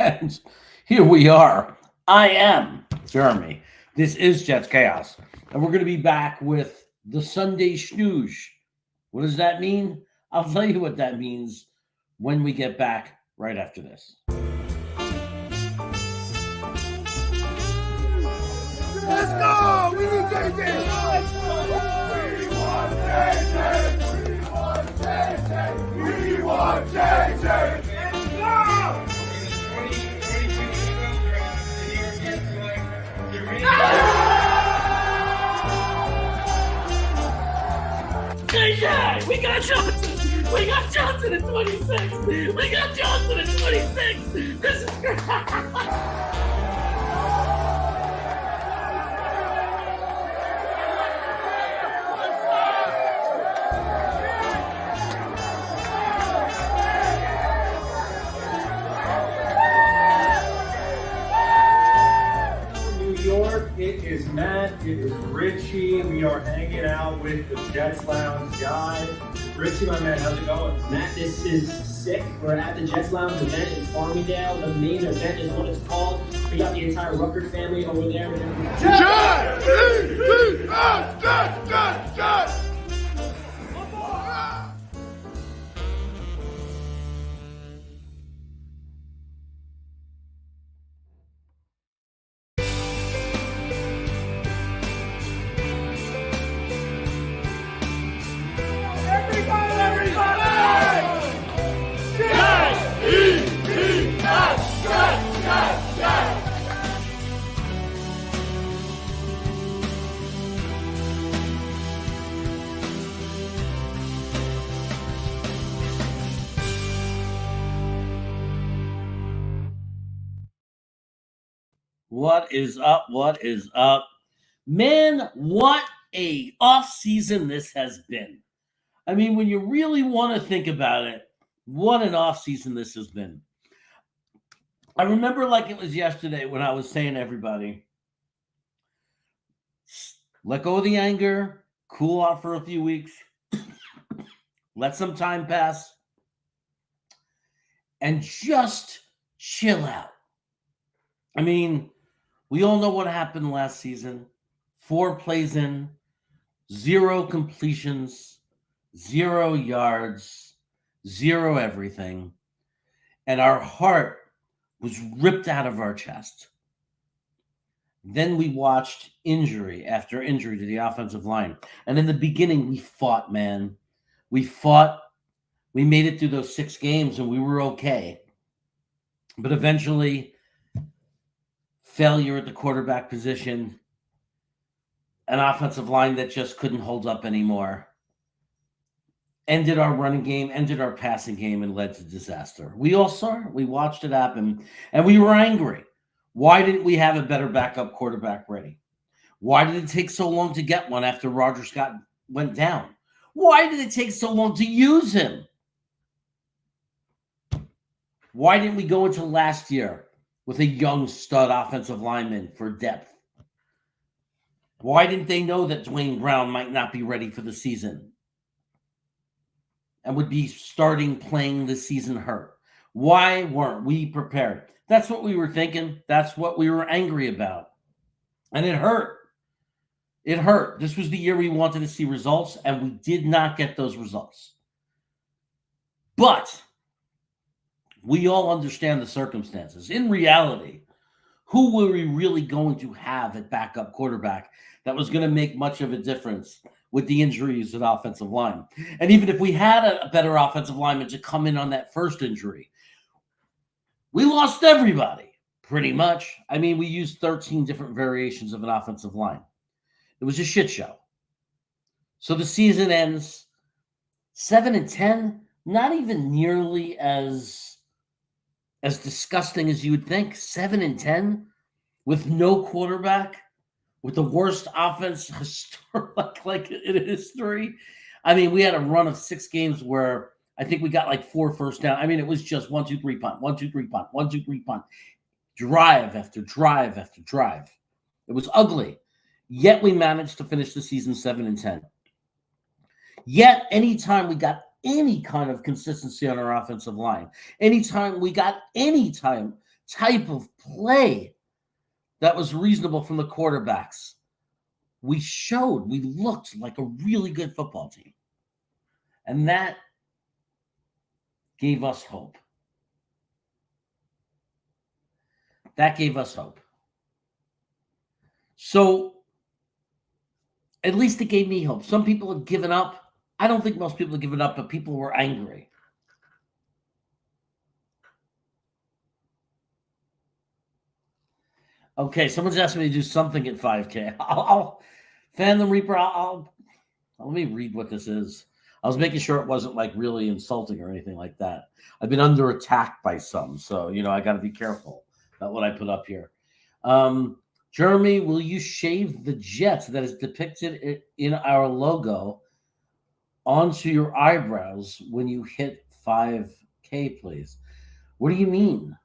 And here we are. I am Jeremy. This is Jets Chaos. And we're going to be back with the Sunday Snooze. What does that mean? I'll tell you what that means when we get back right after this. Let's go! We need JJ! We want JJ! We want JJ! We want JJ! Let's go! JJ! We got Johnson! We got Johnson at 26! We got Johnson at 26! This is great! It is Matt, it is Richie. We are hanging out with the Jets Lounge guys. Richie, my man, how's it going? Matt, this is sick. We're at the Jets Lounge event in Farmingdale. The main event is what it's called. We got the entire Rucker family over there. Jets! Jets! What is up? What is up? Man, what a off season this has been. I mean, when you really want to think about it, what an off season this has been. I remember like it was yesterday when I was saying to everybody, let go of the anger, cool off for a few weeks, let some time pass, and just chill out. I mean, we all know what happened last season. 4 plays in, 0 completions, 0 yards, 0 everything. And our heart was ripped out of our chest. Then we watched injury after injury to the offensive line. And in the beginning, we fought, man. We fought. We made it through those 6 games and we were okay. But eventually, failure at the quarterback position, an offensive line that just couldn't hold up anymore, ended our running game, ended our passing game, and led to disaster. We all saw it. We watched it happen, and we were angry. Why didn't we have a better backup quarterback ready? Why did it take so long to get one after Rodgers went down? Why did it take so long to use him? Why didn't we go into last year with a young stud offensive lineman for depth? Why didn't they know that Dwayne Brown might not be ready for the season and would be playing the season hurt? Why weren't we prepared? That's what we were thinking. That's what we were angry about. And it hurt. It hurt. This was the year we wanted to see results, and we did not get those results. But we all understand the circumstances. In reality, who were we really going to have at backup quarterback that was going to make much of a difference with the injuries at offensive line? And even if we had a better offensive lineman to come in on that first injury, we lost everybody, pretty much. I mean, we used 13 different variations of an offensive line. It was a shit show. So the season ends 7-10, not even nearly as disgusting as you would think. 7-10 with no quarterback, with the worst offense like in history. I mean, we had a run of 6 games where I think we got like 4 first down. I mean, it was just 1-2-3 punt, 1-2-3 punt, 1-2-3 punt, drive after drive after drive. It was ugly. Yet we managed to finish the season 7-10. Yet anytime we got any kind of consistency on our offensive line, anytime we got any time type of play that was reasonable from the quarterbacks, we looked like a really good football team. And that gave us hope. That gave us hope. So at least it gave me hope. Some people had given up. I don't think most people had given up, but people were angry. Okay, someone's asking me to do something at 5K. I'll Fan the Reaper. Let me read what this is. I was making sure it wasn't like really insulting or anything like that. I've been under attack by some, so I got to be careful about what I put up here. Jeremy, will you shave the jet that is depicted in our logo onto your eyebrows when you hit 5K, please? What do you mean?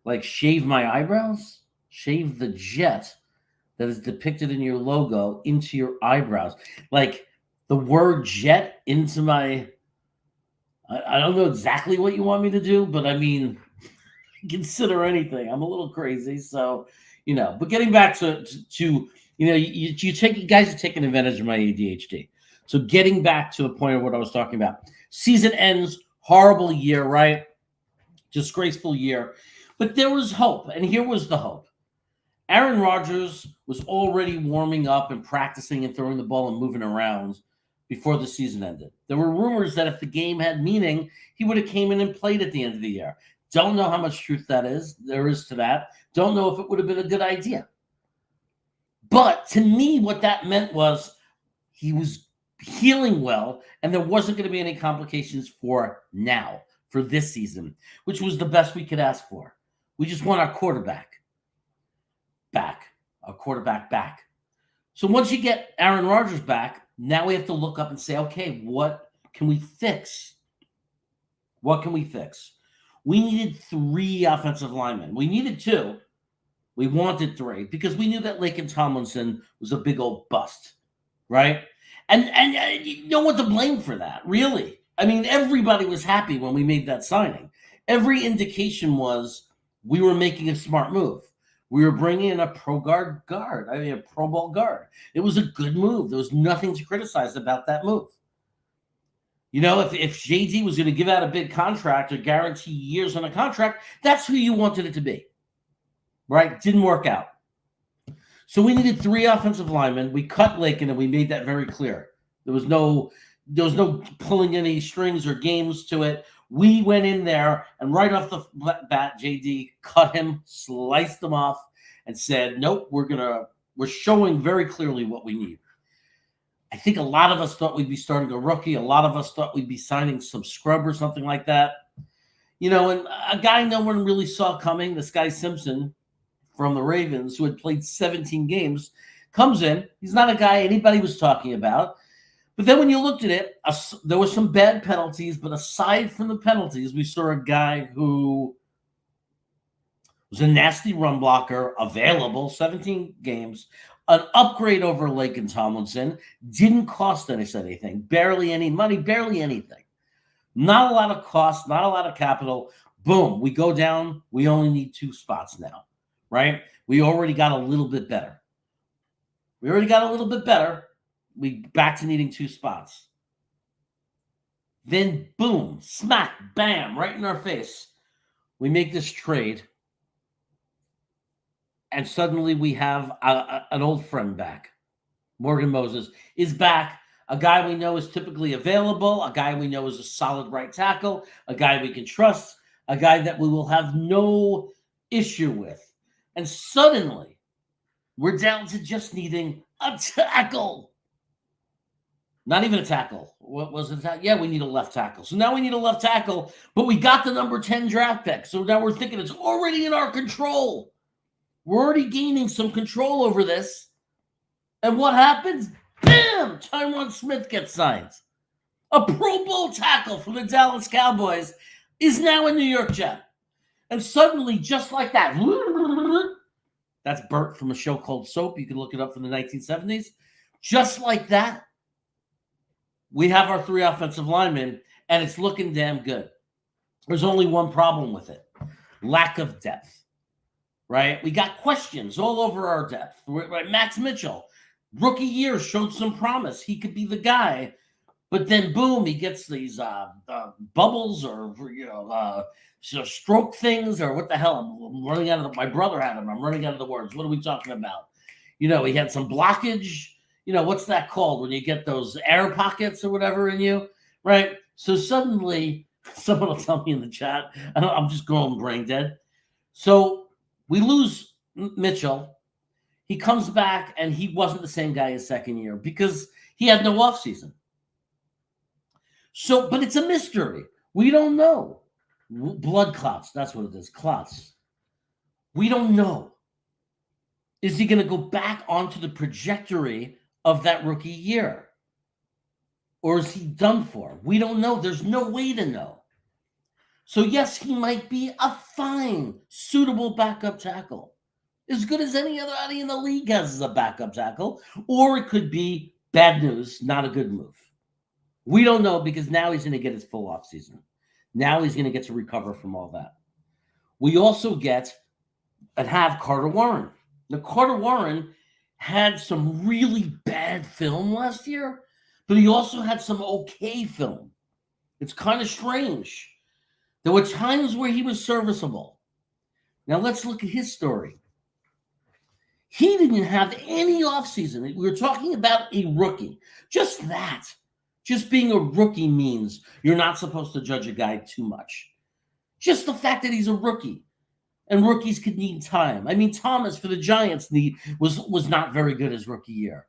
Like shave my eyebrows? Shave the jet that is depicted in your logo into your eyebrows. Like the word jet into my... I don't know exactly what you want me to do, but I mean, consider anything. I'm a little crazy, so, but getting back to you guys are taking advantage of my ADHD. So getting back to the point of what I was talking about. Season ends, horrible year, right? Disgraceful year. But there was hope, and here was the hope. Aaron Rodgers was already warming up and practicing and throwing the ball and moving around before the season ended. There were rumors that if the game had meaning, he would have came in and played at the end of the year. Don't know how much truth there is to that. Don't know if it would have been a good idea. But to me, what that meant was he was healing well, and there wasn't going to be any complications for this season, which was the best we could ask for. We just want our quarterback back. So once you get Aaron Rodgers back, now we have to look up and say, okay, what can we fix? What can we fix? We needed 3 offensive linemen. We needed 2. We wanted 3 because we knew that Laken Tomlinson was a big old bust, right? And no one to blame for that, really. I mean, everybody was happy when we made that signing. Every indication was we were making a smart move. We were bringing in a Pro Bowl guard. It was a good move. There was nothing to criticize about that move. If JD was going to give out a big contract or guarantee years on a contract, that's who you wanted it to be, right? Didn't work out. So we needed 3 offensive linemen. We cut Laken, and we made that very clear. There was no pulling any strings or games to it. We went in there, and right off the bat, JD cut him, sliced him off, and said, nope, we're showing very clearly what we need. I think a lot of us thought we'd be starting a rookie. A lot of us thought we'd be signing some scrub or something like that. And a guy no one really saw coming, this guy Simpson from the Ravens, who had played 17 games, comes in. He's not a guy anybody was talking about. But then when you looked at it, there were some bad penalties, but aside from the penalties, we saw a guy who was a nasty run blocker, available, 17 games, an upgrade over Laken Tomlinson, didn't cost us anything, barely any money, barely anything. Not a lot of cost, not a lot of capital. Boom, we go down. We only need 2 spots now, right? We already got a little bit better. We back to needing 2 spots. Then boom, smack, bam, right in our face. We make this trade. And suddenly we have an old friend back. Morgan Moses is back. A guy we know is typically available. A guy we know is a solid right tackle. A guy we can trust. A guy that we will have no issue with. And suddenly we're down to just needing a tackle. Not even a tackle. What was it? Yeah, we need a left tackle. So now we need a left tackle, but we got the number 10 draft pick. So now we're thinking it's already in our control. We're already gaining some control over this. And what happens? Bam! Tyron Smith gets signed. A Pro Bowl tackle from the Dallas Cowboys is now a New York Jet. And suddenly, just like that, that's Bert from a show called Soap. You can look it up from the 1970s. Just like that, we have our 3 offensive linemen, and it's looking damn good. There's only one problem with it. lack of depth, right? We got questions all over our depth. Right? Max Mitchell, rookie year, showed some promise. He could be the guy, but then boom, he gets these bubbles or stroke things or what the hell? I'm running out of my brother had him. I'm running out of the words. What are we talking about? He had some blockage. What's that called when you get those air pockets or whatever in you, right? So suddenly, someone will tell me in the chat, I'm just going brain dead. So we lose Mitchell. He comes back and he wasn't the same guy his second year because he had no offseason. So, but it's a mystery. We don't know. Blood clots, that's what it is, clots. We don't know. Is he going to go back onto the trajectory of that rookie year? Or is he done for? We don't know. There's no way to know. So yes, he might be a fine, suitable backup tackle. As good as anybody in the league has as a backup tackle. Or it could be bad news, not a good move. We don't know because now he's going to get his full offseason. Now he's going to get to recover from all that. We also get and have Carter Warren. Now, Carter Warren had some really bad film last year, but he also had some okay film. It's kind of strange. There were times where he was serviceable. Now, let's look at his story. He didn't have any offseason. We were talking about a rookie. Just that. Just being a rookie means you're not supposed to judge a guy too much. Just the fact that he's a rookie. And rookies could need time. I mean, Thomas for the Giants was not very good his rookie year.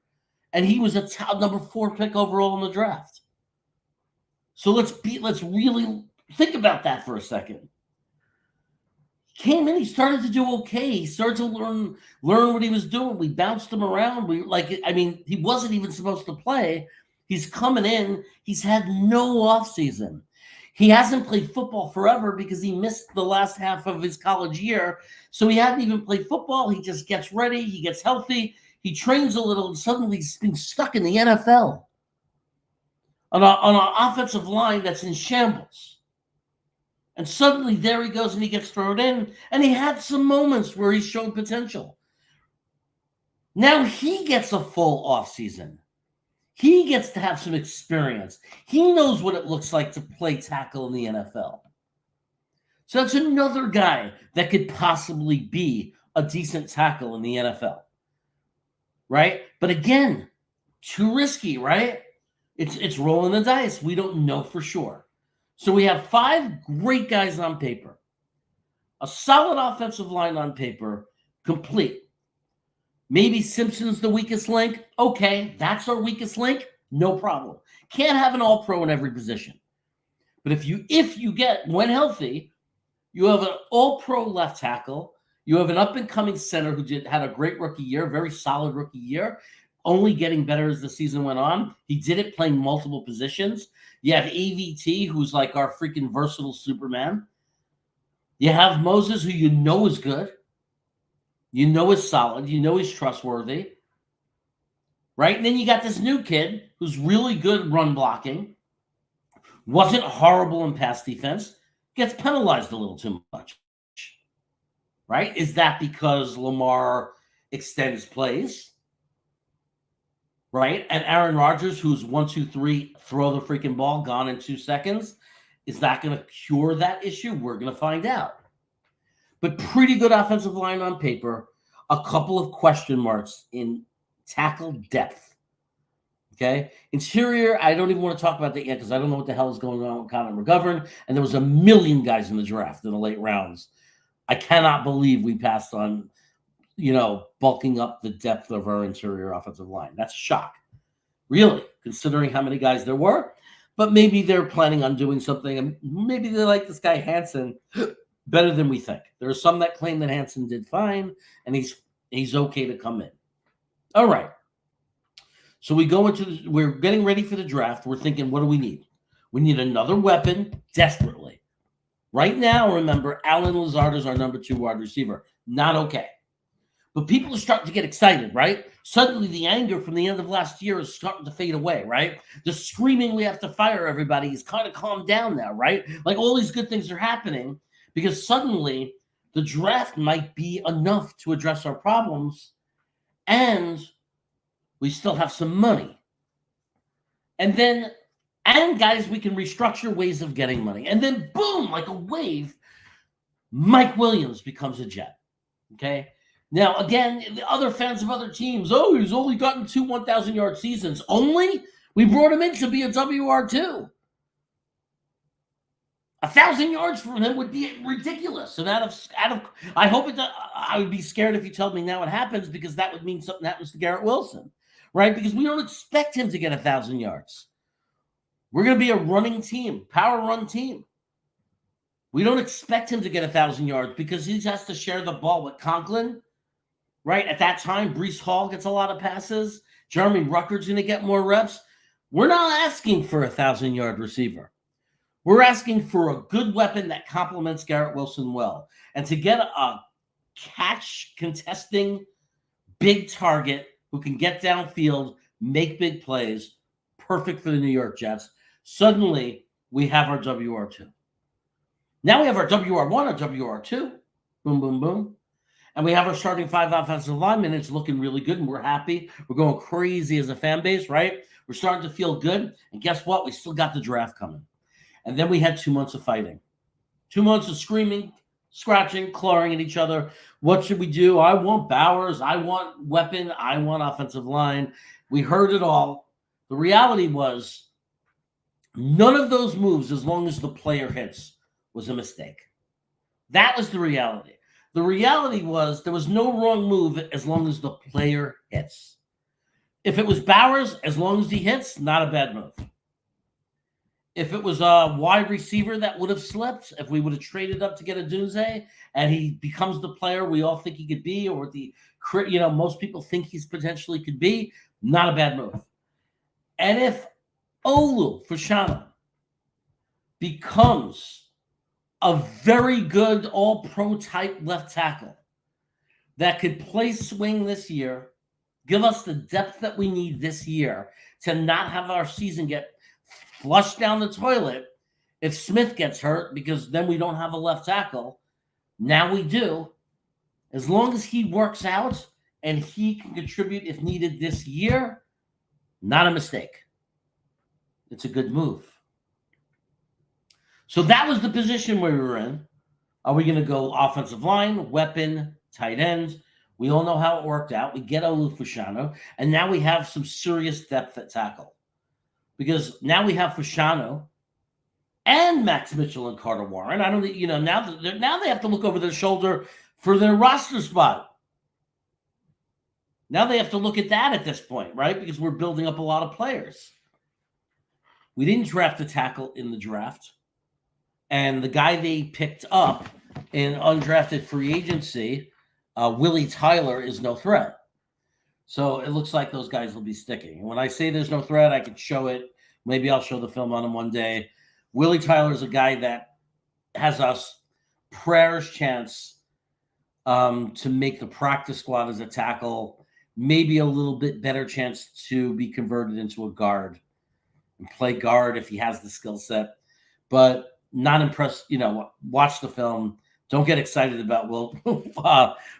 And he was a number 4 pick overall in the draft. So let's really think about that for a second. He came in, he started to do okay. He started to learn what he was doing. We bounced him around. He wasn't even supposed to play. He's coming in. He's had no offseason. He hasn't played football forever because he missed the last half of his college year. So he hadn't even played football. He just gets ready. He gets healthy. He trains a little, and suddenly he's been stuck in the NFL on an offensive line that's in shambles. And suddenly there he goes and he gets thrown in. And he had some moments where he showed potential. Now he gets a full offseason. He gets to have some experience. He knows what it looks like to play tackle in the NFL. So that's another guy that could possibly be a decent tackle in the NFL. Right? But again, too risky, right? It's rolling the dice. We don't know for sure. So we have 5 great guys on paper. A solid offensive line on paper, complete. Maybe Simpson's the weakest link. Okay, that's our weakest link. No problem. Can't have an all-pro in every position. But if you get, when healthy, you have an all-pro left tackle. You have an up-and-coming center who had a great rookie year, very solid rookie year, only getting better as the season went on. He did it playing multiple positions. You have AVT, who's like our freaking versatile Superman. You have Moses, who you know is good. You know is solid. You know he's trustworthy. Right? And then you got this new kid who's really good run blocking. Wasn't horrible in pass defense. Gets penalized a little too much. Right? Is that because Lamar extends plays? Right? And Aaron Rodgers, who's 1, 2, 3, throw the freaking ball, gone in 2 seconds. Is that going to cure that issue? We're going to find out. But pretty good offensive line on paper. A couple of question marks in tackle depth. Okay? Interior, I don't even want to talk about that yet because I don't know what the hell is going on with Connor McGovern. And there was a million guys in the draft in the late rounds. I cannot believe we passed on, bulking up the depth of our interior offensive line. That's a shock. Really, considering how many guys there were. But maybe they're planning on doing something. And maybe they like this guy Hansen better than we think. There are some that claim that Hansen did fine, and he's okay to come in. All right. So we go we're getting ready for the draft. We're thinking, what do we need? We need another weapon desperately. Right now, remember, Allen Lazard is our number 2 wide receiver. Not okay. But people are starting to get excited, right? Suddenly the anger from the end of last year is starting to fade away, right? The screaming we have to fire everybody is kind of calmed down now, right? Like all these good things are happening because suddenly the draft might be enough to address our problems, and we still have some money. And guys, we can restructure ways of getting money. And then boom, like a wave, Mike Williams becomes a Jet. Okay. Now, again, the other fans of other teams, oh, he's only gotten 2 1,000-yard seasons. Only? We brought him in to be a WR2. 1,000 yards from him would be ridiculous. And I would be scared if you told me now it happens, because that would mean something happens to Garrett Wilson, right? Because we don't expect him to get 1,000 yards. We're going to be a running team, power run team. We don't expect him to get 1,000 yards because he has to share the ball with Conklin, right? At that time, Breece Hall gets a lot of passes. Jeremy Rucker's going to get more reps. We're not asking for a 1,000-yard receiver. We're asking for a good weapon that complements Garrett Wilson well. And to get a catch contesting big target who can get downfield, make big plays, perfect for the New York Jets. Suddenly, we have our WR2. Now we have our WR1, our WR2. Boom, boom, boom. And we have our starting 5 offensive linemen. It's looking really good, and we're happy. We're going crazy as a fan base, right? We're starting to feel good. And guess what? We still got the draft coming. And then we had 2 months of fighting. 2 months of screaming, scratching, clawing at each other. What should we do? I want Bowers. I want weapon. I want offensive line. We heard it all. The reality was none of those moves, as long as the player hits, was a mistake. That was the reality. The reality was there was no wrong move as long as the player hits. If it was Bowers, as long as he hits, not a bad move. If it was a wide receiver that would have slipped, if we would have traded up to get a Dunze and he becomes the player we all think he could be, or most people think he's potentially could be, not a bad move. And if Olu Fashanu becomes a very good all-pro type left tackle that could play swing this year, give us the depth that we need this year to not have our season get flushed down the toilet if Smith gets hurt, because then we don't have a left tackle. Now we do. As long as he works out and he can contribute if needed this year, not a mistake. It's a good move. So that was the position where we were in. Are we going to go offensive line, weapon, tight ends? We all know how it worked out. We get Olu Fashanu, and now we have some serious depth at tackle. Because now we have Fashanu and Max Mitchell and Carter Warren. Now they have to look over their shoulder for their roster spot. Now they have to look at that at this point, right? Because we're building up a lot of players. We didn't draft a tackle in the draft. And the guy they picked up in undrafted free agency, Willie Tyler, is no threat. So it looks like those guys will be sticking. And when I say there's no threat, I could show it. Maybe I'll show the film on him one day. Willie Tyler is a guy that has us prayers chance to make the practice squad as a tackle, maybe a little bit better chance to be converted into a guard and play guard if he has the skill set. But not impressed, watch the film. Don't get excited about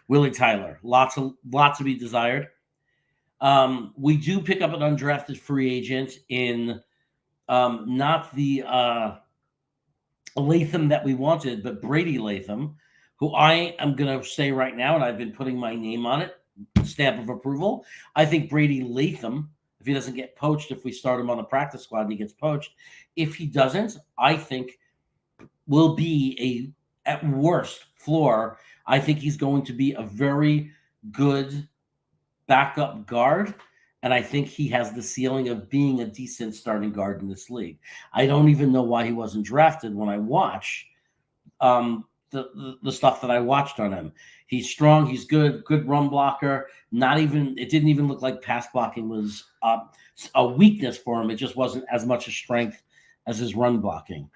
Willie Tyler. Lots to be desired. We do pick up an undrafted free agent in not the Latham that we wanted, but Brady Latham, who I am going to say right now, and I've been putting my name on it, stamp of approval. I think Brady Latham, if he doesn't get poached, if we start him on the practice squad and he gets poached, if he doesn't, I think will be at worst floor. I think he's going to be a very good backup guard, and I think he has the ceiling of being a decent starting guard in this league. I don't even know why he wasn't drafted when I watch the stuff that I watched on him. He's strong, he's good run blocker. It didn't even look like pass blocking was a weakness for him. It just wasn't as much a strength as his run blocking.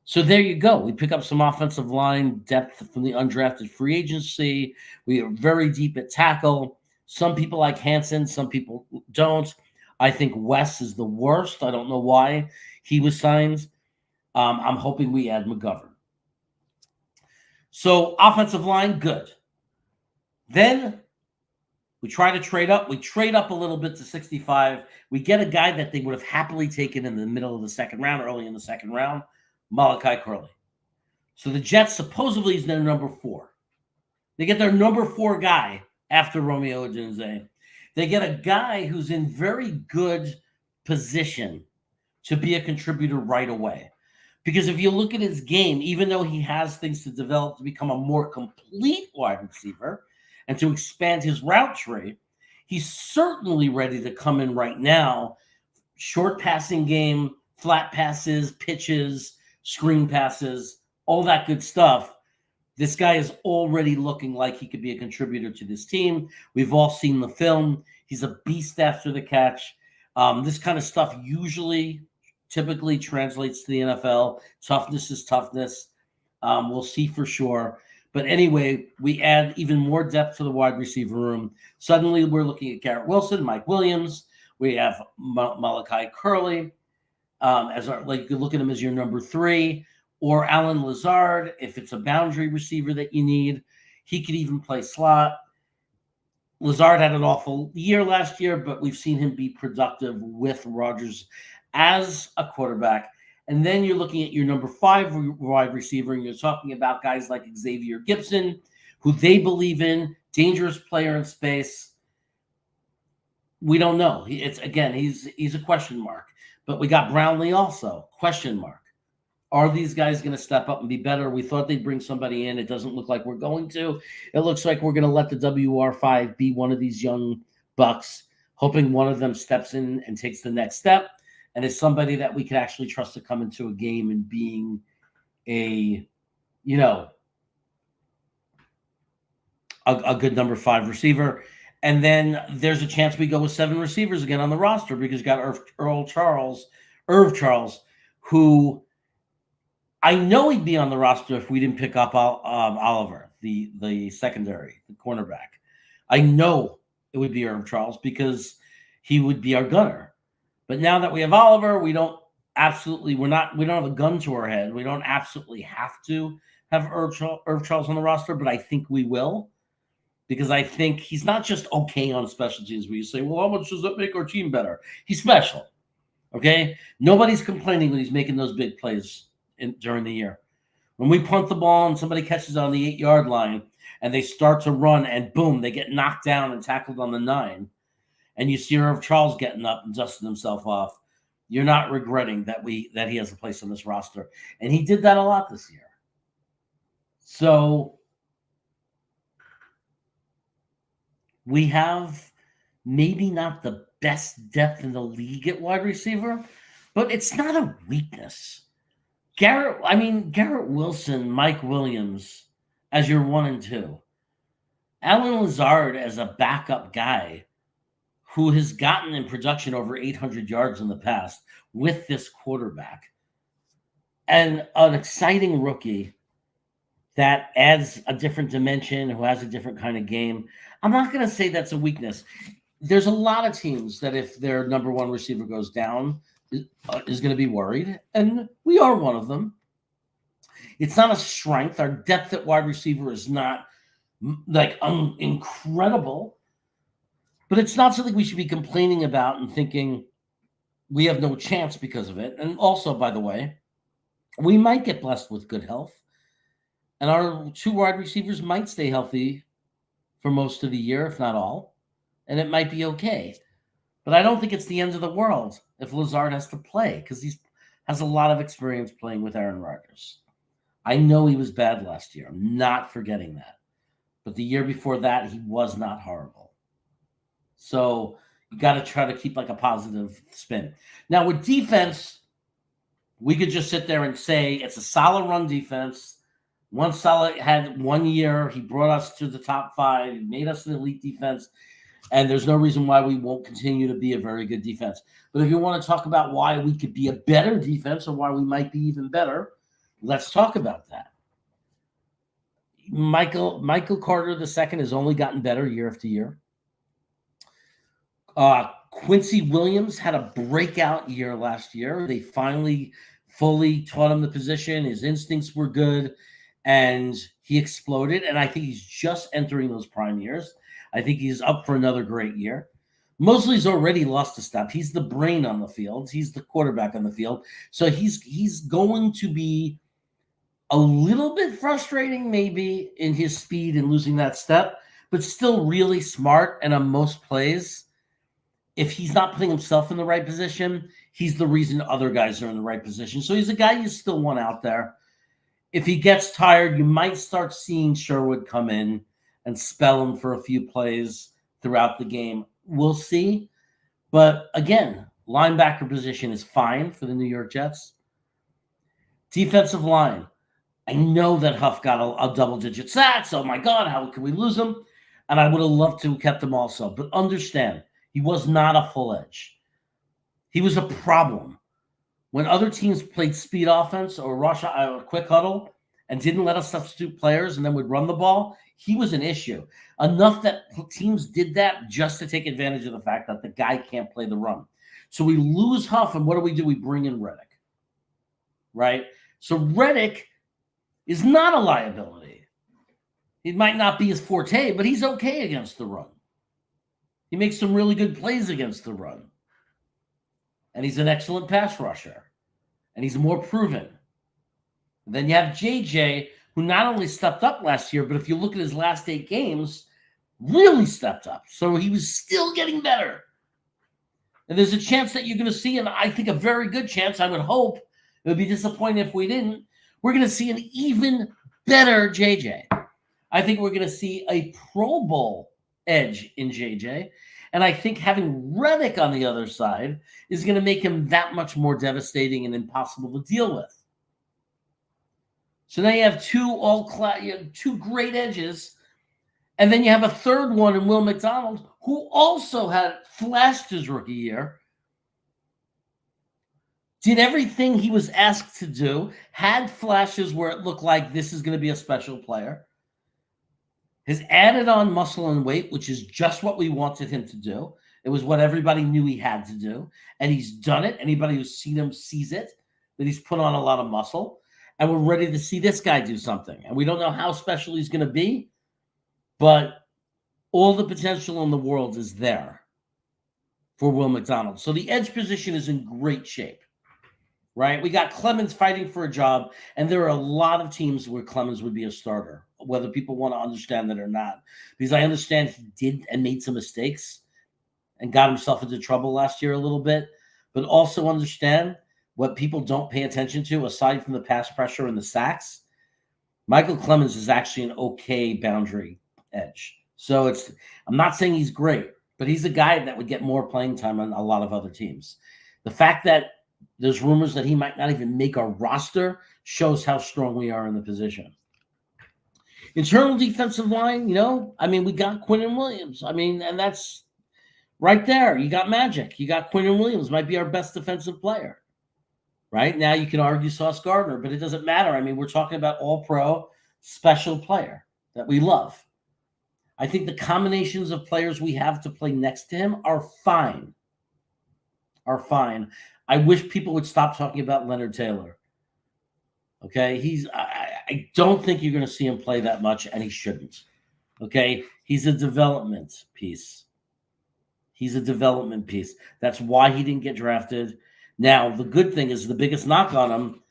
So there you go. We pick up some offensive line depth from the undrafted free agency. We are very deep at tackle. Some people like Hansen, some people don't. I think Wes is the worst. I don't know why he was signed. I'm hoping we add McGovern. So offensive line, good. Then we try to trade up. We trade up a little bit to 65. We get a guy that they would have happily taken in the middle of the second round, early in the second round, Malachi Curley. So the Jets supposedly is their number 4. They get their number 4 guy after Romeo Odunze. They get a guy who's in very good position to be a contributor right away. Because if you look at his game, even though he has things to develop to become a more complete wide receiver and to expand his route tree, he's certainly ready to come in right now. Short passing game, flat passes, pitches, screen passes, all that good stuff. This guy is already looking like he could be a contributor to this team. We've all seen the film. He's a beast after the catch. This kind of stuff typically translates to the NFL. Toughness is toughness. We'll see for sure. But anyway, we add even more depth to the wide receiver room. Suddenly, we're looking at Garrett Wilson, Mike Williams. We have Malachi Curley as our, like, you could look at him as your number 3. Or Alan Lazard, if it's a boundary receiver that you need. He could even play slot. Lazard had an awful year last year, but we've seen him be productive with Rodgers as a quarterback. And then you're looking at your number 5 wide receiver, and you're talking about guys like Xavier Gibson, who they believe in, dangerous player in space. We don't know. He's a question mark. But we got Brownlee also, question mark. Are these guys going to step up and be better? We thought they'd bring somebody in. It doesn't look like we're going to. It looks like we're going to let the WR5 be one of these young bucks, hoping one of them steps in and takes the next step and is somebody that we can actually trust to come into a game and being a good number 5 receiver. And then there's a chance we go with 7 receivers again on the roster because you got Irv Charles, who I know he'd be on the roster if we didn't pick up Oliver, the secondary, the cornerback. I know it would be Irv Charles because he would be our gunner. But now that we have Oliver, we don't have a gun to our head. We don't absolutely have to have Irv Charles on the roster, but I think we will because I think he's not just okay on special teams where you say, well, how much does that make our team better? He's special, okay? Nobody's complaining when he's making those big plays during the year. When we punt the ball and somebody catches on the 8-yard line and they start to run and boom, they get knocked down and tackled on the 9, and you see Irv Charles getting up and dusting himself off, you're not regretting that he has a place on this roster. And he did that a lot this year. So we have maybe not the best depth in the league at wide receiver, but it's not a weakness. Garrett Wilson, Mike Williams as your 1 and 2. Alan Lazard as a backup guy who has gotten in production over 800 yards in the past with this quarterback. And an exciting rookie that adds a different dimension, who has a different kind of game. I'm not going to say that's a weakness. There's a lot of teams that if their number 1 receiver goes down, is going to be worried, and we are one of them. It's not a strength. Our depth at wide receiver is not incredible, but it's not something we should be complaining about and thinking we have no chance because of it. And also, by the way, we might get blessed with good health, and our 2 wide receivers might stay healthy for most of the year, if not all, and it might be okay. But I don't think it's the end of the world if Lazard has to play because he has a lot of experience playing with Aaron Rodgers. I know he was bad last year. I'm not forgetting that. But the year before that, he was not horrible. So you got to try to keep like a positive spin. Now with defense, we could just sit there and say it's a solid run defense. Had 1 year. He brought us to the top 5. He made us an elite defense. And there's no reason why we won't continue to be a very good defense. But if you want to talk about why we could be a better defense or why we might be even better, let's talk about that. Michael Carter II has only gotten better year after year. Quincy Williams had a breakout year last year. They finally fully taught him the position. His instincts were good. and he exploded. And I think he's just entering those prime years. I think he's up for another great year. Mosley's already lost a step. He's the brain on the field. He's the quarterback on the field. So he's going to be a little bit frustrating maybe in his speed and losing that step, but still really smart. And on most plays, if he's not putting himself in the right position, he's the reason other guys are in the right position. So he's a guy you still want out there. If he gets tired, you might start seeing Sherwood come in and spell him for a few plays throughout the game. We'll see. But again, linebacker position is fine for the New York Jets. Defensive line. I know that Huff got a double-digit sacks. Oh, my God, how can we lose him? And I would have loved to have kept him also. But understand, he was not a full edge. He was a problem. When other teams played speed offense or rush or quick huddle and didn't let us substitute players and then would run the ball, he was an issue. Enough that teams did that just to take advantage of the fact that the guy can't play the run. So we lose Huff, and what do? We bring in Reddick, right? So Reddick is not a liability. He might not be his forte, but he's okay against the run. He makes some really good plays against the run. And he's an excellent pass rusher. And he's more proven. And then you have JJ, who not only stepped up last year, but if you look at his last 8 games, really stepped up. So he was still getting better. And there's a chance that you're going to see, and I think a very good chance, I would hope, it would be disappointing if we didn't, we're going to see an even better JJ. I think we're going to see a Pro Bowl edge in JJ. And I think having Reddick on the other side is going to make him that much more devastating and impossible to deal with. So now you have two great edges, and then you have a third one in Will McDonald, who also had flashed his rookie year, did everything he was asked to do, had flashes where it looked like this is going to be a special player, has added on muscle and weight, which is just what we wanted him to do. It was what everybody knew he had to do, and he's done it. Anybody who's seen him sees it, that he's put on a lot of muscle, and we're ready to see this guy do something. And we don't know how special he's going to be, but all the potential in the world is there for Will McDonald. So the edge position is in great shape. Right? We got Clemens fighting for a job, and there are a lot of teams where Clemens would be a starter, whether people want to understand that or not. Because I understand he did and made some mistakes and got himself into trouble last year a little bit, but also understand what people don't pay attention to, aside from the pass pressure and the sacks. Michael Clemens is actually an okay boundary edge. So I'm not saying he's great, but he's a guy that would get more playing time on a lot of other teams. The fact that there's rumors that he might not even make our roster shows how strong we are in the position. Internal defensive line, we got Quinnen Williams. And that's right there. You got magic. You got Quinnen Williams, might be our best defensive player. Right? Now you can argue Sauce Gardner, but it doesn't matter. We're talking about all-pro special player that we love. I think the combinations of players we have to play next to him are fine. I wish people would stop talking about Leonard Taylor. Okay, I don't think you're going to see him play that much, and he shouldn't. Okay, he's a development piece. That's why he didn't get drafted. Now, the good thing is the biggest knock on him,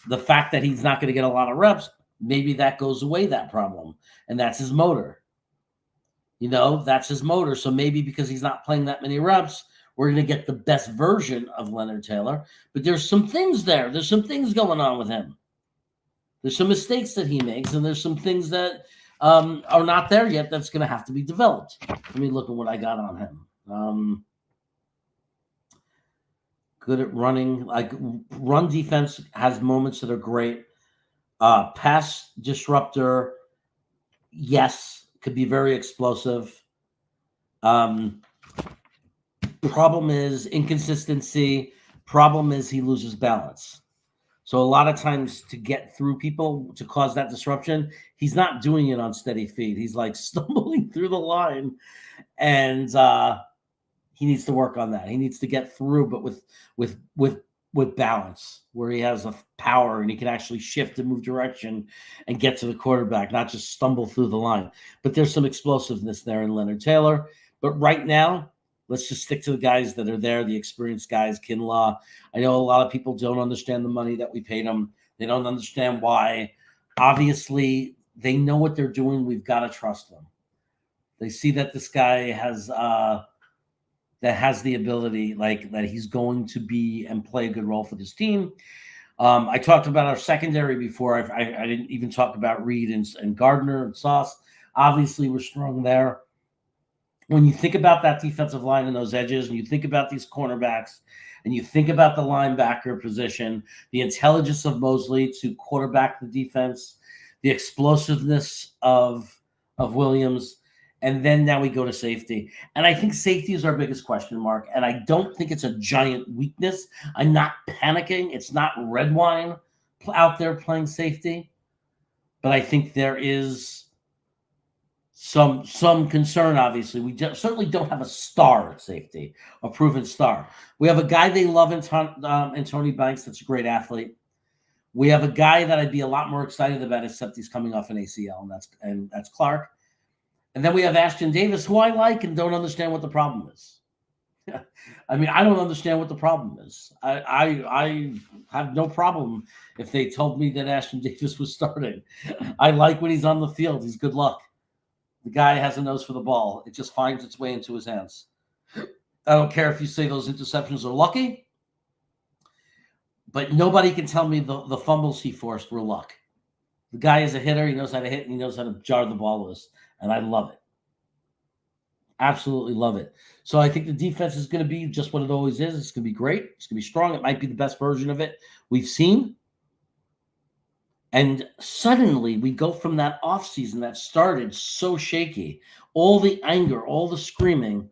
the fact that he's not going to get a lot of reps, maybe that goes away, that problem, and that's his motor. That's his motor. So maybe because he's not playing that many reps, we're going to get the best version of Leonard Taylor. But there's some things there. There's some things going on with him. There's some mistakes that he makes, and there's some things that are not there yet that's going to have to be developed. Let me look at what I got on him. Good at running. Run defense has moments that are great. Pass disruptor, yes, could be very explosive. Problem is inconsistency. Problem is he loses balance. So a lot of times to get through people, to cause that disruption, he's not doing it on steady feet. He's like stumbling through the line, and he needs to work on that. He needs to get through, but with with balance, where he has a power and he can actually shift and move direction and get to the quarterback, not just stumble through the line. But there's some explosiveness there in Leonard Taylor. But right now, let's just stick to the guys that are there, the experienced guys. Kinlaw. I know a lot of people don't understand the money that we paid them. They don't understand why. Obviously, they know what they're doing. We've got to trust them. They see that this guy has the ability, like that he's going to be and play a good role for this team. I talked about our secondary before. I didn't even talk about Reed and Gardner and Sauce. Obviously, we're strong there. When you think about that defensive line and those edges, and you think about these cornerbacks, and you think about the linebacker position, the intelligence of Mosley to quarterback the defense, the explosiveness of Williams, and then now we go to safety. And I think safety is our biggest question mark, and I don't think it's a giant weakness. I'm not panicking. It's not red wine out there playing safety, but I think there is some concern. Obviously, we certainly don't have a star at safety, a proven star. We have a guy they love in Tony Banks. That's a great athlete. We have a guy that I'd be a lot more excited about, except he's coming off an ACL, and that's Clark. And then we have Ashton Davis, who I like and don't understand what the problem is. I mean, I don't understand what the problem is. I have no problem if they told me that Ashton Davis was starting. I like when he's on the field. He's good luck. The guy has a nose for the ball. It just finds its way into his hands. I don't care if you say those interceptions are lucky, but nobody can tell me the fumbles he forced were luck. The guy is a hitter. He knows how to hit, and he knows how to jar the ball loose, and I love it. Absolutely love it. So I think the defense is going to be just what it always is. It's going to be great. It's going to be strong. It might be the best version of it we've seen. And suddenly we go from that offseason that started so shaky, all the anger, all the screaming,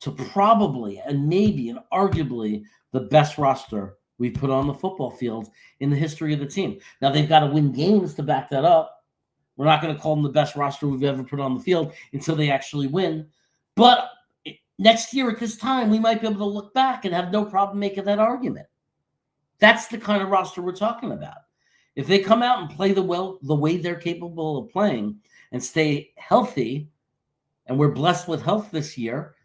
to probably and maybe and arguably the best roster we've put on the football field in the history of the team. Now, they've got to win games to back that up. We're not going to call them the best roster we've ever put on the field until they actually win. But next year at this time, we might be able to look back and have no problem making that argument. That's the kind of roster we're talking about. If they come out and play the way they're capable of playing and stay healthy, and we're blessed with health this year,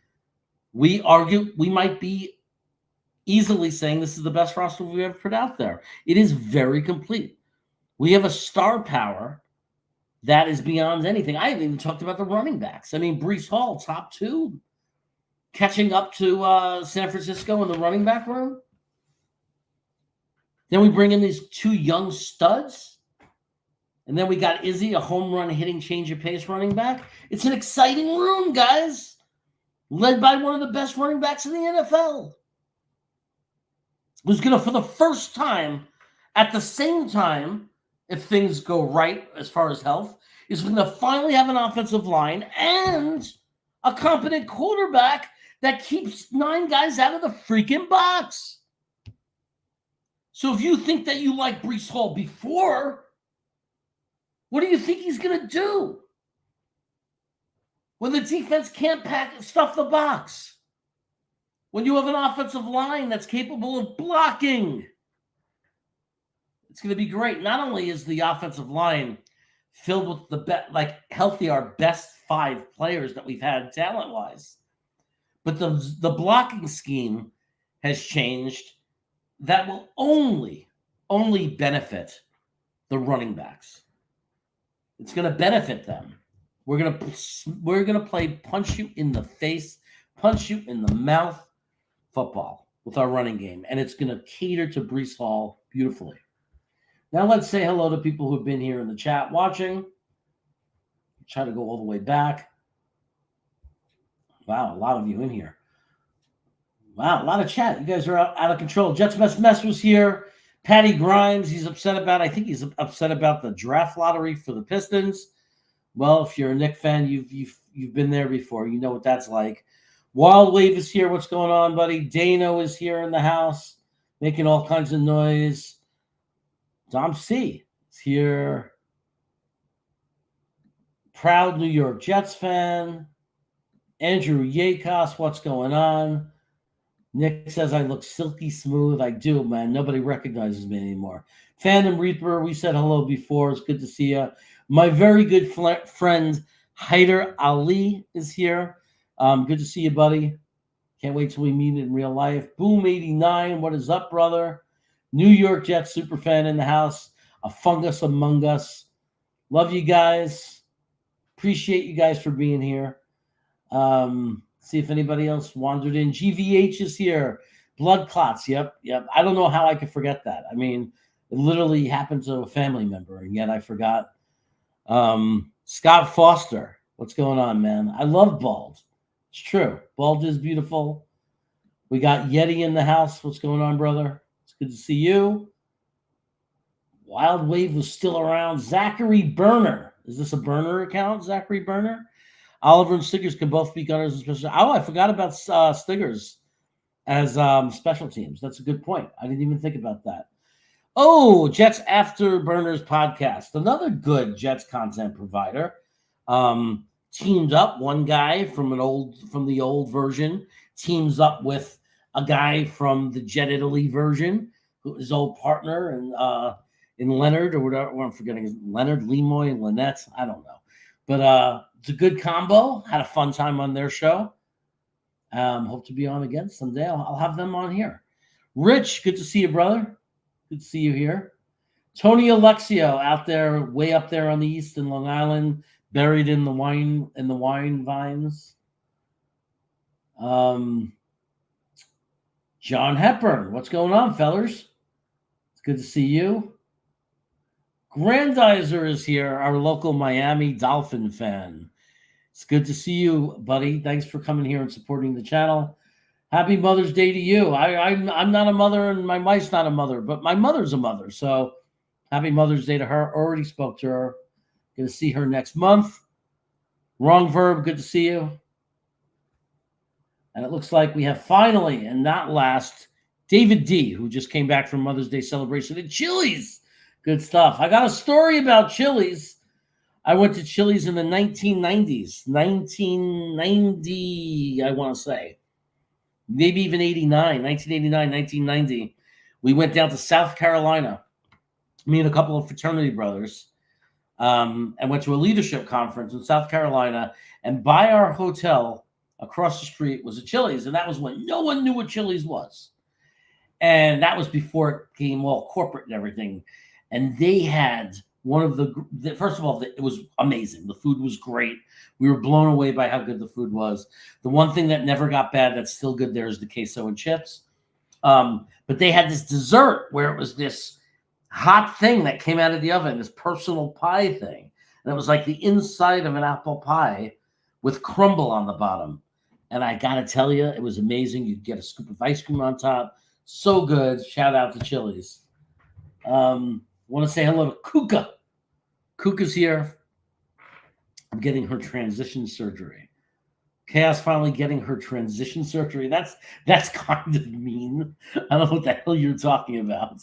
we might be easily saying this is the best roster we've ever put out there. It is very complete. We have a star power that is beyond anything. I haven't even talked about the running backs. I mean, Breece Hall, top 2, catching up to San Francisco in the running back room. Then we bring in these 2 young studs. And then we got Izzy, a home run hitting change of pace running back. It's an exciting room, guys. Led by one of the best running backs in the NFL. Who's going to, for the first time, at the same time, if things go right as far as health, is going to finally have an offensive line and a competent quarterback that keeps 9 guys out of the freaking box. So if you think that you like Breece Hall before, what do you think he's going to do when the defense can't stuff the box? When you have an offensive line that's capable of blocking? It's going to be great. Not only is the offensive line filled with the healthy, our best 5 players that we've had talent-wise, but the blocking scheme has changed. That will only benefit the running backs. It's going to benefit them. We're going to play punch you in the face, punch you in the mouth football with our running game, and it's going to cater to Breece Hall beautifully. Now let's say hello to people who've been here in the chat watching. Try to go all the way back. Wow, a lot of you in here. Wow, a lot of chat. You guys are out of control. Jets Mess was here. Patty Grimes, he's upset about the draft lottery for the Pistons. Well, if you're a Knicks fan, you've been there before. You know what that's like. Wild Wave is here. What's going on, buddy? Dano is here in the house, making all kinds of noise. Dom C is here. Proud New York Jets fan. Andrew Yakos, what's going on? Nick says I look silky smooth. I do, man. Nobody recognizes me anymore. Phantom Reaper, we said hello before. It's good to see you. My very good friend Haider Ali is here. Good to see you, buddy. Can't wait till we meet in real life. Boom 89, what is up, brother? New York Jets superfan in the house. A fungus among us. Love you guys. Appreciate you guys for being here. See if anybody else wandered in. GVH is here. Blood clots. Yep. I don't know how I could forget that. I mean, it literally happened to a family member, and yet I forgot. Scott Foster. What's going on, man? I love bald. It's true. Bald is beautiful. We got Yeti in the house. What's going on, brother? It's good to see you. Wild Wave was still around. Zachary Burner. Is this a burner account, Zachary Burner? Oliver and Stiggers can both be gunners and special. Oh, I forgot about Stiggers as special teams. That's a good point. I didn't even think about that. Oh, Jets Afterburners podcast, another good Jets content provider. Teamed up one guy from the old version, teams up with a guy from the Jet Italy version, his old partner and in Leonard or whatever. I'm forgetting Leonard, Lemoy, and Lynette. I don't know, but it's a good combo. Had a fun time on their show. Hope to be on again someday. I'll have them on here. Rich, good to see you, brother. Good to see you here. Tony Alexio out there, way up there on the east in Long Island, buried in the wine vines. John Hepburn, what's going on, fellers? It's good to see you. Grandizer is here, our local Miami Dolphin fan. It's good to see you, buddy. Thanks for coming here and supporting the channel. Happy Mother's Day to you. I'm not a mother, and my wife's not a mother, but my mother's a mother. So happy Mother's Day to her. Already spoke to her. Going to see her next month. Wrong verb. Good to see you. And it looks like we have finally, and not last, David D., who just came back from Mother's Day celebration at Chili's. Good stuff. I got a story about Chili's. I went to Chili's in the 1990s. 1990, I want to say. Maybe even 1989, 1990. We went down to South Carolina, me and a couple of fraternity brothers, and went to a leadership conference in South Carolina. And by our hotel across the street was a Chili's. And that was when no one knew what Chili's was. And that was before it became all corporate and everything. And they had one of the first of all, it was amazing. The food was great. We were blown away by how good the food was. The one thing that never got bad that's still good there is the queso and chips. But they had this dessert where it was this hot thing that came out of the oven, this personal pie thing. And it was like the inside of an apple pie with crumble on the bottom. And I got to tell you, it was amazing. You'd get a scoop of ice cream on top. So good. Shout out to Chili's. Want to say hello to Kuka. Kuka's here. I'm getting her transition surgery. Chaos finally getting her transition surgery. That's kind of mean. I don't know what the hell you're talking about.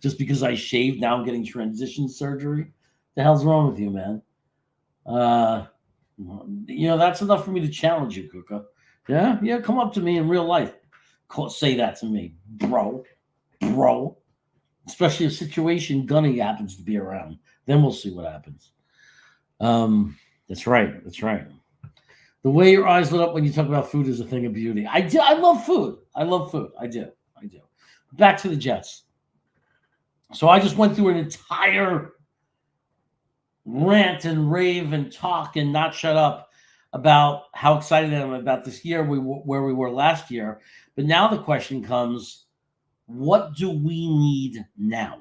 Just because I shaved, now I'm getting transition surgery. The hell's wrong with you, man? That's enough for me to challenge you, Kuka. Yeah, come up to me in real life. Say that to me, bro. Especially if situation Gunny happens to be around. Then we'll see what happens. That's right. The way your eyes lit up when you talk about food is a thing of beauty. I love food. I do. Back to the Jets. So I just went through an entire rant and rave and talk and not shut up about how excited I am about this year where we were last year. But now the question comes, what do we need now?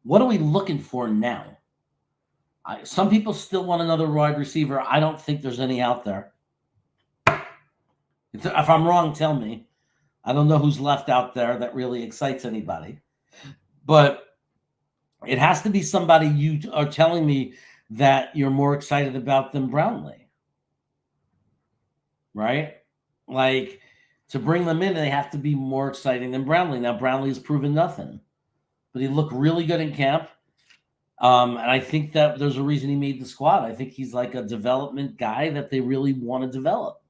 What are we looking for now? Some people still want another wide receiver. I don't think there's any out there. If I'm wrong, tell me. I don't know who's left out there that really excites anybody. But it has to be somebody you are telling me that you're more excited about than Brownlee. Right? Like, to bring them in, they have to be more exciting than Brownlee. Now, Brownlee has proven nothing. But he looked really good in camp. And I think that there's a reason he made the squad. I think he's like a development guy that they really want to develop.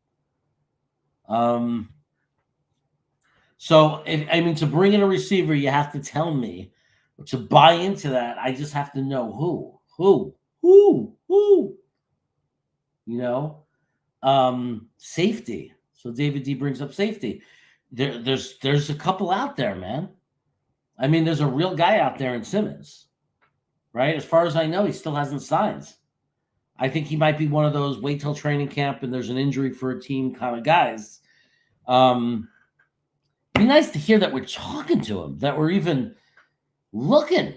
So, to bring in a receiver, you have to tell me. To buy into that, I just have to know who. You know, safety. So David D brings up safety. There's a couple out there, man. I mean, there's a real guy out there in Simmons, right? As far as I know, he still hasn't signed. I think he might be one of those wait till training camp and there's an injury for a team kind of guys. Be nice to hear that we're talking to him, that we're even looking.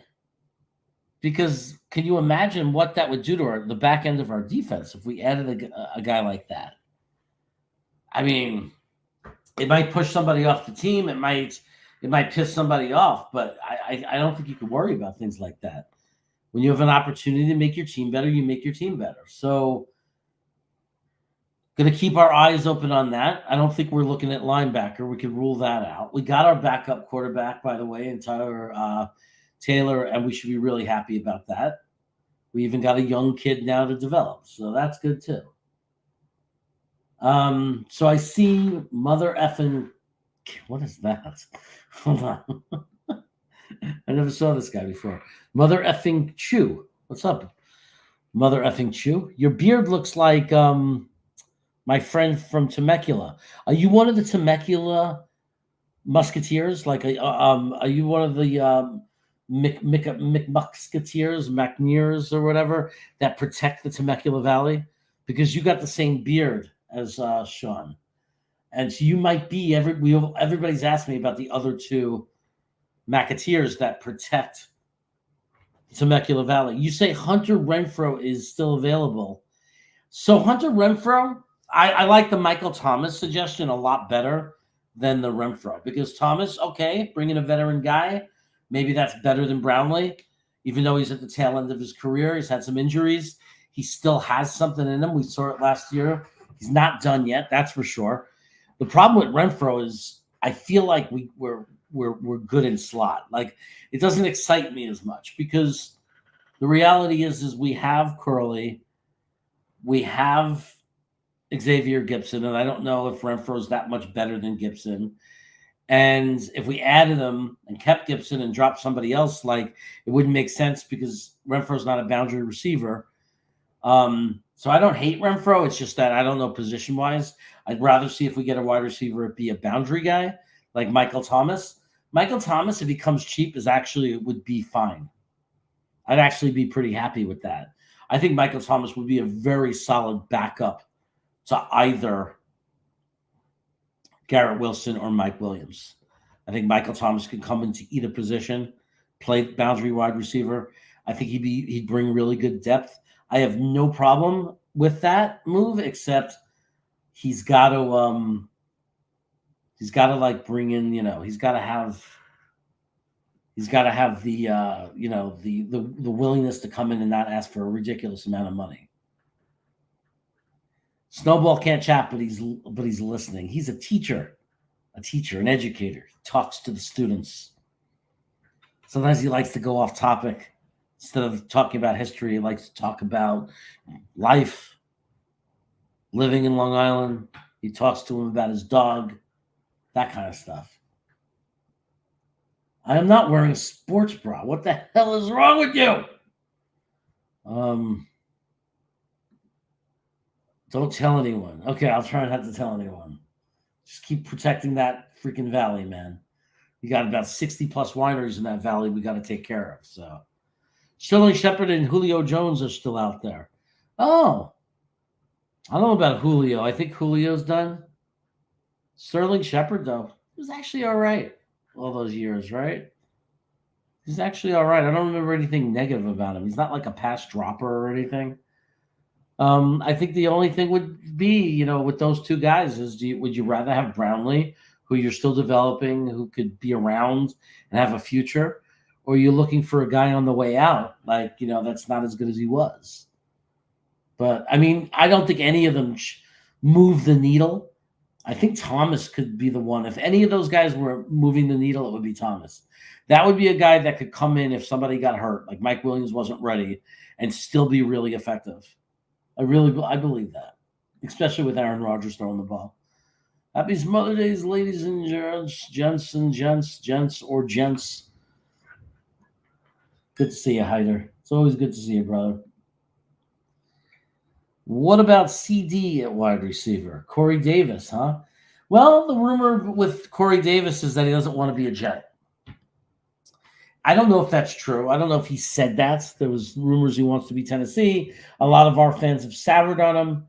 Because can you imagine what that would do to the back end of our defense if we added a guy like that? I mean, it might push somebody off the team. It might piss somebody off, but I don't think you can worry about things like that. When you have an opportunity to make your team better, you make your team better. So, going to keep our eyes open on that. I don't think we're looking at linebacker. We can rule that out. We got our backup quarterback, by the way, in Tyler Taylor, and we should be really happy about that. We even got a young kid now to develop, so that's good too. So I see mother effing. What is that? Hold on. I never saw this guy before. Mother effing Chew. What's up, Mother effing Chew? Your beard looks like my friend from Temecula. Are you one of the Temecula Musketeers? Like, are you one of the McMusketeers, McNeers, or whatever that protect the Temecula Valley? Because you got the same beard as Sean, and so you might be. Everybody's asked me about the other two Musketeers that protect Temecula Valley. You say Hunter Renfrow is still available. So Hunter Renfrow, I like the Michael Thomas suggestion a lot better than the Renfrow, because Thomas, okay, bringing a veteran guy, maybe that's better than Brownlee, even though he's at the tail end of his career. He's had some injuries. He still has something in him. We saw it last year. He's not done yet, that's for sure. The problem with Renfrow is I feel like we're good in slot. Like, it doesn't excite me as much, because the reality is we have Curley, we have Xavier Gibson, and I don't know if Renfro's that much better than Gibson. And if we added him and kept Gibson and dropped somebody else, like, it wouldn't make sense, because Renfro's not a boundary receiver. So I don't hate Renfrow. It's just that I don't know position-wise. I'd rather see if we get a wide receiver be a boundary guy like Michael Thomas. Michael Thomas, if he comes cheap, would be fine. I'd actually be pretty happy with that. I think Michael Thomas would be a very solid backup to either Garrett Wilson or Mike Williams. I think Michael Thomas could come into either position, play boundary wide receiver. I think he'd bring really good depth. I have no problem with that move, except he's got to like bring in, he's got to have the the willingness to come in and not ask for a ridiculous amount of money. Snowball can't chat, but he's listening. He's a teacher, an educator. He talks to the students. Sometimes he likes to go off topic. Instead of talking about history, he likes to talk about life, living in Long Island. He talks to him about his dog, that kind of stuff. I am not wearing a sports bra. What the hell is wrong with you? Don't tell anyone. Okay, I'll try not to tell anyone. Just keep protecting that freaking valley, man. You got about 60 plus wineries in that valley we got to take care of. So Sterling Shepard and Julio Jones are still out there. Oh, I don't know about Julio. I think Julio's done. Sterling Shepard, though, was actually all right all those years, right? He's actually all right. I don't remember anything negative about him. He's not like a pass dropper or anything. I think the only thing would be, with those two guys is, would you rather have Brownlee, who you're still developing, who could be around and have a future, or are you looking for a guy on the way out, like, that's not as good as he was? But, I mean, I don't think any of them move the needle. I think Thomas could be the one. If any of those guys were moving the needle, it would be Thomas. That would be a guy that could come in if somebody got hurt, like Mike Williams wasn't ready, and still be really effective. I believe that, especially with Aaron Rodgers throwing the ball. Happy Mother's Day, ladies and gents. Good to see you, Hyder. It's always good to see you, brother. What about CD at wide receiver? Corey Davis, huh? Well, the rumor with Corey Davis is that he doesn't want to be a Jet. I don't know if that's true. I don't know if he said that. There was rumors he wants to be Tennessee. A lot of our fans have soured on him.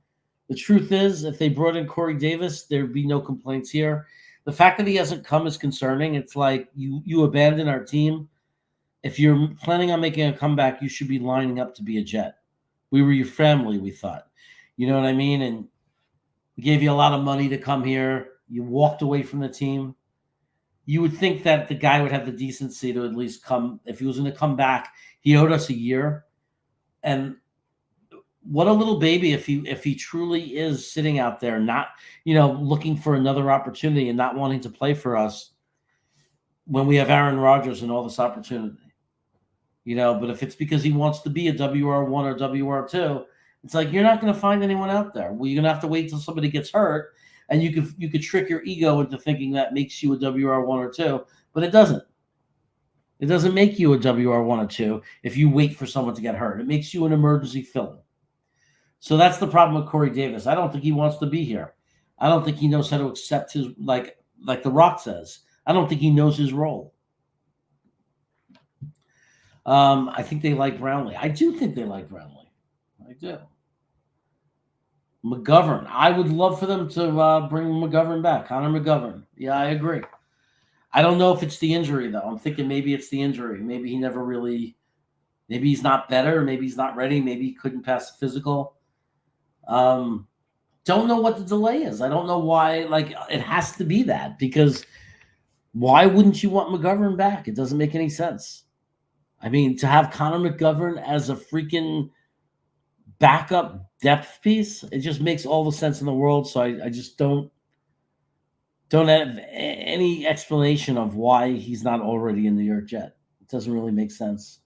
The truth is, if they brought in Corey Davis, there'd be no complaints here. The fact that he hasn't come is concerning. It's like you abandon our team. If you're planning on making a comeback, you should be lining up to be a Jet. We were your family, we thought. You know what I mean? And we gave you a lot of money to come here. You walked away from the team. You would think that the guy would have the decency to at least come. If he was going to come back, he owed us a year. And what a little baby if he truly is sitting out there, not, looking for another opportunity and not wanting to play for us when we have Aaron Rodgers and all this opportunity. But if it's because he wants to be a WR1 or WR2, it's like you're not going to find anyone out there. Well, you're going to have to wait till somebody gets hurt. And you could trick your ego into thinking that makes you a WR1 or 2, but it doesn't. It doesn't make you a WR1 or 2 if you wait for someone to get hurt. It makes you an emergency fill-in. So that's the problem with Corey Davis. I don't think he wants to be here. I don't think he knows how to accept his, like The Rock says. I don't think he knows his role. I think they like Brownlee. I do think they like Brownlee. I do. McGovern. I would love for them to bring McGovern back. Connor McGovern. Yeah, I agree. I don't know if it's the injury, though. I'm thinking maybe it's the injury. Maybe he never really – maybe he's not better. Maybe he's not ready. Maybe he couldn't pass the physical. Don't know what the delay is. I don't know why. It has to be that because why wouldn't you want McGovern back? It doesn't make any sense. I mean, to have Connor McGovern as a freaking – backup depth piece, it just makes all the sense in the world. So I just don't have any explanation of why he's not already in the New York Jet. It doesn't really make sense.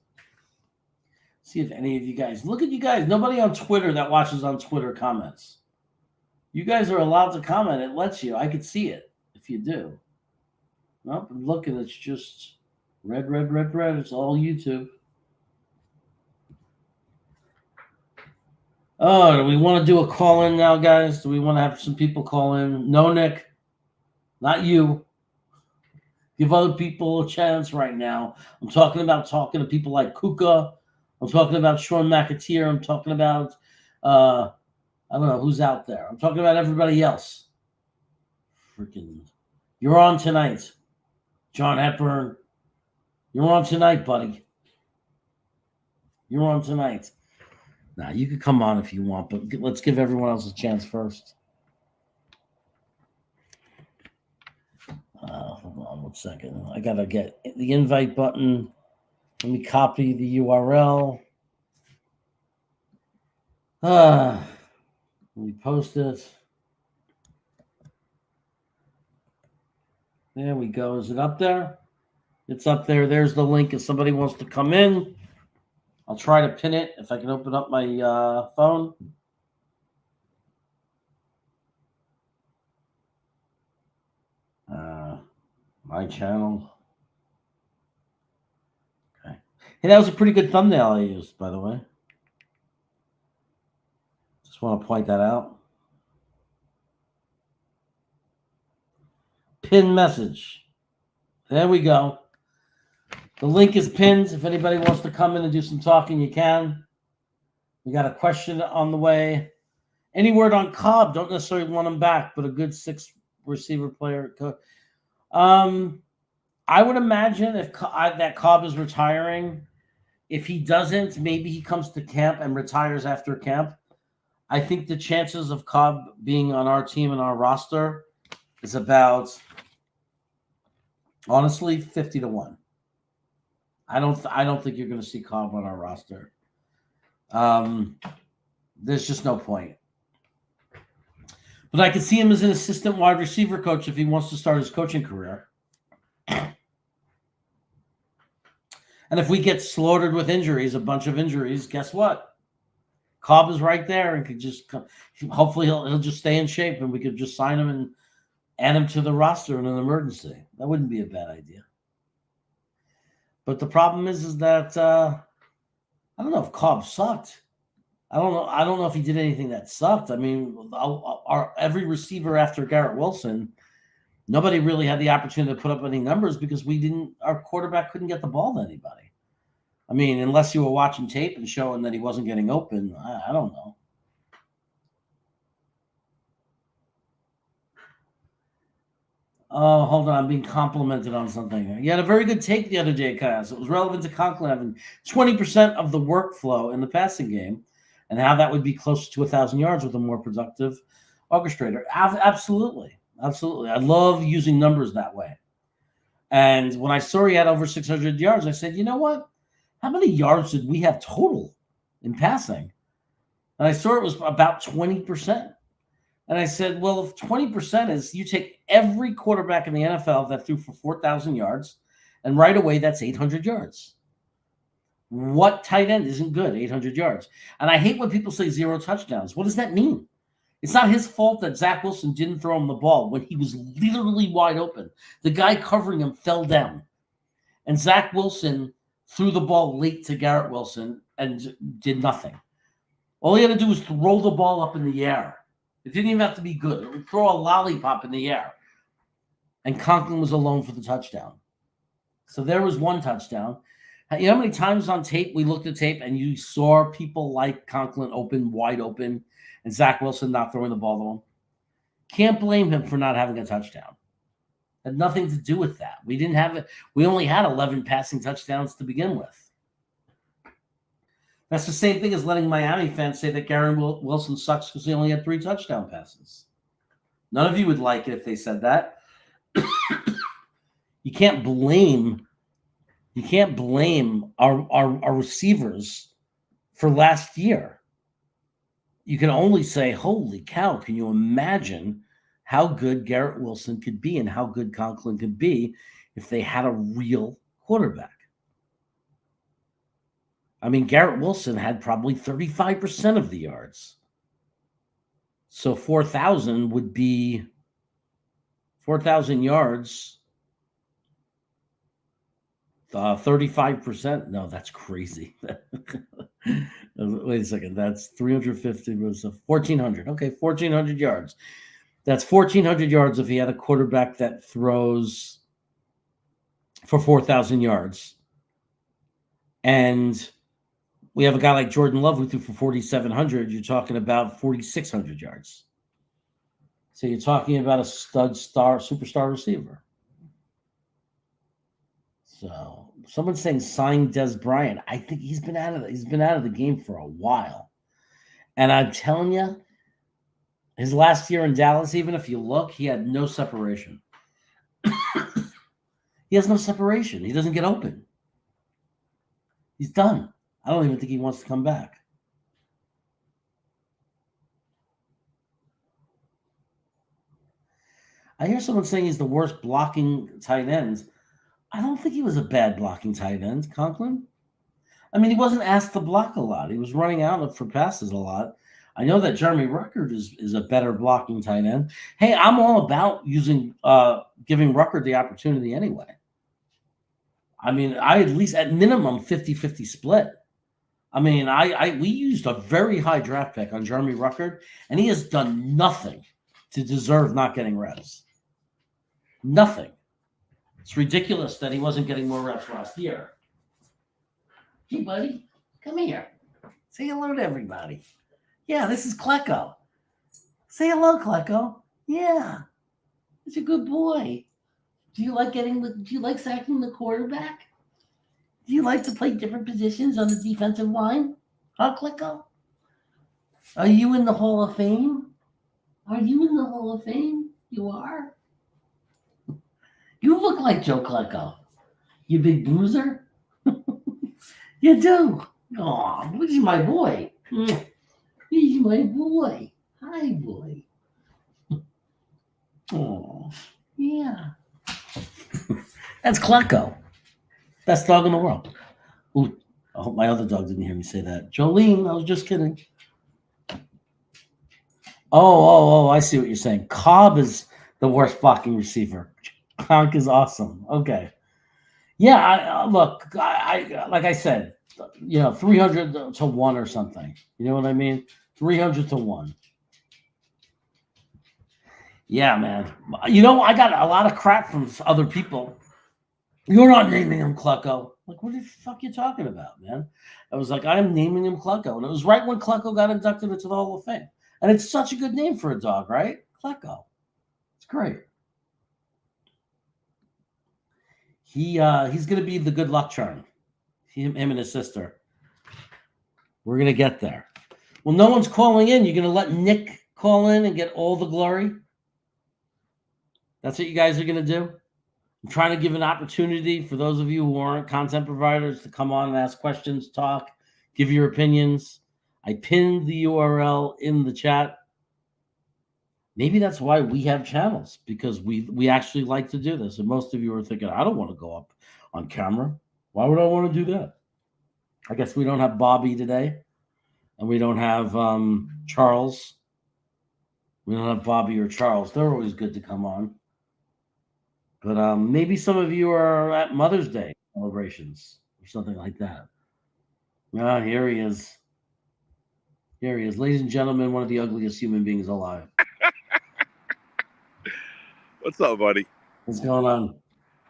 See if any of you guys, look at you guys, nobody on Twitter that watches on Twitter comments. You guys are allowed to comment. It lets you. I could see it if you do. Nope, I'm looking. It's just red. It's all YouTube. Oh, do we want to do a call-in now, guys? Do we want to have some people call in? No, Nick. Not you. Give other people a chance right now. I'm talking to people like Kuka. I'm talking about Sean McAteer. I'm talking about, I don't know who's out there. I'm talking about everybody else. Freaking, you're on tonight. John Hepburn. You're on tonight, buddy. You're on tonight. Now, you could come on if you want, but let's give everyone else a chance first. Hold on 1 second. I got to get the invite button. Let me copy the URL. Let me post it. There we go. Is it up there? It's up there. There's the link if somebody wants to come in. I'll try to pin it if I can open up my phone. My channel. Okay. Hey, that was a pretty good thumbnail I used, by the way. Just want to point that out. Pin message. There we go. The link is pinned. If anybody wants to come in and do some talking, you can. We got a question on the way. Any word on Cobb? Don't necessarily want him back, but a good 6 receiver player. I would imagine if that Cobb is retiring, if he doesn't, maybe he comes to camp and retires after camp. I think the chances of Cobb being on our team and our roster is about, honestly, 50-1. I don't think you're going to see Cobb on our roster. There's just no point. But I could see him as an assistant wide receiver coach if he wants to start his coaching career. And if we get slaughtered with injuries, a bunch of injuries, guess what? Cobb is right there and could just come. Hopefully he'll just stay in shape and we could just sign him add him to the roster in an emergency. That wouldn't be a bad idea. But the problem is that I don't know if Cobb sucked. I don't know if he did anything that sucked. I mean, every receiver after Garrett Wilson, nobody really had the opportunity to put up any numbers because our quarterback couldn't get the ball to anybody. I mean, unless you were watching tape and showing that he wasn't getting open, I don't know. Oh, hold on. I'm being complimented on something. You had a very good take the other day, Kaz. It was relevant to Conklin having 20% of the workflow in the passing game and how that would be closer to 1,000 yards with a more productive orchestrator. Absolutely. Absolutely. I love using numbers that way. And when I saw he had over 600 yards, I said, you know what? How many yards did we have total in passing? And I saw it was about 20%. And I said, well, if 20% is you take every quarterback in the NFL that threw for 4,000 yards, and right away that's 800 yards. What tight end isn't good, 800 yards? And I hate when people say 0 touchdowns. What does that mean? It's not his fault that Zach Wilson didn't throw him the ball when he was literally wide open. The guy covering him fell down. And Zach Wilson threw the ball late to Garrett Wilson and did nothing. All he had to do was throw the ball up in the air. It didn't even have to be good. It would throw a lollipop in the air. And Conklin was alone for the touchdown. So there was one touchdown. You know how many times on tape we looked at tape and you saw people like Conklin wide open, and Zach Wilson not throwing the ball to him? Can't blame him for not having a touchdown. Had nothing to do with that. We didn't have it. We only had 11 passing touchdowns to begin with. That's the same thing as letting Miami fans say that Garrett Wilson sucks because he only had 3 touchdown passes. None of you would like it if they said that. You can't blame our receivers for last year. You can only say, holy cow, can you imagine how good Garrett Wilson could be and how good Conklin could be if they had a real quarterback? I mean, Garrett Wilson had probably 35% of the yards. So 4,000 would be 4,000 yards. 35%. No, that's crazy. Wait a second. That's 350 was 1,400. Okay, 1,400 yards. That's 1,400 yards if he had a quarterback that throws for 4,000 yards. And we have a guy like Jordan Love who threw for 4,700. You're talking about 4,600 yards. So you're talking about a superstar receiver. So someone's saying sign Des Bryant. I think he's been out of the game for a while. And I'm telling you, his last year in Dallas, even if you look, he had no separation. He has no separation. He doesn't get open. He's done. I don't even think he wants to come back. I hear someone saying he's the worst blocking tight end. I don't think he was a bad blocking tight end, Conklin. I mean, he wasn't asked to block a lot. He was running out for passes a lot. I know that Jeremy Ruckert is a better blocking tight end. Hey, I'm all about giving Ruckert the opportunity anyway. I mean, I at least at minimum 50-50 split. I mean, we used a very high draft pick on Jeremy Ruckert, and he has done nothing to deserve not getting reps. Nothing. It's ridiculous that he wasn't getting more reps last year. Hey, buddy, come here. Say hello to everybody. Yeah, this is Klecko. Say hello, Klecko. Yeah, it's a good boy. Do you like sacking the quarterback? Do you like to play different positions on the defensive line? Huh, Klecko? Are you in the Hall of Fame? Are you in the Hall of Fame? You are? You look like Joe Klecko. You big bruiser. You do. Aw, this is my boy. This is my boy. Hi, boy. Oh, yeah. That's Klecko. Best dog in the world. Ooh, I hope my other dog didn't hear me say that. Jolene, I was just kidding. Oh, I see what you're saying. Cobb is The worst blocking receiver. Gronk is awesome. Okay. Yeah, look, like I said, 300 to 1 or something. You know what I mean? 300 to 1. Yeah, man. I got a lot of crap from other people. You're not naming him Clucko. Like, what the fuck you talking about, man? I was like, I'm naming him Clucko. And it was right when Clucko got inducted into the Hall of Fame. And it's such a good name for a dog, right? Clucko. It's great. He's going to be the good luck charm. Him and his sister. We're going to get there. Well, no one's calling in. You're going to let Nick call in and get all the glory? That's what you guys are going to do? I'm trying to give an opportunity for those of you who aren't content providers to come on and ask questions, talk, give your opinions. I pinned the URL in the chat. Maybe that's why we have channels, because we actually like to do this. And most of you are thinking, I don't want to go up on camera. Why would I want to do that? I guess we don't have Bobby today, and we don't have Charles. We don't have Bobby or Charles. They're always good to come on. But maybe some of you are at Mother's Day celebrations or something like that. Ah, here he is. Here he is. Ladies and gentlemen, one of the ugliest human beings alive. What's up, buddy? What's going on?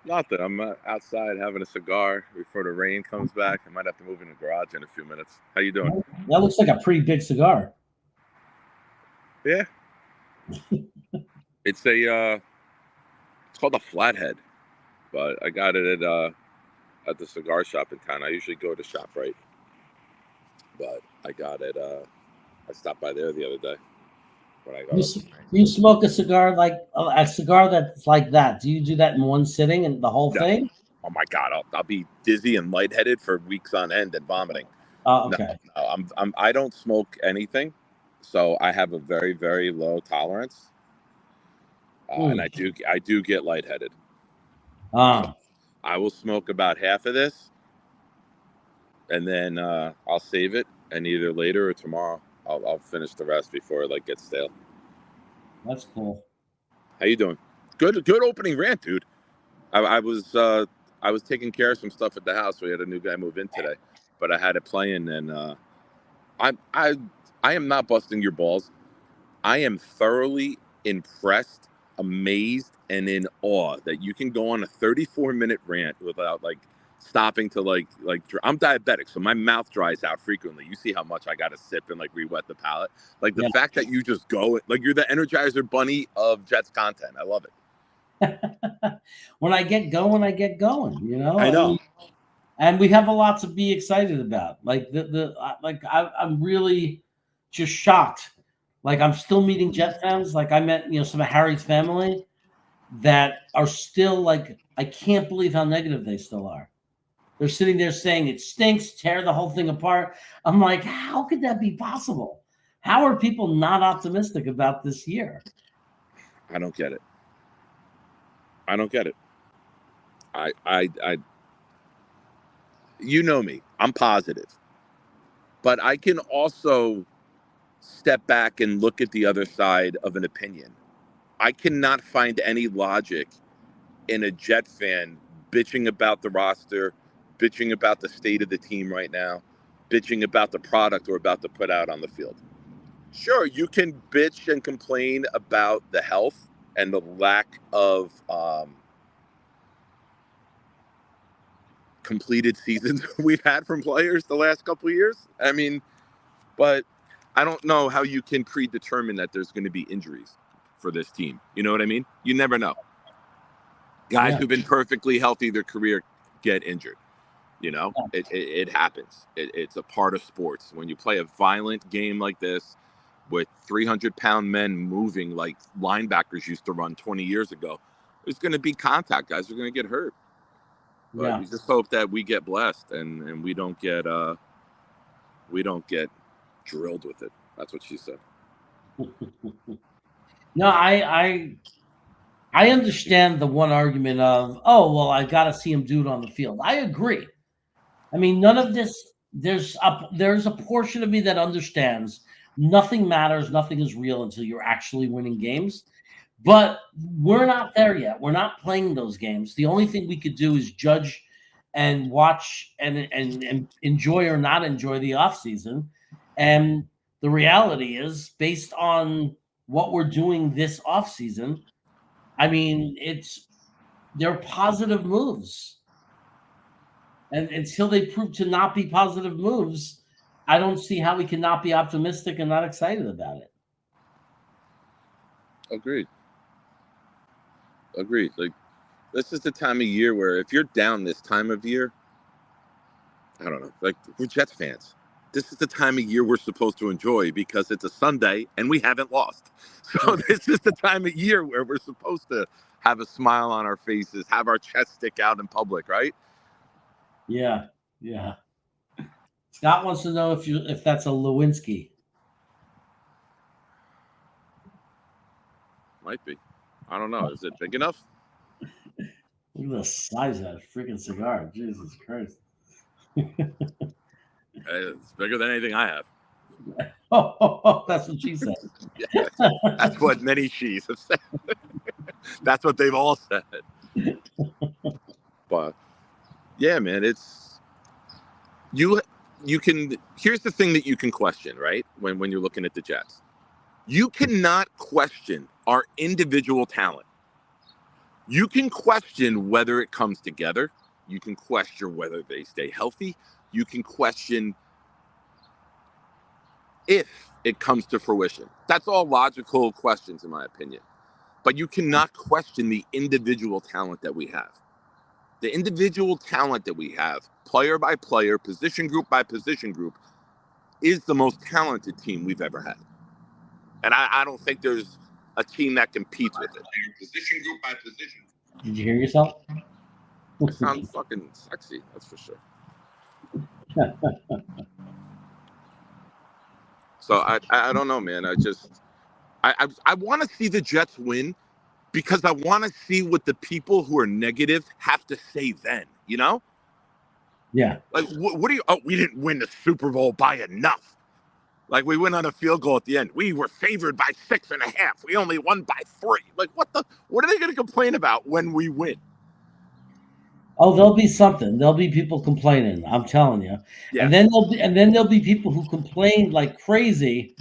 Nothing. I'm outside having a cigar before the rain comes back. I might have to move in the garage in a few minutes. How you doing? That looks like a pretty big cigar. Yeah. It's called a flathead, but I got it at the cigar shop in town. I usually go to ShopRite, but I got it. I stopped by there the other day when I got. You smoke a cigar that's like that? Do you do that in one sitting and the whole thing? Oh my God, I'll be dizzy and lightheaded for weeks on end and vomiting. Okay. No, I don't smoke anything, so I have a very, very low tolerance, and I do get lightheaded. So I will smoke about half of this, and then I'll save it, and either later or tomorrow I'll finish the rest before it gets stale. That's cool. How you doing? Good opening rant, dude. I was taking care of some stuff at the house. We had a new guy move in today, but I had it playing, and I am not busting your balls. I am thoroughly impressed, amazed, and in awe that you can go on a 34-minute rant without stopping to I'm diabetic, so my mouth dries out frequently. You see how much I gotta sip and re-wet the palate. The fact that you just go you're the Energizer Bunny of Jets content. I love it. When I get going, I get going. I know. And we have a lot to be excited about. I'm really just shocked. I'm still meeting Jet fans. I met some of Harry's family that are still I can't believe how negative they still are. They're sitting there saying it stinks, tear the whole thing apart. I'm like, how could that be possible? How are people not optimistic about this year? I don't get it. I don't get it. I you know me. I'm positive. But I can also step back and look at the other side of an opinion. I cannot find any logic in a Jet fan bitching about the roster, bitching about the state of the team right now, bitching about the product we're about to put out on the field. Sure, you can bitch and complain about the health and the lack of completed seasons we've had from players the last couple of years. I mean, but I don't know how you can predetermine that there's going to be injuries for this team. You know what I mean? You never know. Guys who've been perfectly healthy their career get injured. It happens. It's a part of sports. When you play a violent game like this with 300-pound men moving like linebackers used to run 20 years ago, there's going to be contact. Guys are going to get hurt. But we just hope that we get blessed and we don't get drilled with it. That's what she said. No, I understand the one argument of, I got to see him do it on the field. I agree. I mean, none of this. There's a portion of me that understands nothing matters, nothing is real until you're actually winning games. But we're not there yet. We're not playing those games. The only thing we could do is judge and watch and enjoy or not enjoy the offseason. And the reality is, based on what we're doing this offseason, I mean, they're positive moves. And until they prove to not be positive moves, I don't see how we cannot be optimistic and not excited about it. Agreed. Like, this is the time of year where if you're down this time of year, I don't know, like, we're Jets fans. This is the time of year we're supposed to enjoy because it's a Sunday and we haven't lost. So this is the time of year where we're supposed to have a smile on our faces, have our chest stick out in public, right? Yeah. Scott wants to know if that's a Lewinsky. Might be. I don't know. Is it big enough? Look at the size of that freaking cigar. Jesus Christ. It's bigger than anything I have. Oh, that's what she said. Yeah, that's what many she's have said. That's what they've all said. But yeah, man, it's you can. Here's the thing that you can question, right? When you're looking at the Jets, you cannot question our individual talent. You can question whether it comes together. You can question whether they stay healthy. You can question if it comes to fruition. That's all logical questions, in my opinion. But you cannot question the individual talent that we have. The individual talent that we have, player by player, position group by position group, is the most talented team we've ever had. And I don't think there's a team that competes with it. Position group by position. Did you hear yourself? It sounds fucking sexy, that's for sure. So I don't know, man. I want to see the Jets win because I want to see what the people who are negative have to say then, you know? Yeah. Like, what do you, oh, we didn't win the Super Bowl by enough. Like, we went on a field goal at the end. We were favored by 6.5. We only won by 3. Like, what are they going to complain about when we win? Oh, there'll be something. There'll be people complaining. I'm telling you. Yeah. And then there'll be people who complain like crazy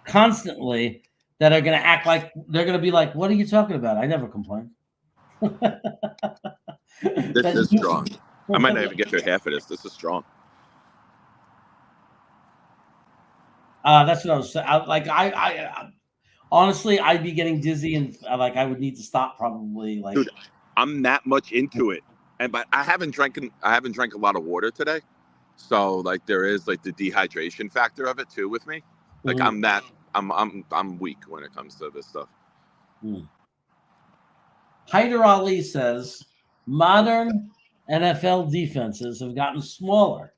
constantly that are going to act like they're going to be like, "What are you talking about? I never complained." This is strong. I might not even get through half of this. This is strong. That's what I was saying. I honestly, I'd be getting dizzy and like I would need to stop probably. Like, dude, I'm that much into it, but I haven't drank a lot of water today, so like there is like the dehydration factor of it too with me. Like I'm weak when it comes to this stuff. Hyder Ali says modern NFL defenses have gotten smaller.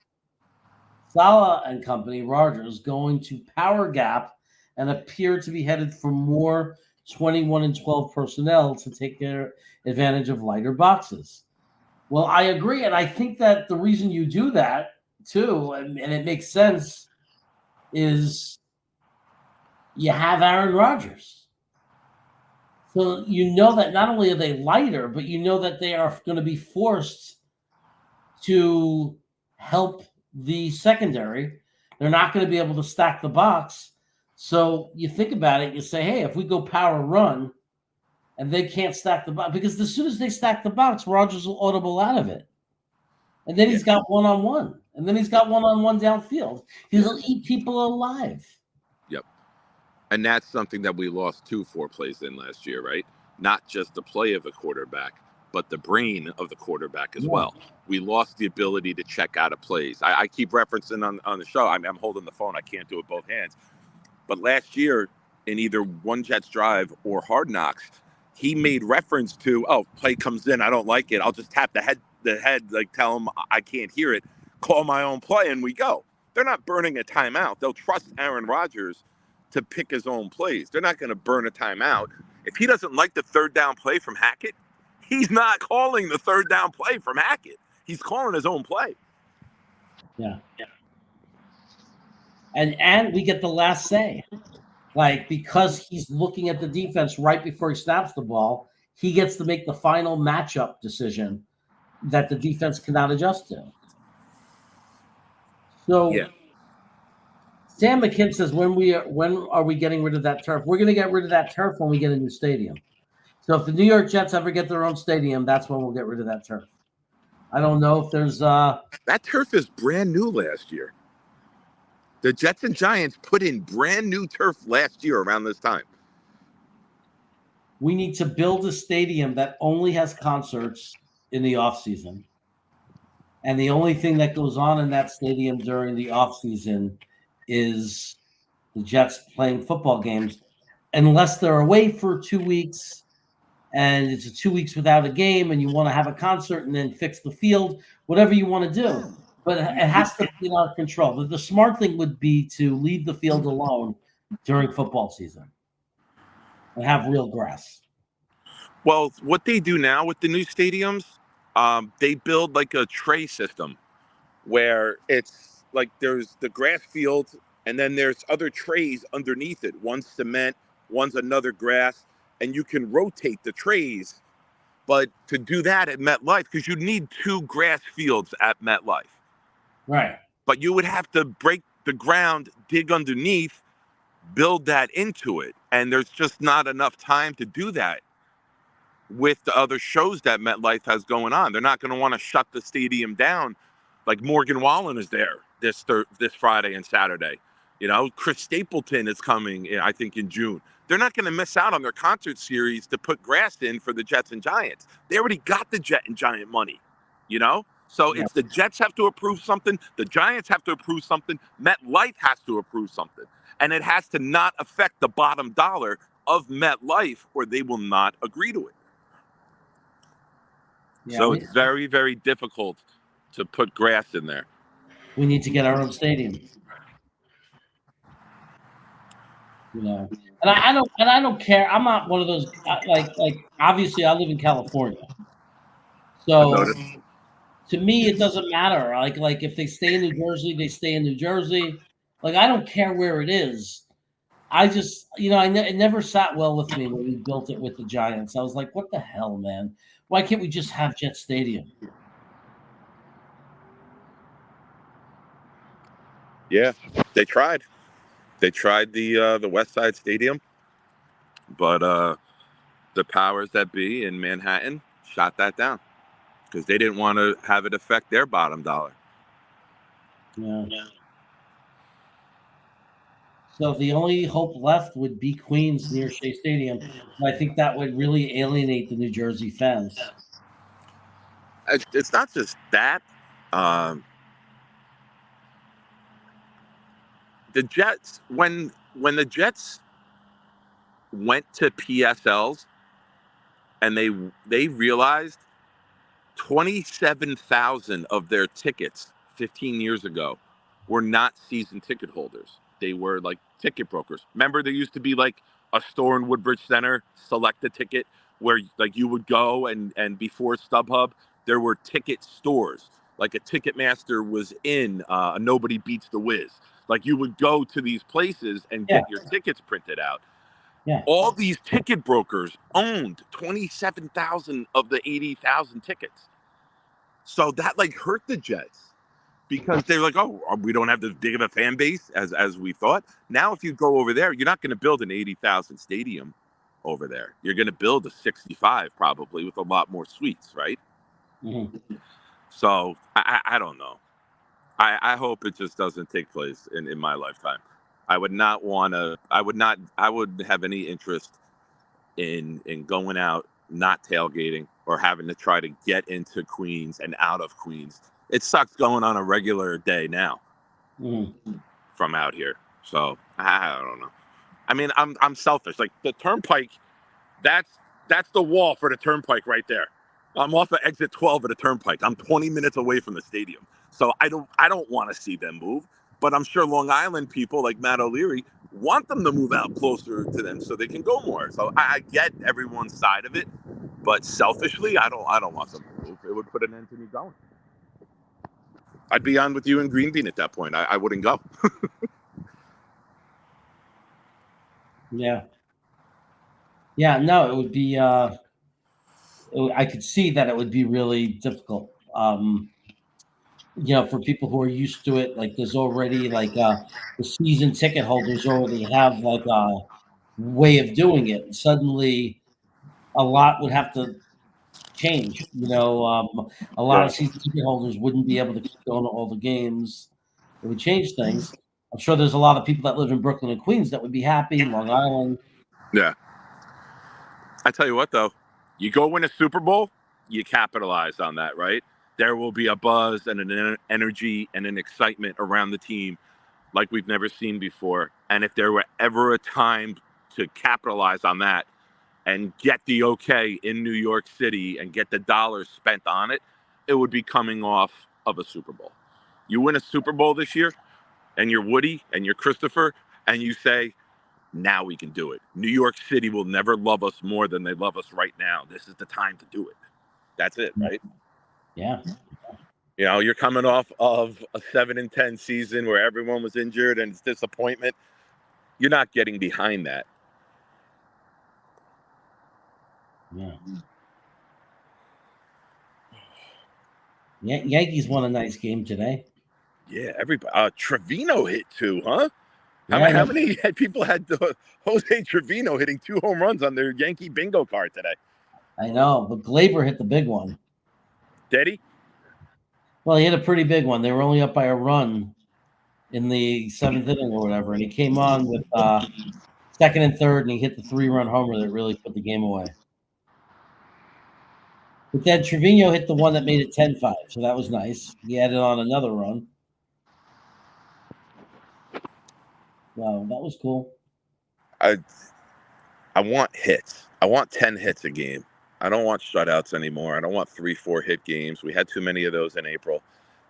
Saleh and company, Rodgers, going to power gap and appear to be headed for more 21 and 12 personnel to take their advantage of lighter boxes. Well, I agree, and I think that the reason you do that too, and it makes sense, is you have Aaron Rodgers. So you know that not only are they lighter, but you know that they are going to be forced to help the secondary. They're not going to be able to stack the box. So you think about it, you say, hey, if we go power run and they can't stack the box, because as soon as they stack the box, Rodgers will audible out of it. And then he's got one-on-one. And then he's got one-on-one downfield. He'll eat people alive. Yep. And that's something that we lost 4 plays in last year, right? Not just the play of a quarterback, but the brain of the quarterback as well. We lost the ability to check out of plays. I keep referencing on the show. I'm holding the phone. I can't do it both hands. But last year, in either One Jets Drive or Hard Knocks, he made reference to, oh, play comes in, I don't like it. I'll just tap the head, like tell him I can't hear it, call my own play, and we go. They're not burning a timeout. They'll trust Aaron Rodgers to pick his own plays. They're not going to burn a timeout. If he doesn't like the third down play from Hackett, he's not calling the third down play from Hackett. He's calling his own play. Yeah. And we get the last say. Like, because he's looking at the defense right before he snaps the ball, he gets to make the final matchup decision that the defense cannot adjust to. So Yeah. Sam McKinn says, when are we getting rid of that turf? We're going to get rid of that turf when we get a new stadium. So if the New York Jets ever get their own stadium, that's when we'll get rid of that turf. I don't know if there's That turf is brand new last year. The Jets and Giants put in brand new turf last year around this time. we need to build a stadium that only has concerts in the off season. And the only thing that goes on in that stadium during the off season is the Jets playing football games, unless they're away for 2 weeks and it's 2 weeks without a game and you want to have a concert and then fix the field, whatever you want to do. But it has to be in our control. The smart thing would be to leave the field alone during football season and have real grass. Well, what they do now with the new stadiums, they build like a tray system where it's like there's the grass field and then there's other trays underneath it. One's cement, one's another grass, and you can rotate the trays. But to do that at MetLife, because you need 2 grass fields at MetLife. Right. But you would have to break the ground, dig underneath, build that into it. And there's just not enough time to do that with the other shows that MetLife has going on. They're not going to want to shut the stadium down. Like Morgan Wallen is there this Friday and Saturday. You know, Chris Stapleton is coming, I think, in June. They're not going to miss out on their concert series to put grass in for the Jets and Giants. They already got the Jet and Giant money, you know? So Yeah. it's the Jets have to approve something, the Giants have to approve something, MetLife has to approve something. And it has to not affect the bottom dollar of MetLife or they will not agree to it. Yeah, So it's very, very difficult to put grass in there. we need to get our own stadium. You know, and I don't care. I'm not one of those like obviously I live in California, so to me it doesn't matter. Like if they stay in New Jersey, they stay in New Jersey. Like I don't care where it is. I just it never sat well with me when we built it with the Giants. I was like, what the hell, man? Why can't we just have Jet Stadium? Yeah, they tried. They tried the West Side Stadium, but the powers that be in Manhattan shot that down because they didn't want to have it affect their bottom dollar. Yeah. So the only hope left would be Queens near Shea Stadium. And I think that would really alienate the New Jersey fans. It's not just that. The Jets, when the Jets went to PSLs and they realized 27,000 of their tickets 15 years ago were not season ticket holders. They were like ticket brokers. Remember, there used to be like a store in Woodbridge Center, Select a Ticket, where like you would go and before StubHub, there were ticket stores. Like a Ticketmaster was in Nobody Beats the Wiz. Like you would go to these places and get your tickets printed out. Yeah. All these ticket brokers owned 27,000 of the 80,000 tickets. So that like hurt the Jets because they're like, oh, we don't have as big of a fan base as we thought. Now, if you go over there, you're not going to build an 80,000 stadium over there. You're going to build a 65 probably with a lot more suites, right? Mm-hmm. So I don't know. I hope it just doesn't take place in my lifetime. I would not want to. I would have any interest in going out, not tailgating, or having to try to get into Queens and out of Queens. It sucks going on a regular day now from out here. So I don't know. I mean, I'm selfish. Like the Turnpike, that's the wall for the Turnpike right there. I'm off of exit 12 of the Turnpike. I'm 20 minutes away from the stadium. So I don't want to see them move. But I'm sure Long Island people like Matt O'Leary want them to move out closer to them so they can go more. So I get everyone's side of it, but selfishly, I don't want them to move. It would put an end to me going. I'd be on with you and Green Bean at that point. I wouldn't go. Yeah. Yeah. No, it would be. I could see that it would be really difficult. For people who are used to it, like there's already like the season ticket holders already have like a way of doing it. And suddenly, a lot would have to change. A lot of Yeah. season ticket holders wouldn't be able to keep going to all the games. It would change things. I'm sure there's a lot of people that live in Brooklyn and Queens that would be happy. Long Island. Yeah. I tell you what, though, you go win a Super Bowl, you capitalize on that, right? There will be a buzz and an energy and an excitement around the team like we've never seen before. And if there were ever a time to capitalize on that and get the okay in New York City and get the dollars spent on it, it would be coming off of a Super Bowl. You win a Super Bowl this year, and you're Woody and you're Christopher, and you say, now we can do it. New York City will never love us more than they love us right now. This is the time to do it. That's it, right? Yeah. You're coming off of a 7-10 season where everyone was injured and it's disappointment. You're not getting behind that. Yeah. Yankees won a nice game today. Yeah, everybody. Trevino hit 2, huh? Yeah, How many people had Jose Trevino hitting 2 home runs on their Yankee bingo card today? I know, but Glaber hit the big one. Did he? Well, he hit a pretty big one. They were only up by a run in the 7th inning or whatever, and he came on with second and third, and he hit the 3-run homer that really put the game away. But then Trevino hit the one that made it 10-5, so that was nice. He added on another run. Wow, that was cool. I want hits. I want 10 hits a game. I don't want shutouts anymore. I don't want 3-4 hit games. We had too many of those in April.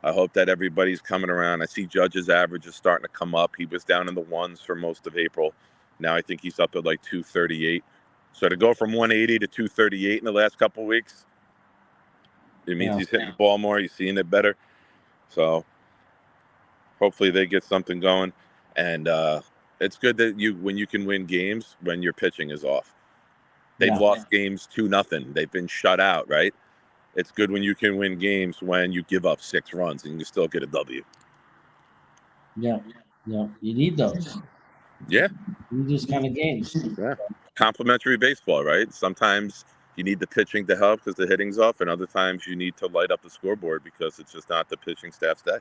I hope that everybody's coming around. I see Judge's average is starting to come up. He was down in the ones for most of April. Now I think he's up at like 238. So to go from 180 to 238 in the last couple of weeks, it means he's hitting the ball more. He's seeing it better. So hopefully they get something going. And it's good that when you can win games when your pitching is off. They've lost games 2-0. They've been shut out, right? It's good when you can win games when you give up 6 runs and you still get a W. Yeah. You need those. Yeah. You need those kind of games. Yeah. Complimentary baseball, right? Sometimes you need the pitching to help because the hitting's off, and other times you need to light up the scoreboard because it's just not the pitching staff's day.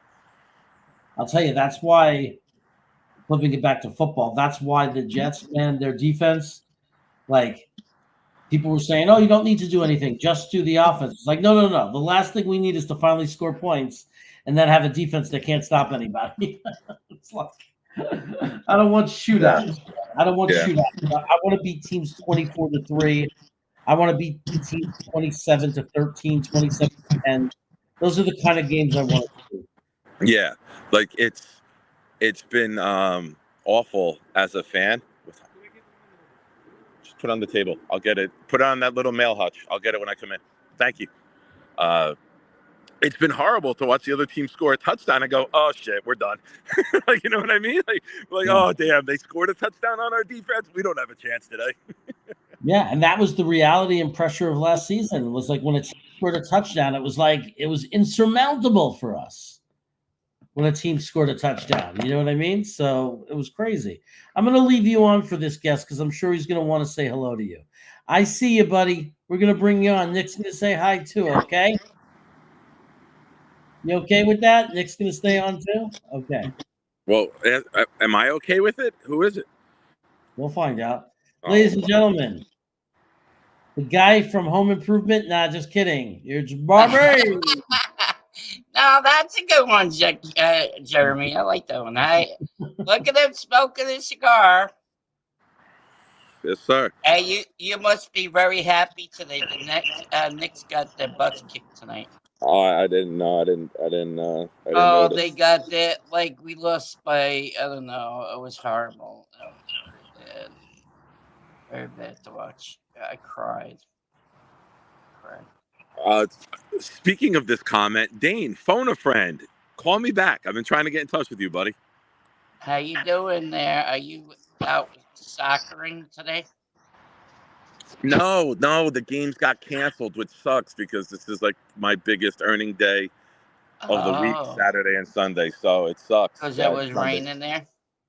I'll tell you, that's why, flipping it back to football, that's why the Jets, man, their defense, like, people were saying, oh, you don't need to do anything. Just do the offense. It's like, no. The last thing we need is to finally score points and then have a defense that can't stop anybody. It's like, I don't want shootouts. I don't want shootouts. I want to beat teams 24-3. I want to beat teams 27-13, 27-10. Those are the kind of games I want to do. Yeah. Like, it's been awful as a fan. Put on the table. I'll get it. Put on that little mail hutch. I'll get it when I come in. Thank you. It's been horrible to watch the other team score a touchdown and go, oh shit, we're done. Like, you know what I mean? Like, oh damn, they scored a touchdown on our defense. We don't have a chance today. Yeah, and that was the reality and pressure of last season. It was like when a team scored a touchdown, it was like it was insurmountable for us. When a team scored a touchdown, you know what I mean? So it was crazy. I'm going to leave you on for this guest because I'm sure he's going to want to say hello to you. I see you, buddy. We're going to bring you on. Nick's going to say hi too, okay? You okay with that? Nick's going to stay on too? Okay. Well, am I okay with it? Who is it? We'll find out. Ladies and gentlemen, the guy from Home Improvement. Nah, just kidding. It's Barbie. No, that's a good one, Jeremy. I like that one. Look at him smoking a cigar. Yes, sir. Hey, you must be very happy today. The Knicks got their butts kicked tonight. Oh, I didn't know. I didn't Oh, notice. they got that. Like, we lost by, I don't know. It was horrible. Very bad to watch. I cried. Speaking of this comment, Dane, phone a friend. Call me back. I've been trying to get in touch with you, buddy. How you doing there? Are you out soccering today? No, the games got canceled, which sucks because this is like my biggest earning day of the week, Oh, Saturday and Sunday. So it sucks because it that was Sunday. raining there.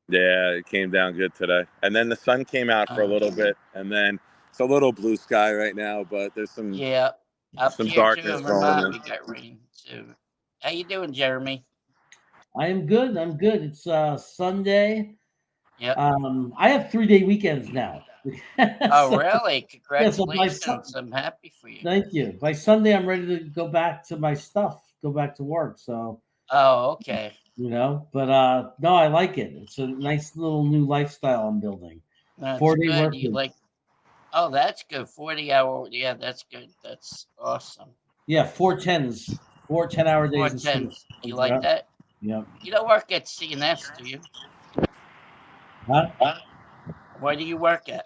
Yeah, it came down good today. And then the sun came out for a Oh. little bit, and then it's a little blue sky right now, but there's Yeah, up some here too darkness in going Vermont, in. we got rain too. How you doing, Jeremy? I am good. I'm good. It's Sunday. Yep. I have 3-day weekends now. Oh, So, really? yeah, so by Sun- Congratulations! I'm happy for you. thank you. By Sunday, I'm ready to go back to my stuff, go back to work. So, Oh, okay. but no, I like it. It's a nice little new lifestyle I'm building. That's 4-day good. work You week. like? Oh, that's good. 40-hour. Yeah, that's good. That's awesome. Yeah, 4 10s, 4 10-hour days instead 410s. You of like that? yeah. You don't work at CNS, do you? Huh? Where do you work at?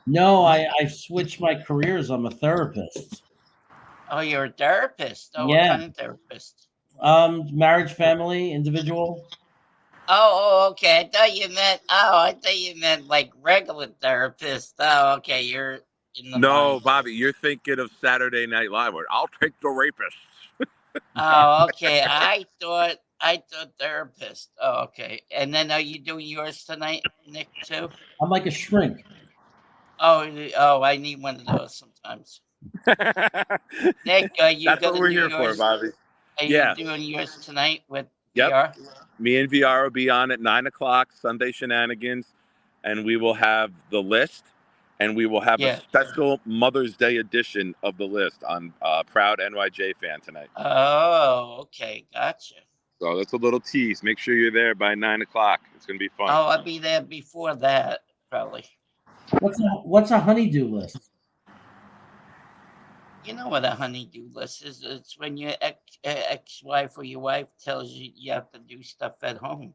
No, I switched my careers. I'm a therapist. Oh, you're a therapist. Oh, what Yeah. kind of therapist? Marriage, family, individual. Okay. I thought you meant like regular therapist. Oh, okay. You're in the No, mind. Bobby, you're thinking of Saturday Night Live. Where I'll take the rapist. Oh, okay. I thought therapist. Oh, okay. And then are you doing yours tonight, Nick, too? I'm like a shrink. Oh, I need one of those sometimes. Nick, are you That's what gonna we're do here for, yours? Bobby. Are you Yeah. doing yours tonight with Yep. VR? Me and VR will be on at 9 o'clock, Sunday shenanigans, and we will have the list, and we will have a Yeah. special Mother's Day edition of the list on Proud NYJ Fan tonight. Oh, okay. Gotcha. So that's a little tease. Make sure you're there by 9 o'clock. It's gonna be fun. Oh, I'll be there before that, probably. What's a honeydew list? You know what a honeydew list is? It's when your ex-wife or your wife tells you you have to do stuff at home.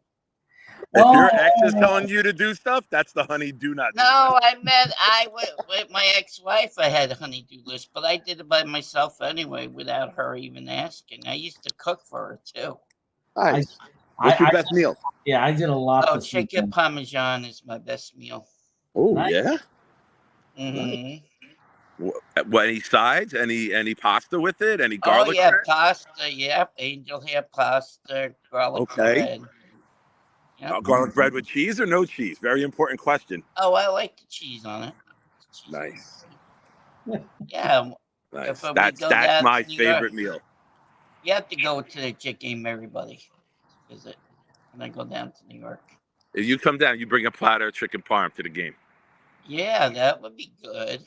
If your ex is Oh, telling you to do stuff, that's the honey do not do No, list. I meant with my ex-wife. I had a honeydew list, but I did it by myself anyway, without her even asking. I used to cook for her too. Nice. What's your I best meal? yeah, I did a lot Oh, this chicken weekend. parmesan is my best meal. Oh Nice. yeah. Hmm. What, any sides? Any pasta with it? Any Oh garlic yeah, bread? pasta. Yep, angel hair pasta, garlic Okay. bread. Yep. Garlic bread with cheese or no cheese? Very important question. Oh, I like the cheese on it. Cheese on Nice. it. Yeah. Nice. If we That's go down my to New York, favorite meal. you have to go to the Jet game, everybody, to visit when I go down to New York. If you come down, you bring a platter of chicken parm to the game. Yeah, that would be good.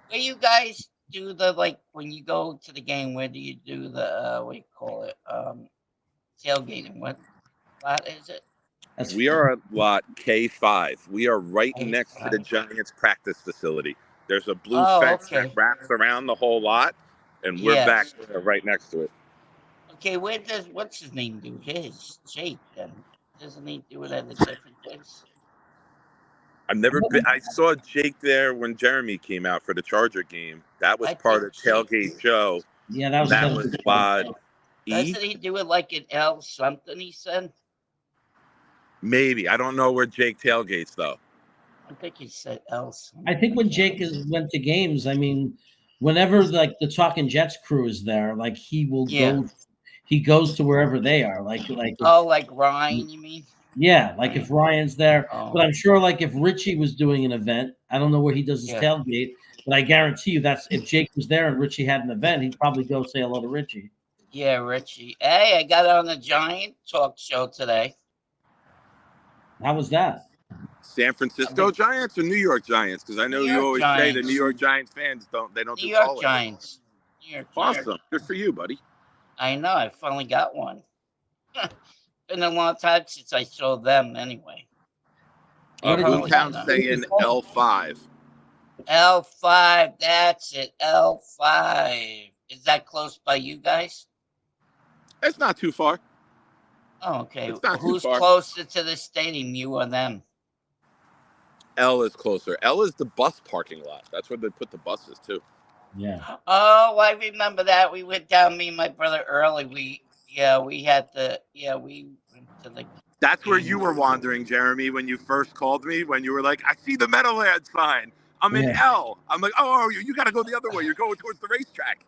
Where you guys do the when you go to the game? Where do you do the what do you call it? Tailgating. What lot is it? That's We are at lot K5. We are right next to the K5. Giants practice facility. There's a blue Oh, fence that okay. wraps around the whole lot, and we're back Yes. there right next to it. Okay, what's his name do his? Jake then. Doesn't he do it at a different place? I've never been. I saw Jake there when Jeremy came out for the Charger game. That was I part think of Tailgate Show. yeah, that was That kind of was lot E. Doesn't he do it like an L something, he said? Maybe. I don't know where Jake tailgates though. I think he said L something. I think when Jake went to games, I mean, whenever like the Talking Jets crew is there, like he will Yeah. he goes to wherever they are. Like if, Oh, like Ryan, you mean? yeah, like if Ryan's there, Oh. but I'm sure like if Richie was doing an event, I don't know where he does his Yeah. tailgate, but I guarantee you that's if Jake was there and Richie had an event, he'd probably go say hello to Richie. Yeah, Richie. Hey, I got on the Giant talk show today. How was that? San Francisco Giants or New York Giants? Because I know New you York always say the Giants. New York Giants fans they don't New do York call-ins. Giants. New York Giants. Awesome. Good for you, buddy. I know. I finally got one. Been a long time since I saw them anyway. What did you Boomtown's saying L5. L5. That's it. L5. Is that close by you guys? It's not too far. Oh, okay. It's not too Who's far. closer to the stadium, you or them? L is closer. L is the bus parking lot. That's where they put the buses too. Yeah. Oh, I remember that. We went down, me and my brother early. We went to the That's where you were wandering, Jeremy, when you first called me. When you were like, "I see the Meadowland sign. I'm in Yeah. L." I'm like, "Oh, you got to go the other way. You're going towards the racetrack."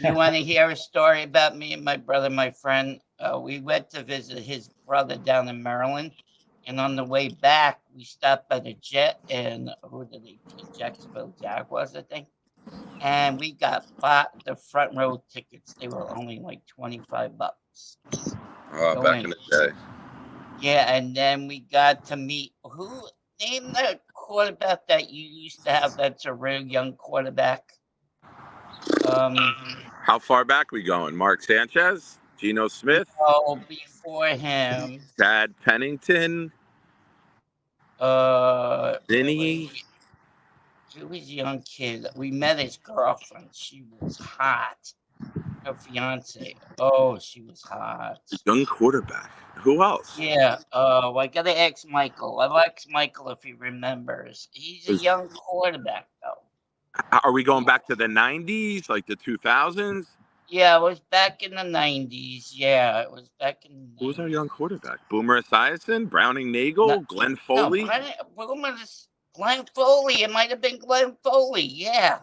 You want to hear a story about me and my brother, my friend? We went to visit his brother down in Maryland, and on the way back, we stopped by the Jet and who did they? Jacksonville Jaguars, I think. And we bought the front row tickets. They were only like $25. Go Back in. in the day. Yeah, and then we got to meet who name the quarterback that you used to have that's a real young quarterback. How far back we going? Mark Sanchez, Geno Smith, Oh, before him, Chad Pennington, Vinny. he was a young kid. We met his girlfriend. She was hot. Her fiance. Oh, she was hot. Young quarterback. Who else? Yeah. Oh, I gotta ask Michael. I've asked Michael if he remembers. He's a young quarterback, though. Are we going back to the 90s, like the 2000s? Yeah, it was back in the 90s. Yeah, it was back in the 90s. Who was our young quarterback? Boomer Esiason, Browning Nagel, Glenn Foley? Glenn Foley. It might have been Glenn Foley. Yeah.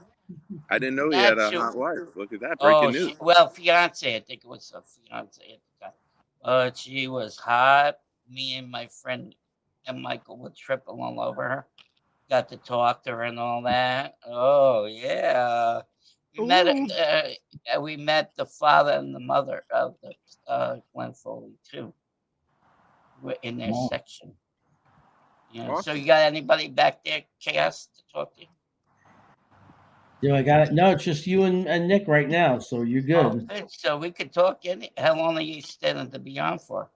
I didn't know he had a hot wife. Look at that. Breaking news. Fiance. I think it was a fiance at the time. She was hot. Me and my friend and Michael would triple all over her. Got to talk to her and all that. Oh, yeah. We met the father and the mother of the Glenn Foley too. We're in their Wow. section. Yeah. Awesome. So you got anybody back there, Chaos, to talk to? Do I got it? No, it's just you and Nick right now, so you're Oh, good. good. So we could talk. How long are you standing to be on for?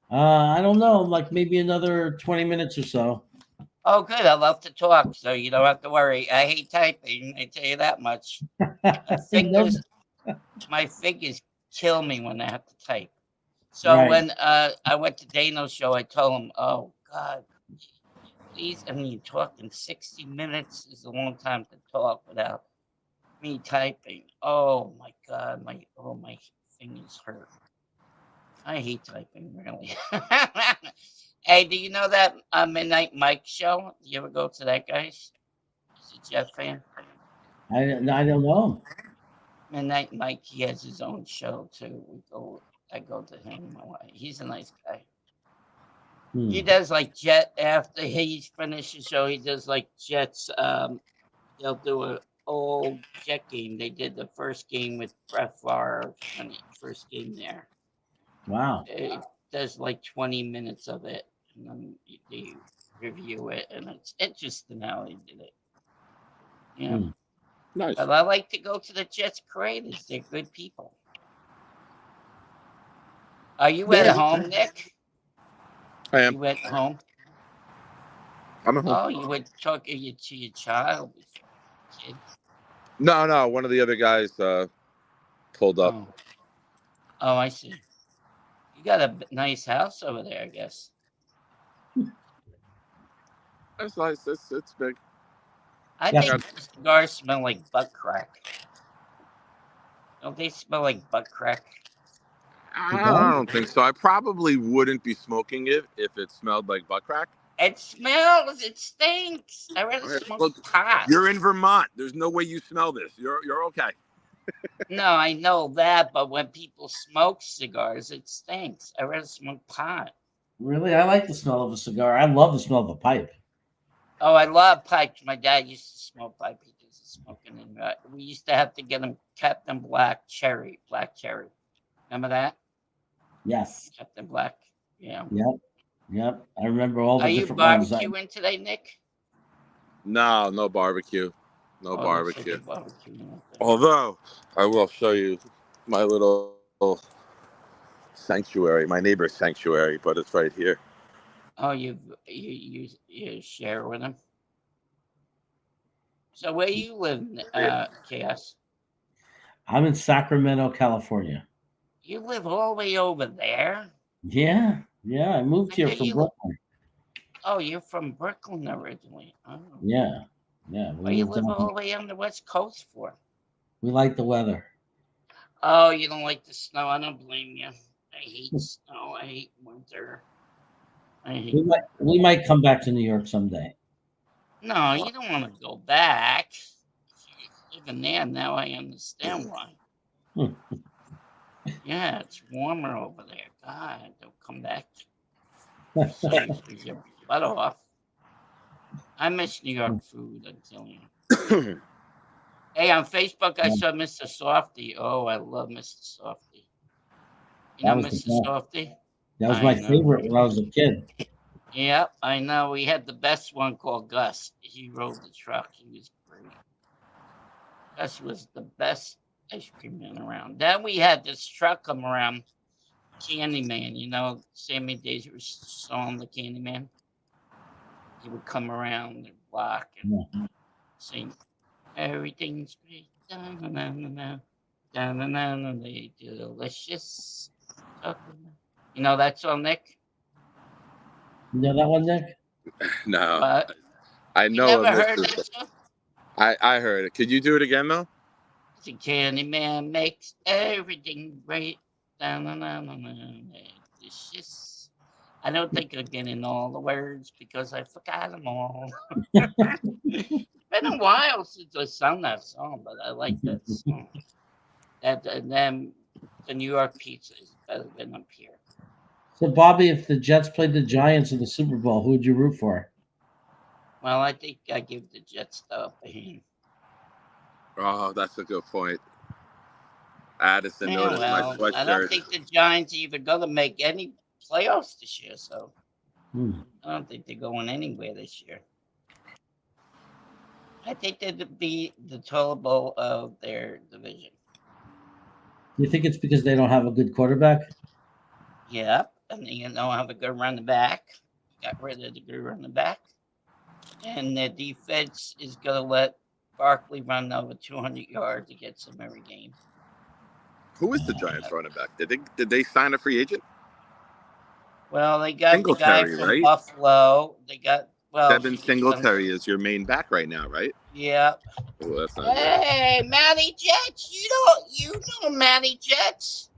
I don't know, like maybe another 20 minutes or so. Oh, good. I love to talk, so you don't have to worry. I hate typing. I tell you that much. My fingers kill me when I have to type. So Right. when I went to Dano's show, I told him, "Oh God, please." I mean, talking 60 minutes is a long time to talk without me typing. Oh my God, my fingers hurt. I hate typing, really. Hey, do you know that Midnight Mike show? Do you ever go to that, guys? He's a Jeff fan. I don't know. Midnight Mike, he has his own show too. I go to him. He's a nice guy. He does like Jet after he's finished the show. He does like Jets. They'll do an old Jet game. They did the first game with Brett Favre when he first game there. Wow. It does like 20 minutes of it, and then they review it, and it's interesting how they did it. Yeah. Nice. But I like to go to the Jets creators. They're good people. Are you at home, Nick? I am. You went home? I'm at home. Oh, you were talking to your child before, kid. No. One of the other guys pulled up. Oh, I see. You got a nice house over there, I guess. That's nice. It's big. I think the cigars smell like butt crack. Don't they smell like butt crack? I don't think so. I probably wouldn't be smoking it if it smelled like butt crack. It smells. It stinks. I rather smoke pot. You're in Vermont. There's no way you smell this. You're okay. No, I know that, but when people smoke cigars, it stinks. I rather smoke pot. Really? I like the smell of a cigar. I love the smell of a pipe. Oh, I love pipes. My dad used to smoke pipe. He used to smoking, and we used to have to get him Captain Black Cherry. Remember that? Yes. Captain Black. Yeah. Yep. I remember all the different ones. Are you ones. barbecuing today, Nick? No barbecue. No barbecue. Although I will show you my little sanctuary, my neighbor's sanctuary, but it's right here. Oh, you share with him. So where you live, Chaos? I'm in Sacramento, California. You live all the way over there? Yeah. I moved here from Brooklyn. Oh, you're from Brooklyn originally. Oh. Yeah. What you live all the way on the West Coast for? We like the weather. Oh, you don't like the snow? I don't blame you. I hate snow. I hate winter. We might come back to New York someday. No, you don't want to go back. You're living there now. I understand why. Yeah, it's warmer over there. God, don't come back. Freeze your butt off. I miss New York food, I'm telling you. Hey, on Facebook, I saw Mr. Softy. Oh, I love Mr. Softy. You know Mr. Softy? That was my favorite when I was a kid. Yep, I know. We had the best one called Gus. He rode the truck. He was great. Gus was the best ice cream man around. Then we had this truck come around, Candyman. You know, Sammy Days was song the Candyman. He would come around the block and sing, "Everything's great, da-na-na-na-na, da-na-na-na-na, delicious." You know that song, Nick? You know that one, Nick? No, I know. You never heard that song? I heard it. Could you do it again, though? The Candyman makes everything great. Delicious. I don't think I'm getting all the words because I forgot them all. It's been a while since I sung that song, but I like that song. And then the New York pizza is better than up here. So, Bobby, if the Jets played the Giants in the Super Bowl, who would you root for? Well, I think I give the Jets the upper hand. Oh, that's a good point. Addison noticed my sweatshirt. I don't think the Giants are even going to make any playoffs this year, so I don't think they're going anywhere this year. I think they'd be the total of their division. You think it's because they don't have a good quarterback? Yep, and they don't have a good running back. Got rid of the good running back. And their defense is going to let Barkley run over 200 yards against them every game. Who is the Giants running back? Did they sign a free agent? Well, they got the guy from Buffalo. They got Devin Singletary is your main back right now, right? Yeah. Oh, that's not hey, Matty Jets! You know Matty Jets.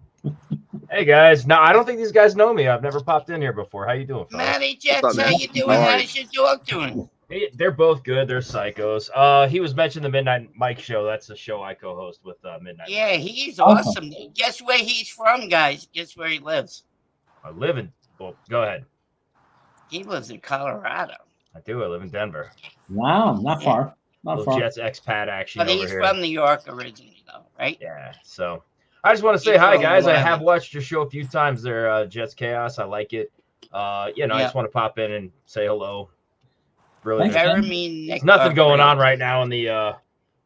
Hey guys, no, I don't think these guys know me. I've never popped in here before. How you doing, fellas? Matty Jets, how you doing? How's your dog doing? Hey, they're both good. They're psychos. He was mentioning the Midnight Mike show. That's the show I co-host with Midnight. Yeah, he's awesome. Guess where he's from, guys? Guess where he lives? I live in. Well, go ahead. He lives in Colorado. I do. I live in Denver. Wow, not far. Not far. Jets expat action. But he's from New York originally, though, right? Yeah. So I just want to say hi, guys. I have watched your show a few times. There, Jets Chaos. I like it. I just want to pop in and say hello. Really, there's nothing going on right now in the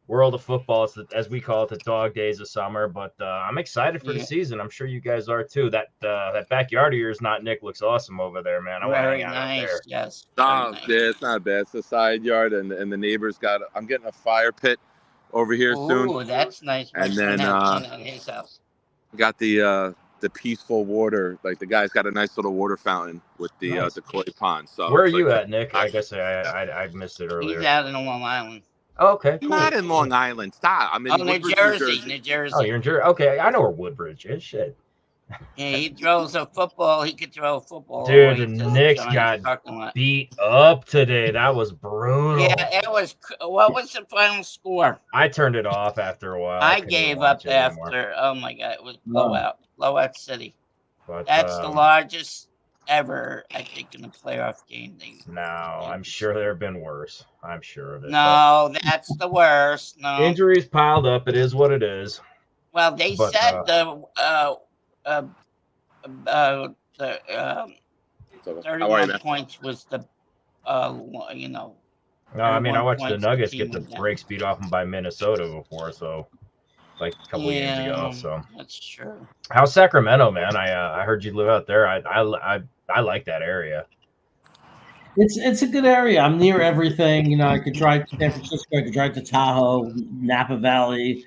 world of football. It's as we call it, the dog days of summer. But I'm excited for the season. I'm sure you guys are too. That backyard of yours, not Nick, looks awesome over there, man. I want to hang out out there. Yes. Yeah, it's not bad. It's the side yard, and the neighbors got. I'm getting a fire pit over here soon. Oh, that's nice. And then his house. Got the peaceful water. Like the guy's got a nice little water fountain with the koi pond. So where are you at, Nick? I guess I missed it earlier. He's out in Long Island. Oh, okay, cool. Not in Long Island. Stop. I'm in New Jersey. New Jersey. Oh, you're in Jersey. Okay, I know where Woodbridge is. Shit. Yeah, he throws a football. He could throw a football. Dude, the Knicks got beat up today. That was brutal. Yeah, it was. What was the final score? I turned it off after a while. I gave up after. Oh my god, it was blowout city. But, that's the largest ever, I think, in a playoff game. No, I'm sure there have been worse. I'm sure of it. No, that's the worst. No injuries piled up. It is what it is. Well, they said the 31 points was the No, I mean, I watched the Nuggets get the brakes beat off them by Minnesota before, so like a couple years ago. So that's true. How's Sacramento, man? I heard you live out there. I like that area. It's a good area. I'm near everything. You know, I could drive to San Francisco. I could drive to Tahoe, Napa Valley.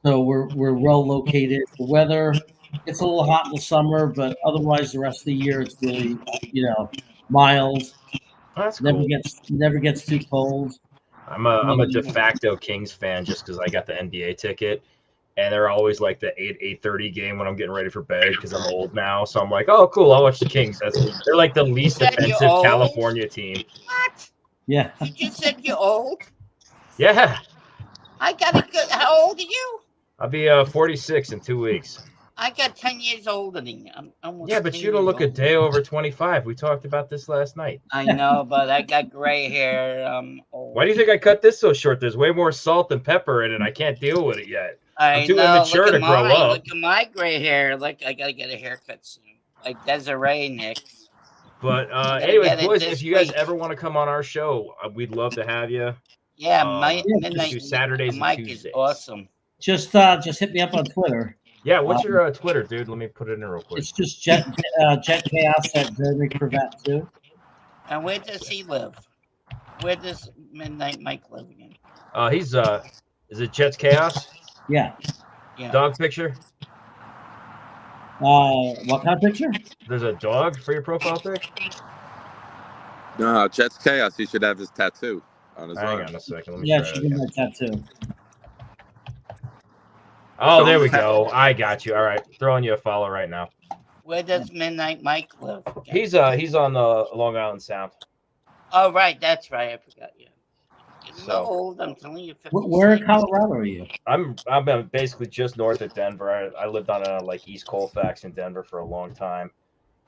So we're well located. The weather, it's a little hot in the summer, but otherwise the rest of the year it's really, mild. That's never cool. Never gets too cold. I'm a de facto Kings fan just because I got the NBA ticket, And they're always like the 8:30 game when I'm getting ready for bed because I'm old now. So I'm like, oh, cool, I'll watch the Kings. They're like the least said you're offensive old? California team. What? Yeah. You just said you're old? Yeah. I got a good. How old are you? I'll be 46 in 2 weeks. I got 10 years older than you. I'm almost. Yeah, but 10 you don't years look a older. day over 25. We talked about this last night. I know, but I got gray hair. I'm old. Why do you think I cut this so short? There's way more salt and pepper in it, and I can't deal with it yet. I'm too immature to grow up. Look at my gray hair. Look, I gotta get a haircut soon, like Desiree Nix. But anyways, boys, if you guys ever want to come on our show, we'd love to have you. Yeah, Midnight do Saturdays and Mike Tuesdays. is awesome. Just hit me up on Twitter. Yeah, what's your Twitter, dude? Let me put it in real quick. It's just Jet Chaos at Jeremy Cravat too. And where does he live? Where does Midnight Mike live again? He's is it Jets Chaos? Yeah. Dog picture? What kind of picture? There's a dog for your profile pic? No, Jets Chaos. He should have his tattoo on his arm. Hang on a second. Let me Yeah, try she that did again. my tattoo. Oh, there we go. I got you. All right, throwing you a follow right now. Where does Midnight Mike live? He's on the Long Island Sound. Oh, right, that's right. I forgot. Yeah. You're So old. I'm telling you. Where in Colorado are you? I'm basically just north of Denver. I lived on like East Colfax in Denver for a long time,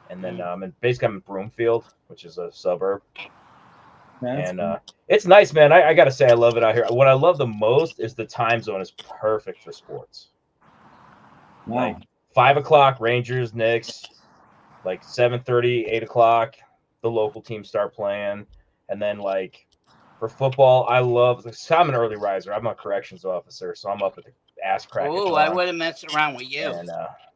and then I'm in Broomfield, which is a suburb. And it's nice, man. I gotta say, I love it out here. What I love the most is the time zone is perfect for sports. Wow. Like 5 o'clock, Rangers, Knicks. Like 7:30, 8 o'clock, the local teams start playing, and then like for football, I love. I'm an early riser. I'm a corrections officer, so I'm up at the ass crack. Oh, I wouldn't mess around with you. And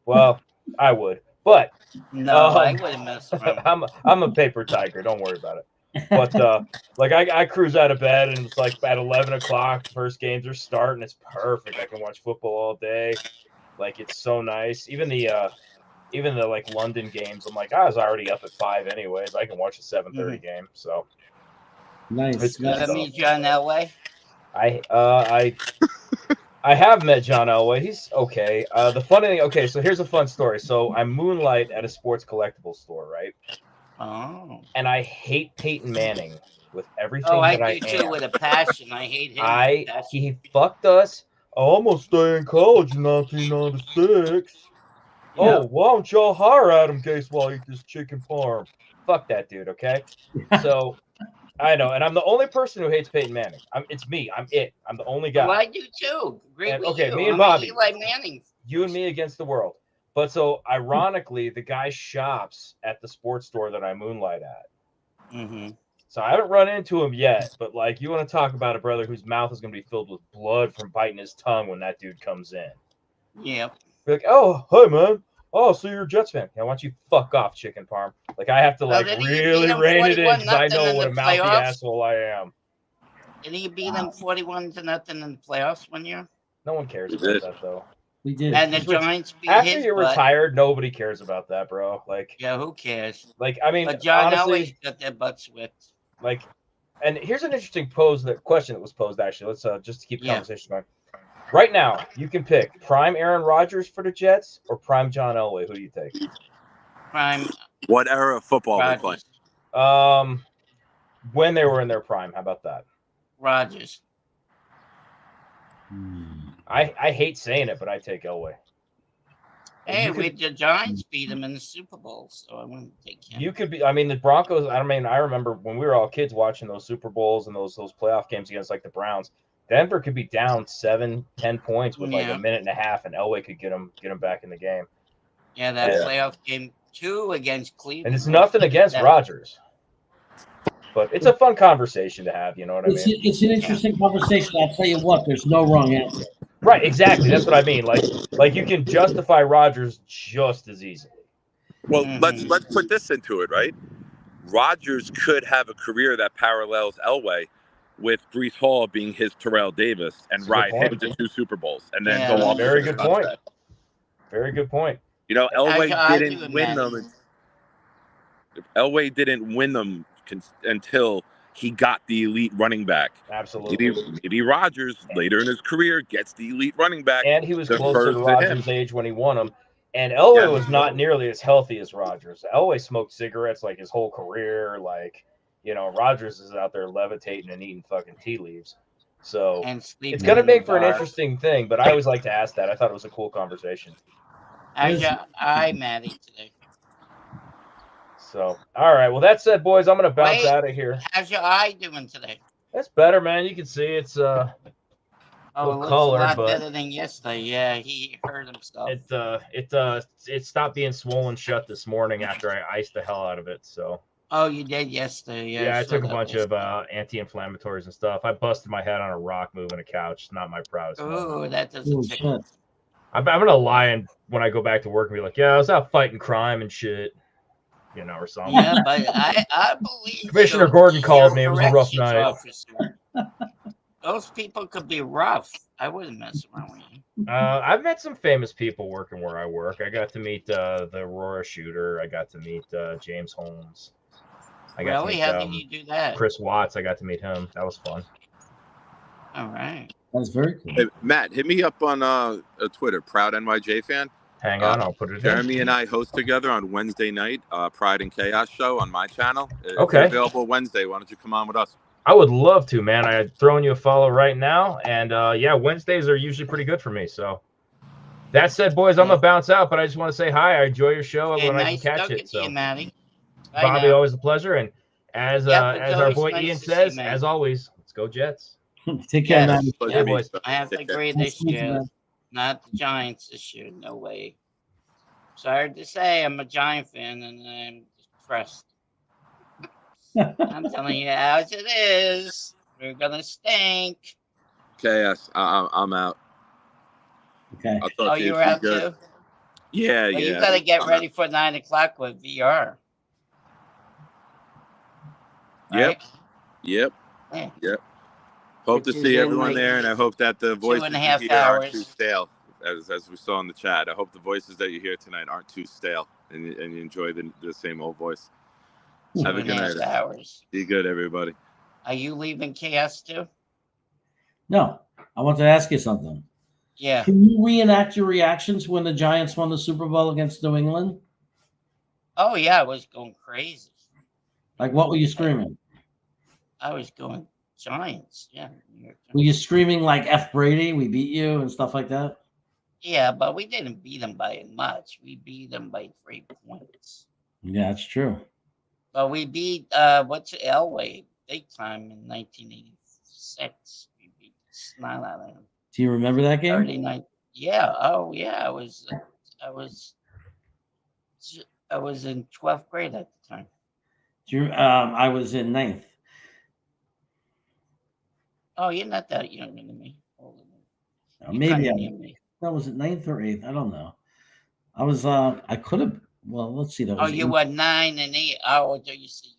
well, I would, but no, I wouldn't mess around. I'm a paper tiger. Don't worry about it. But like I cruise out of bed and it's like at 11 o'clock, first games are starting. It's perfect. I can watch football all day. Like it's so nice. Even the like London games, I'm like, I was already up at 5 anyways. I can watch a 7:30 game. So nice. It's good That means you're in LA. I have met John Elway. He's okay. The funny thing, okay, so here's a fun story. So I moonlight at a sports collectibles store, right? Oh. And I hate Peyton Manning with everything I that I do am. too, with a passion. I hate him. He fucked us. I'm gonna stay in college in 1996. Yeah. Oh, why don't y'all hire Adam Gase while I eat this chicken parm? Fuck that dude, okay? So I know, and I'm the only person who hates Peyton Manning. It's me. I'm it. I'm the only guy. Well, I do too. Okay, me and I'm Bobby. Eli Manning. You and me against the world. But so ironically, the guy shops at the sports store that I moonlight at. Mm-hmm. So I haven't run into him yet, but like you want to talk about a brother whose mouth is going to be filled with blood from biting his tongue when that dude comes in. Yep. Be like, oh, hey man. Oh, so you're a Jets fan. Yeah, why don't you fuck off, chicken parm? Like I have to like really rein it in because I know what a mouthy asshole I am. Did he beat them 41-0 in the playoffs 1 year? No one cares about that though. We did. And the Giants beat after you're retired, nobody cares about that, bro. Like, yeah, who cares? Like, I mean, but John honestly, always got their butts whipped. Like, and here's an interesting question that was posed. Actually, let's just to keep the conversation going. Right now, you can pick prime Aaron Rodgers for the Jets or prime John Elway. Who do you take? Prime. What era of football they play? When they were in their prime. How about that? Rodgers. I hate saying it, but I take Elway. Hey, the Giants beat him in the Super Bowl, so I wouldn't take him. You could be. I mean, the Broncos. I mean, I remember when we were all kids watching those Super Bowls and those playoff games against like the Browns. Denver could be down 7-10 points with like a minute and a half, and Elway could get them back in the game. Yeah, that playoff game 2 against Cleveland. And it's nothing against Rodgers, but it's a fun conversation to have. You know what I mean? It's an interesting conversation. I'll tell you what. There's no wrong answer. Right, exactly. That's what I mean. Like you can justify Rodgers just as easily. Well, let's put this into it, right? Rodgers could have a career that parallels Elway, with Breece Hall being his Terrell Davis and ride him to 2 Super Bowls and then go off. Very good point. Very good point. You know, Elway didn't win them. Elway didn't win them until he got the elite running back. Absolutely. Maybe Rodgers later in his career gets the elite running back. And he was closer defers to to Rodgers' him. age when he won them. And Elway Yeah. was not nearly as healthy as Rodgers. Elway smoked cigarettes like his whole career. Like, you know, Rodgers is out there levitating and eating fucking tea leaves. So it's going to make for an interesting thing, but I always like to ask that. I thought it was a cool conversation. How's your eye, Maddie, today? So, all right. Well, that said, boys, I'm going to bounce out of here. How's your eye doing today? That's better, man. You can see it's it looks color, a lot but better than yesterday. Yeah, he hurt himself. It stopped being swollen shut this morning after I iced the hell out of it. So. Oh, you did yesterday. Yeah, I took a bunch of anti-inflammatories and stuff. I busted my head on a rock moving a couch. It's not my proudest moment. Oh, that doesn't tickle. I'm gonna lie and when I go back to work and be like, yeah, I was out fighting crime and shit, you know, or something. Yeah, but I believe Commissioner Gordon called me. It was a rough night. Officer. Those people could be rough. I wouldn't mess around with you. I've met some famous people working where I work. I got to meet the Aurora shooter. I got to meet James Holmes. I got to meet, how did you do that? Chris Watts. I got to meet him. That was fun. All right. That's very cool. Hey, Matt, hit me up on Twitter, Proud NYJ Fan. Hang on, I'll put it in. Jeremy and I host together on Wednesday night, Pride and Chaos show on my channel. It's okay. Available Wednesday. Why don't you come on with us? I would love to, man. I'm throwing you a follow right now. And yeah, Wednesdays are usually pretty good for me. So that said, boys, I'm going to bounce out, but I just want to say hi. I enjoy your show when I can catch it. So, Maddie. Bobby, always a pleasure. And as our boy Ian says, as always, let's go Jets. Take care, man. Yeah, boys. I have to agree this year. Not the Giants this year. No way. Sorry to say, I'm a Giant fan and I'm depressed. I'm telling you as it is. We're gonna stink. Chaos. I'm out. Okay. I'll talk to you. You're out too? Yeah, well, you gotta get ready for 9 o'clock with VR. Right? Yeah. Yep. Hope to see everyone there, and I hope that the voices you hear aren't too stale, as we saw in the chat. I hope the voices that you hear tonight aren't too stale, and you enjoy the same old voice. Have a good night. Hours. Be good, everybody. Are you leaving Chaos too? No, I want to ask you something. Yeah. Can you reenact your reactions when the Giants won the Super Bowl against New England? Oh yeah, I was going crazy. Like, what were you screaming? I was going Giants. Yeah. Were you screaming like F. Brady, we beat you and stuff like that? Yeah, but we didn't beat them by much. We beat them by 3 points. Yeah, that's true. But we beat what's Elway big time in 1986. We beat the snot out of him. Do you remember that game? 39. Yeah. Oh yeah. I was in 12th grade at the time. I was in 9th. Oh, you're not that younger than me. Older than me. Maybe I was it 9th or 8th. I don't know. I was I could have. Well, let's see. That was you were 9 and 8. Oh, do you see?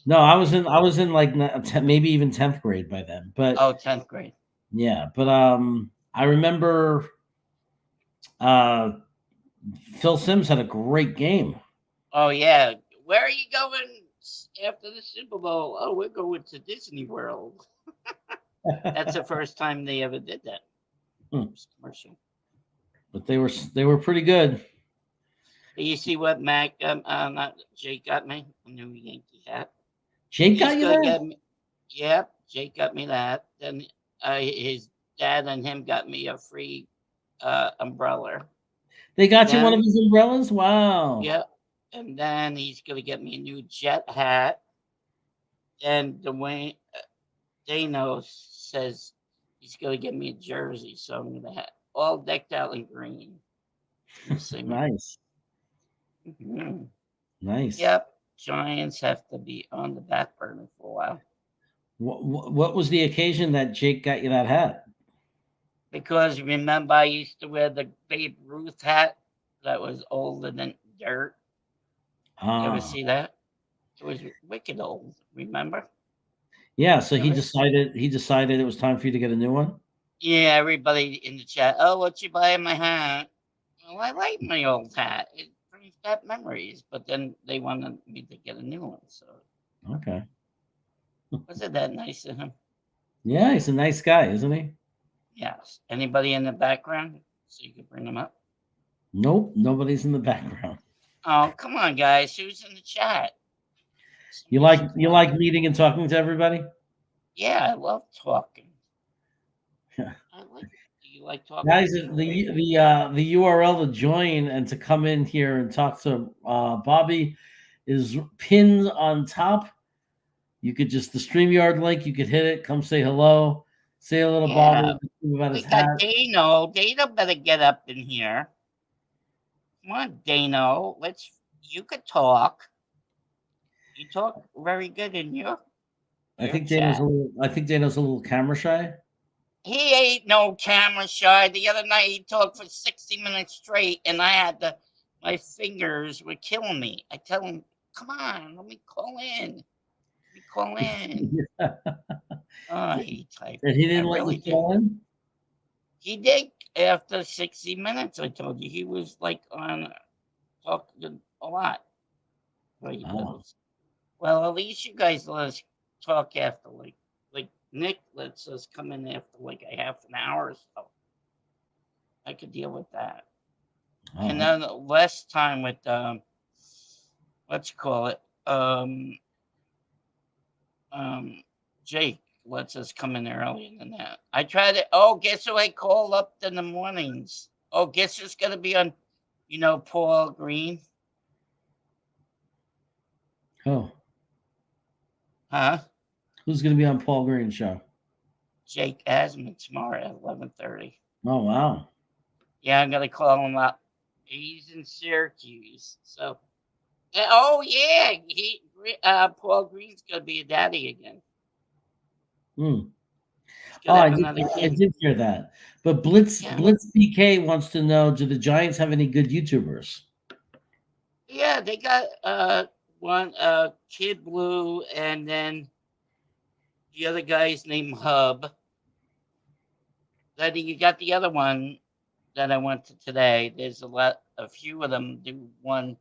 No, I was in like maybe even 10th grade by then. But 10th grade. Yeah, but I remember Phil Simms had a great game. Oh yeah, where are you going after the Super Bowl? Oh, we're going to Disney World. That's the first time they ever did that. Commercial. But they were pretty good. You see what Mac Jake got me? A new Yankee hat. Jake got you that? Yep, Jake got me that. Then his dad and him got me a free umbrella. They got you one of his umbrellas? Wow. Yep. And then he's gonna get me a new Jet hat. And Dwayne Dano says he's gonna get me a jersey, so I'm gonna have all decked out in green. Nice. Mm-hmm. Nice. Yep. Giants have to be on the back burner for a while. What was the occasion that Jake got you that hat? Because remember, I used to wear the Babe Ruth hat that was older than dirt. You ever see that? It was wicked old. Remember? Yeah. So he decided it was time for you to get a new one. Yeah. Everybody in the chat. Oh, what you buying my hat? Well, I like my old hat. It brings back memories. But then they wanted me to get a new one. So okay. Wasn't that nice of him? Yeah, he's a nice guy, isn't he? Yes. Anybody in the background so you could bring them up? Nope, nobody's in the background. Oh, come on, guys. Who's in the chat? You like meeting and talking to everybody? Yeah, I love talking. I like. Do you like talking? Guys, the URL to join and to come in here and talk to Bobby is pinned on top. You could just the StreamYard link. You could hit it. Come say hello. Say a little Bobby about his We got hat. Dano. Dano better get up in here. Come on, Dano. You could talk. You talk very good in your I think Dano's a little camera shy. He ain't no camera shy. The other night he talked for 60 minutes straight, and my fingers were killing me. I tell him, come on, let me call in. Oh, he typed. And he didn't let you call in? He did after 60 minutes, I told you. He was like on talking a lot. Well, at least you guys let us talk after like Nick lets us come in after like a half an hour or so. I could deal with that. And then less time with let's call it Jake lets us come in earlier than that. I tried it. Oh, guess who I call up in the mornings? Oh, guess who's gonna be on, Paul Green? Oh. Huh? Who's going to be on Paul Green's show? Jake Asman tomorrow at 11:30. Oh, wow. Yeah, I'm going to call him up. He's in Syracuse. So, oh, yeah. Paul Green's going to be a daddy again. I did hear that. But Blitz BK wants to know, do the Giants have any good YouTubers? Yeah, they got one Kid Blue, and then the other guy's named Hub. Then you got the other one that I went to today. There's a few of them do one.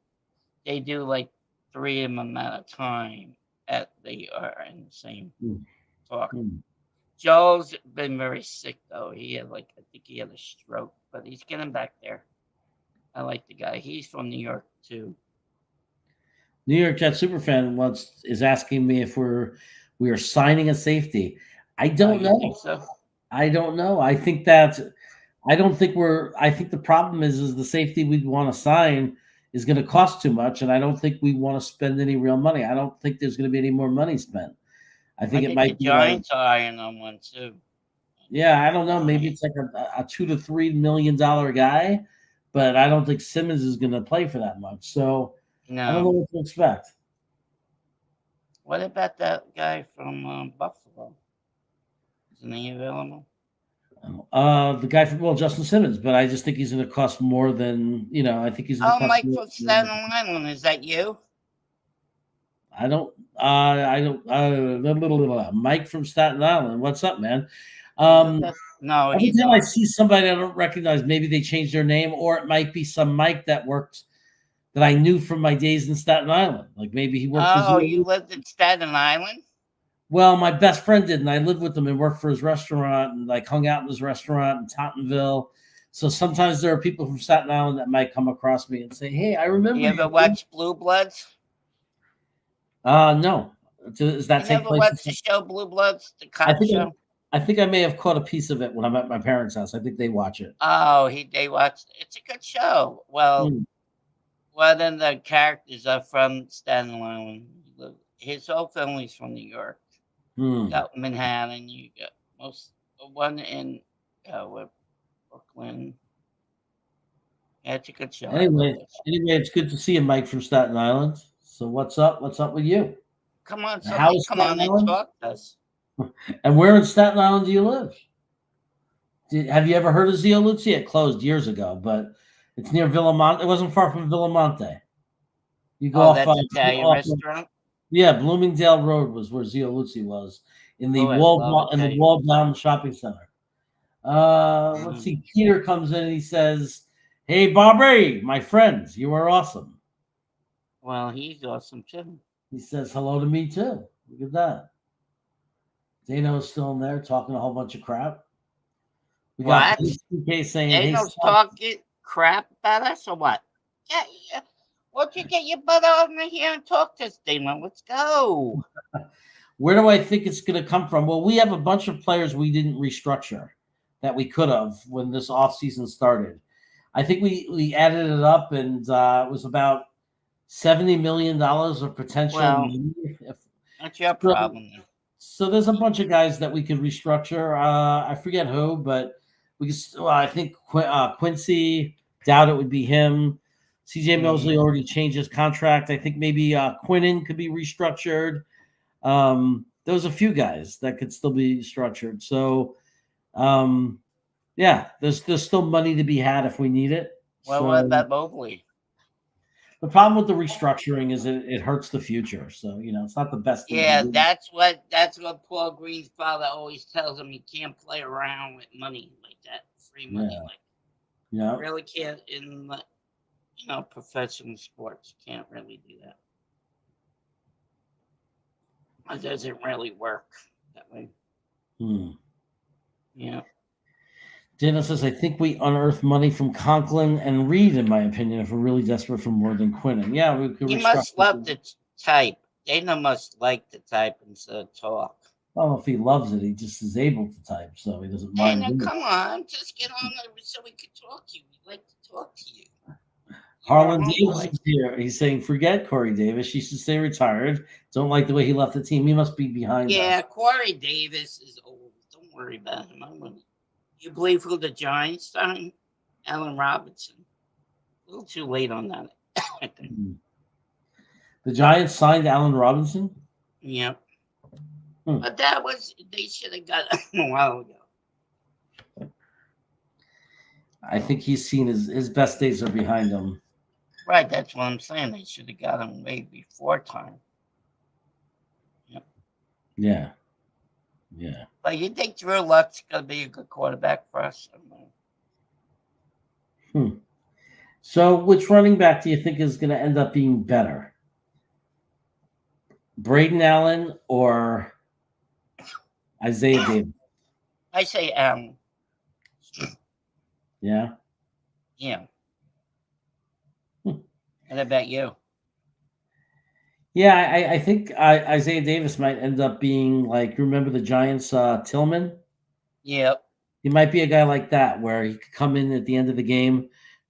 They do like 3 of them at a time. They are in the same talk. Joel's been very sick though. I think he had a stroke, but he's getting back there. I like the guy. He's from New York too. New York Jets superfan is asking me if we are signing a safety. I don't know. Think so? I don't know. I think the problem is the safety we want to sign is going to cost too much, and I don't think we want to spend any real money. I don't think there's going to be any more money spent. I think it might be Giants are eyeing on one too. Yeah, I don't know. Maybe it's like a $2 to $3 million guy, but I don't think Simmons is going to play for that much. So no. I don't know what to expect. What about that guy from Buffalo? Isn't he available? The guy from Justin Simmons, but I just think he's going to cost more than I think he's. Mike from Staten Island, is that you? I don't. Mike from Staten Island. What's up, man? No. Every time I see somebody I don't recognize, maybe they changed their name, or it might be some Mike that worked that I knew from my days in Staten Island. Like maybe he worked. Oh, you lived in Staten Island? Well, my best friend did, and I lived with him and worked for his restaurant and like hung out in his restaurant in Tottenville. So sometimes there are people from Staten Island that might come across me and say, "Hey, I remember." You ever watch Blue Bloods? No. Does that take place? Watch the show Blue Bloods, the cop show? I think I may have caught a piece of it when I'm at my parents' house. I think they watch it. Oh, they watch. It's a good show. Well, one of the characters are from Staten Island. His whole family's from New York. You got Manhattan. You got one in Brooklyn. Yeah, it's a good show. Anyway, it's good to see you, Mike from Staten Island. So what's up? What's up with you? Come on, come on and talk to us. And where in Staten Island do you live? Have you ever heard of Zio Luzzi? It closed years ago, but it's near Villamonte. It wasn't far from Villamonte. You go off that's Italian restaurant. Yeah, Bloomingdale Road was where Zio Luzzi was in the walled down shopping center. Let's see. Peter comes in and he says, "Hey, Bobby, my friends, you are awesome." Well, he's awesome too. He says hello to me too. Look at that. Dano's still in there talking a whole bunch of crap. We What? got PK saying, Dano's hey, talking crap about us or what? Yeah, yeah. Why don't you get your butt over here and talk to us, Dano? Let's go. Where do I think it's going to come from? Well, we have a bunch of players we didn't restructure that we could have when this offseason started. I think we added it up, and it was about $70 million of potential. Well, that's your problem. So there's a bunch of guys that we could restructure. I forget who, but we could. I think Quincy. Doubt it would be him. CJ Mosley already changed his contract. I think maybe Quinnen could be restructured. There was a few guys that could still be structured. So, yeah, there's still money to be had if we need it. Well, what about Mobley? The problem with the restructuring is it hurts the future. So, it's not the best thing. Yeah, that's what Paul Green's father always tells him. You can't play around with money like that, free money like. Yeah. You really can't in professional sports. You can't really do that. It doesn't really work that way. Yeah. Dana says, I think we unearth money from Conklin and Reed, in my opinion, if we're really desperate for more than Quinnen. Yeah, we could. He must love the type. Dana must like to type instead of talk. Well, if he loves it, he just is able to type, so he doesn't mind. Dana, come on, just get on there so we can talk to you. We'd like to talk to you. Harlan Davis is here. He's saying, forget Corey Davis. She should stay retired. Don't like the way he left the team. He must be behind us. Yeah, Corey Davis is old. Don't worry about him. You believe who the Giants signed? Allen Robinson. A little too late on that, I think. The Giants signed Allen Robinson? Yep. But they should have got him a while ago. I think he's seen his best days are behind him. Right, that's what I'm saying. They should have got him way before time. Yep. Yeah. Yeah. But you think Drew Luck's going to be a good quarterback for us? So which running back do you think is going to end up being better? Braden Allen or Isaiah Davis? I say Allen. Yeah? Yeah. What about you? Yeah, I think Isaiah Davis might end up being like, remember the Giants, Tillman? Yep. He might be a guy like that where he could come in at the end of the game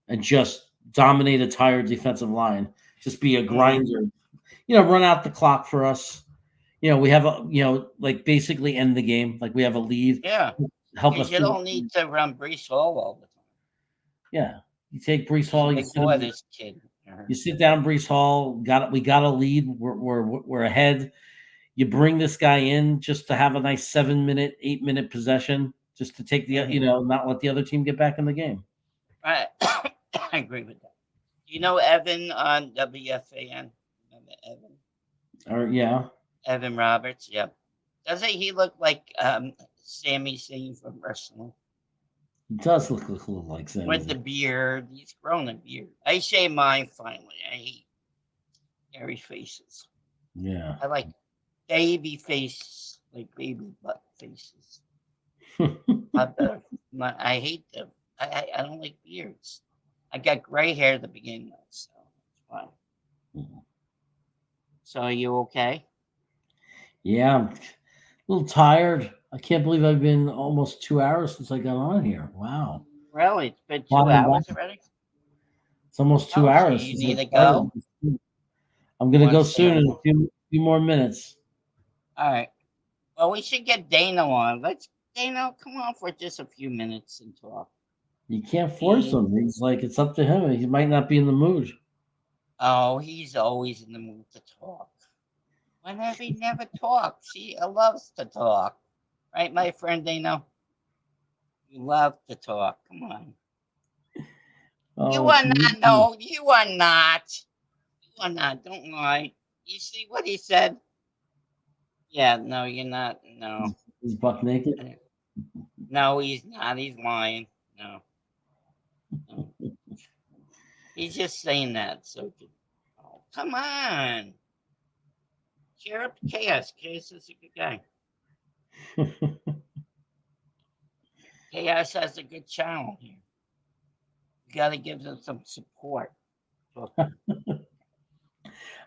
and just dominate a tired defensive line. Just be a grinder. Run out the clock for us. We have like basically end the game. Like we have a lead. Yeah. Help us. You don't need to run Breece Hall all the time. Yeah. You take Breece Hall. This kid. You sit down, Breece Hall. We got a lead. We're ahead. You bring this guy in just to have a nice 7-minute, 8-minute possession, just to take the not let the other team get back in the game. Right. I agree with that. You know Evan on WFAN? Remember Evan? Yeah. Evan Roberts. Yep. Doesn't he look like Sami Zayn from wrestling? He does look a little like Sami. With the beard. He's grown a beard. I shave mine finally. I hate hairy faces. Yeah. I like baby faces, like baby butt faces. I hate them. I don't like beards. I got gray hair at the beginning, so it's fine. So are you okay? Yeah, I'm a little tired. I can't believe I've been almost 2 hours since I got on here. Wow. Really? It's been 2 hours already? It's almost 2 hours. You need to go? I'm going to go soon in a few more minutes. All right. Well, we should get Dana on. Dana, come on for just a few minutes and talk. You can't force him. He's like, it's up to him. He might not be in the mood. Oh, he's always in the mood to talk. Whenever he never talks, he loves to talk. Right, my friend Dana? You love to talk. Come on. Oh, you are not. No, you are not. You are not. Don't lie. You see what he said? Yeah, no, you're not. No. He's buck naked? No, he's not. He's lying. No. He's just saying that. So, come on. Cheer up Chaos. Chaos is a good guy. Chaos has a good channel here. You got to give them some support.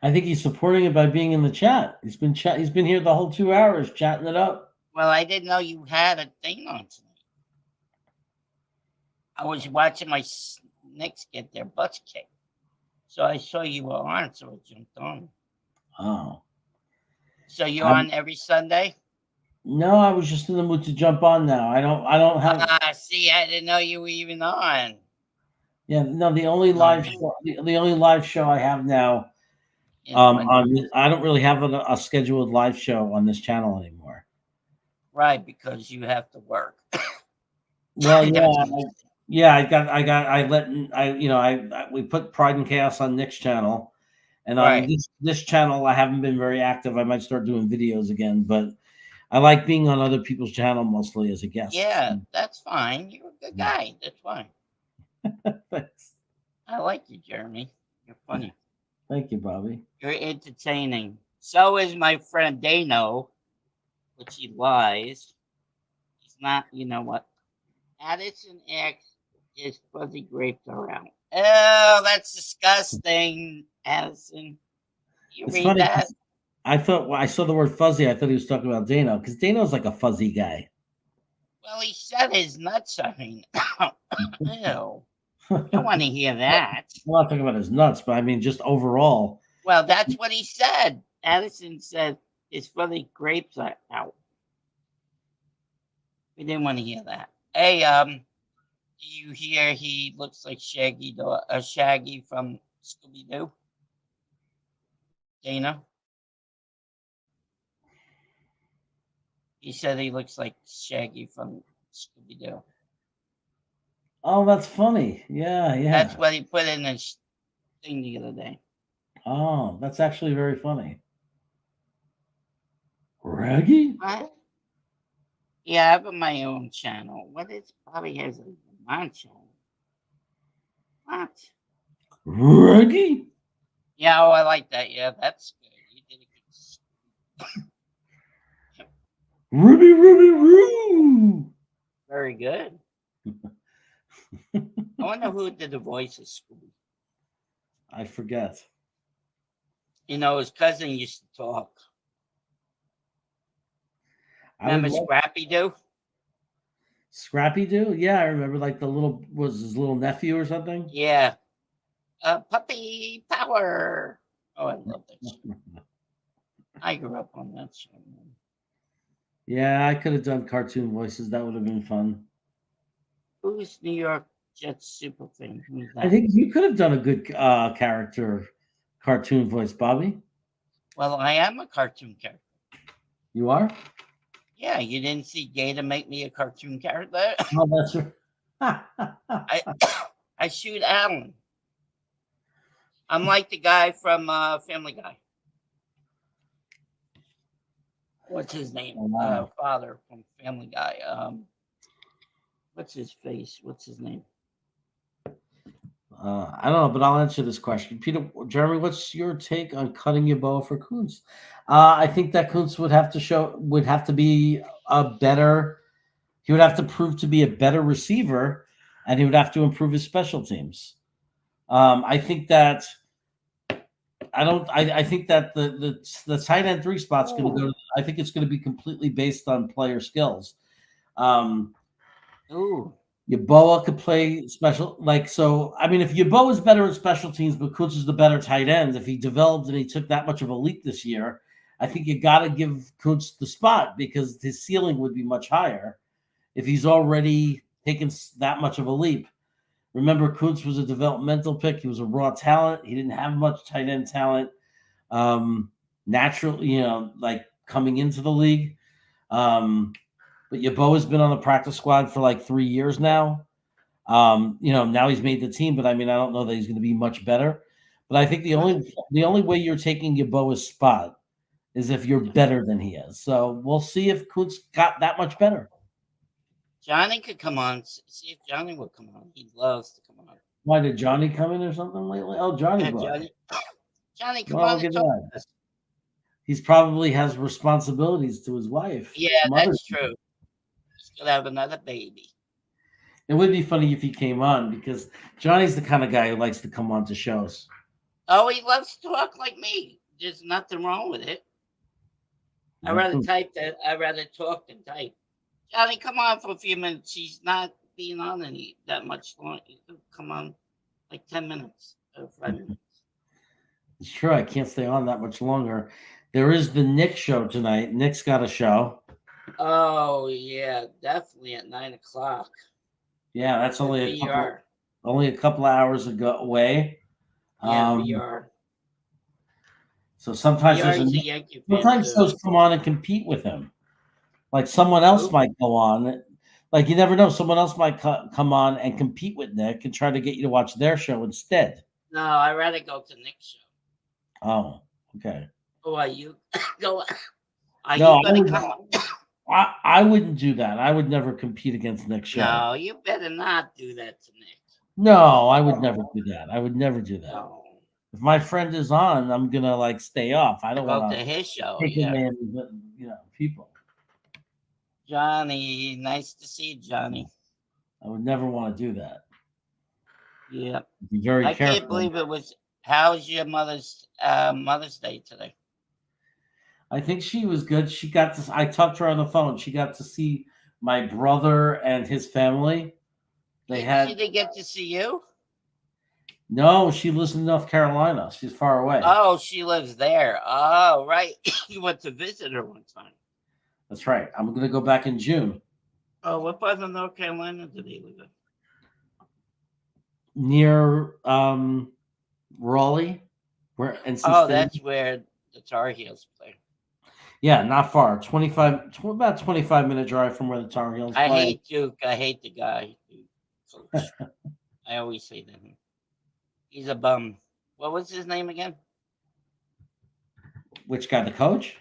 I think he's supporting it by being in the chat. He's been He's been here the whole 2 hours chatting it up. Well, I didn't know you had a thing on tonight. I was watching my Knicks get their butts kicked, so I saw you were on, so I jumped on. Oh. So you're on every Sunday? No, I was just in the mood to jump on now. I don't have. See, I didn't know you were even on. Yeah, no. The only live show, the only live show I have now. I don't really have a scheduled live show on this channel anymore. Right, because you have to work. Well, yeah, we put Pride and Chaos on Nick's channel, and on this channel I haven't been very active. I might start doing videos again, but I like being on other people's channel mostly as a guest. Yeah, that's fine. You're a good guy. That's fine. Thanks. I like you, Jeremy. You're funny. Thank you, Bobby. You're entertaining. So is my friend Dano, which he lies. He's not, you know what? Addison X is fuzzy grapes around. Oh, that's disgusting, Addison. You It's read funny, that? I thought when I saw the word fuzzy, I thought he was talking about Dano, because Dano's like a fuzzy guy. Well, he said his nuts. I mean, ew. I don't want to hear that. I'm not talking about his nuts, but I mean just overall. Well, that's what he said. Addison said his fuzzy grapes are out. We didn't want to hear that. Hey, do you hear he looks like Shaggy from Scooby-Doo? Dana? He said he looks like Shaggy from Scooby-Doo. Oh, that's funny. Yeah. That's what he put in his thing the other day. Oh, that's actually very funny. Raggy? What? Yeah, I have my own channel. Bobby has a my channel. What? Raggy? Yeah, I like that. Yeah, that's good. You did a good. Ruby, Roo. Very good. I wonder who did the voice of Scooby. I forget. You know, his cousin used to talk. Remember Scrappy Doo? Scrappy Doo? Yeah, I remember. Like was his little nephew or something? Yeah. Puppy Power. Oh, I love that show. I grew up on that show. Yeah, I could have done cartoon voices. That would have been fun. Who's New York Jets super fan? I think you could have done a good character cartoon voice, Bobby. Well, I am a cartoon character. You are? Yeah, you didn't see Gator make me a cartoon character? Oh, that's right. I shoot Alan. I'm like the guy from Family Guy. What's his name? Oh, wow. Father from Family Guy. What's his face? What's his name? I don't know, but I'll answer this question. Jeremy, what's your take on cutting Yeboah for Kuntz? I think that Kuntz would have to be a better. He would have to prove to be a better receiver, and he would have to improve his special teams. I think that. I think that the tight end 3 spot's going to go. I think it's going to be completely based on player skills. Yeboah could play special, I mean, if Yeboah is better in special teams, but Kuntz is the better tight end, if he developed and he took that much of a leap this year, I think you got to give Kuntz the spot because his ceiling would be much higher if he's already taken that much of a leap. Remember, Kuntz was a developmental pick. He was a raw talent. He didn't have much tight end talent. Naturally, coming into the league. But Yeboah has been on the practice squad for like 3 years now. Now he's made the team, but I mean, I don't know that he's going to be much better. But I think the only way you're taking Yeboah's spot is if you're better than he is. So we'll see if Kuntz got that much better. Johnny could come on. See if Johnny would come on. He loves to come on. Why did Johnny come in or something lately? Oh, Johnny. Johnny, come on and talk to us. He's probably has responsibilities to his wife. Yeah, some other- that's true. He's gonna have another baby. It would be funny if he came on because Johnny's the kind of guy who likes to come on to shows. Oh, he loves to talk like me. There's nothing wrong with it. I'd rather type than I'd rather talk than type. Johnny, come on for a few minutes. He's not being on that much long. Come on, like 10 minutes or 5 minutes. It's true. I can't stay on that much longer. There is the Nick show tonight. Nick's got a show. Oh yeah, definitely at 9 o'clock. Yeah, that's only VR. a couple of hours away. Yeah, VR. So sometimes sometimes those come on and compete with him. Like someone else might go on. Like you never know. Someone else might come on and compete with Nick and try to get you to watch their show instead. No, I'd rather go to Nick's show. Oh, okay. Oh, are you go? Are No, you gonna come? I wouldn't do that. I would never compete against Nick's show. No, you better not do that to Nick. No, I would never do that. I would never do that. No. If my friend is on, I'm gonna like stay off. I don't Go want to his show. take Yeah. away, people. Johnny, nice to see you, Johnny. I would never want to do that. Yeah. Be very I careful. can't believe it was. How's your Mother's Day today? I think she was good. She got to. I talked to her on the phone. She got to see my brother and his family. She didn't get to see you. No, she lives in North Carolina. She's far away. Oh, she lives there. Oh, right. You went to visit her one time. That's right. I'm going to go back in June. Oh, what part of North Carolina do they live in? Near Raleigh. That's where the Tar Heels play. Yeah, not far. About 25-minute drive from where the Tar Heels play. I hate Duke. I hate the guy. Coach. I always say that. He's a bum. What was his name again? Which guy? The coach?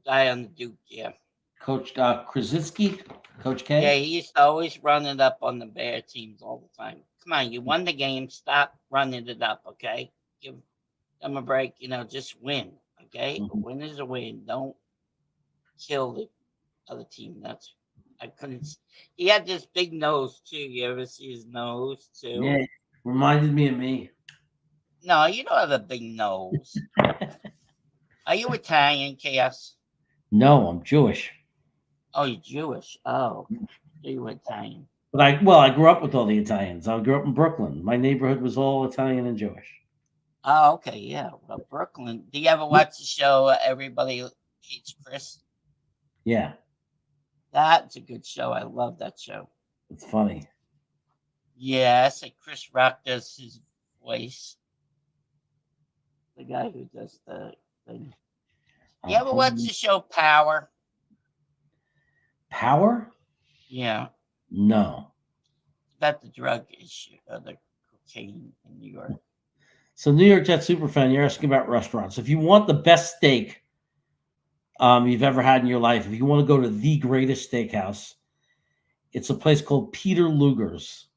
Guy on the Duke, yeah. Coach Krasitsky? Coach K? Yeah, he used to always run it up on the Bear teams all the time. Come on, you won the game. Stop running it up, okay? Give them a break. Just win, okay? Mm-hmm. A win is a win. Don't kill the other team. I couldn't. He had this big nose, too. You ever see his nose, too? Yeah, reminded me of me. No, you don't have a big nose. Are you Italian, Chaos? No, I'm Jewish. Oh, you're Jewish. Oh, you're Italian. But I grew up with all the Italians. I grew up in Brooklyn. My neighborhood was all Italian and Jewish. Oh, okay, yeah. Well, Brooklyn. Do you ever watch the show Everybody Hates Chris? Yeah. That's a good show. I love that show. It's funny. Yeah, it's like Chris Rock does his voice. The guy who does the thing. You ever watch the show Power? Power? Yeah. No. It's about the drug issue, the cocaine in New York. So New York Jets superfan, you're asking about restaurants. If you want the best steak you've ever had in your life, if you want to go to the greatest steakhouse, it's a place called Peter Luger's.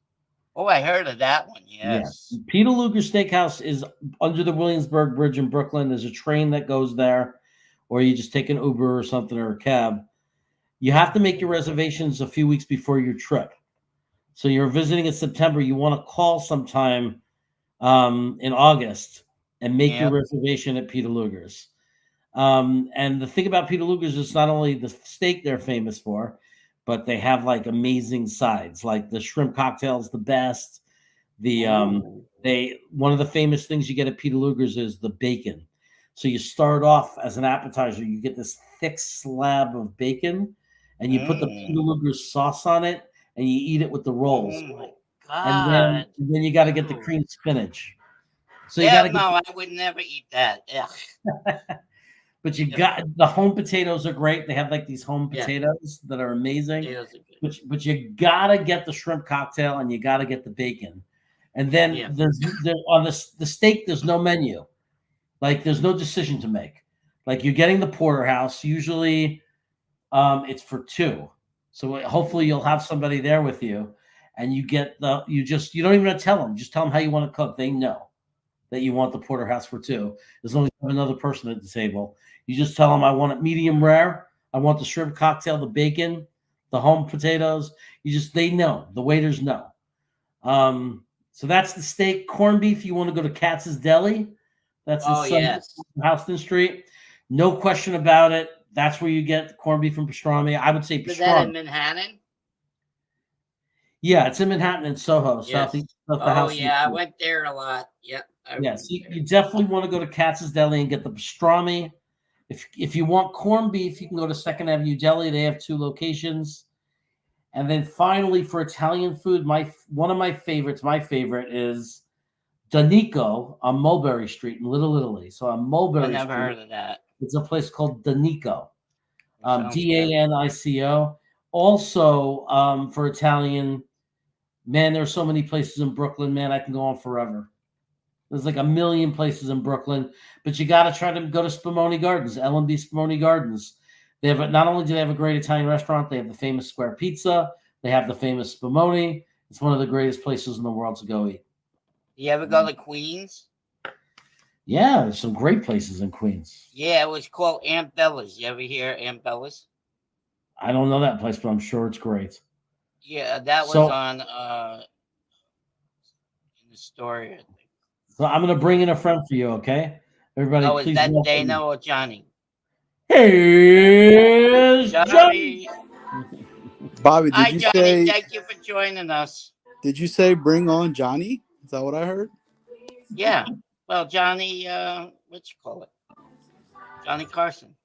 Oh, I heard of that one. Yes. Yeah. Peter Luger's Steakhouse is under the Williamsburg Bridge in Brooklyn. There's a train that goes there, or you just take an Uber or something or a cab. You have to make your reservations a few weeks before your trip. So you're visiting in September. You want to call sometime in August and make your reservation at Peter Luger's. And the thing about Peter Luger's is not only the steak they're famous for, but they have like amazing sides, like the shrimp cocktail's the best. One of the famous things you get at Peter Luger's is the bacon. So you start off as an appetizer, you get this thick slab of bacon, and you put the Peter Luger's sauce on it, and you eat it with the rolls. Oh my God. And then you got to get the cream spinach. So you I would never eat that. Yeah. But you got the home potatoes are great. They have like these home potatoes that are amazing. But you gotta get the shrimp cocktail and you gotta get the bacon. And then there's on the steak, there's no menu. Like there's no decision to make. Like you're getting the porterhouse. Usually it's for two. So hopefully you'll have somebody there with you. And you get you don't even have to tell them. Just tell them how you want to cook. They know that you want the porterhouse for two. As long as you have another person at the table. You just tell them I want it medium rare. I want the shrimp cocktail, the bacon, the home potatoes. They know. The waiters know. So that's the steak. Corned beef, you want to go to Katz's Deli. That's in Houston Street. No question about it. That's where you get corned beef and pastrami. I would say pastrami. Is that in Manhattan? Yeah, it's in Manhattan and Soho, southeast of the house. I went there a lot. Yep. Yes, you definitely want to go to Katz's Deli and get the pastrami. If you want corned beef, you can go to Second Avenue Deli. They have 2 locations. And then finally, for Italian food, one of my favorite is Danico on Mulberry Street in Little Italy. So on Mulberry Street, I never heard of that. It's a place called Danico, Danico. Also, for Italian, man, there's so many places in Brooklyn, man, I can go on forever. There's like a million places in Brooklyn, but you got to try to go to Spumoni Gardens, L&B Spumoni Gardens. Not only do they have a great Italian restaurant, they have the famous Square Pizza. They have the famous Spumoni. It's one of the greatest places in the world to go eat. You ever go to Queens? Yeah, there's some great places in Queens. Yeah, it was called Aunt Bella's. You ever hear Aunt Bella's? I don't know that place, but I'm sure it's great. Yeah, that was on in the story, I think. So I'm going to bring in a friend for you, okay? Everybody, please. Is that Dana or Johnny? Hey, Johnny. Bobby, did you say? Thank you for joining us. Did you say bring on Johnny? Is that what I heard? Yeah. Well, Johnny, what you call it? Johnny Carson.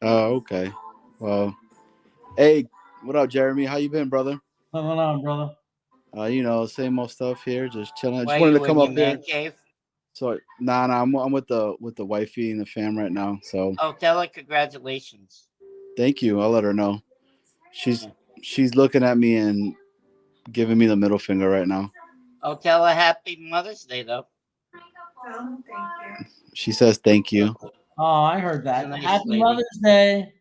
Oh, okay. Well, hey, what up, Jeremy? How you been, brother? What's going on, brother? Same old stuff here, just chilling. I just Why wanted you to come in up your here. man cave? So, I'm with the wifey and the fam right now. So. Oh, tell her congratulations. Thank you. I'll let her know. She's looking at me and giving me the middle finger right now. Oh, tell her Happy Mother's Day, though. Thank you. She says thank you. Oh, I heard that. Happy Mother's Day.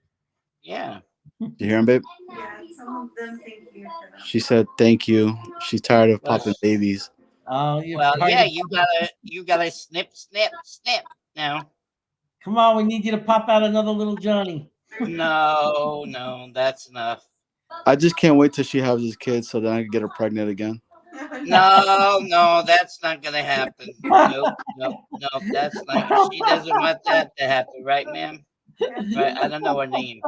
Yeah. You hear him, babe? Yeah, some of them thank you for that. She said thank you. She's tired of popping babies. Oh, you gotta snip now. Come on, we need you to pop out another little Johnny. No, that's enough. I just can't wait till she has his kids so then I can get her pregnant again. No, that's not gonna happen. Nope, that's not. She doesn't want that to happen, right, ma'am? Right, I don't know her name.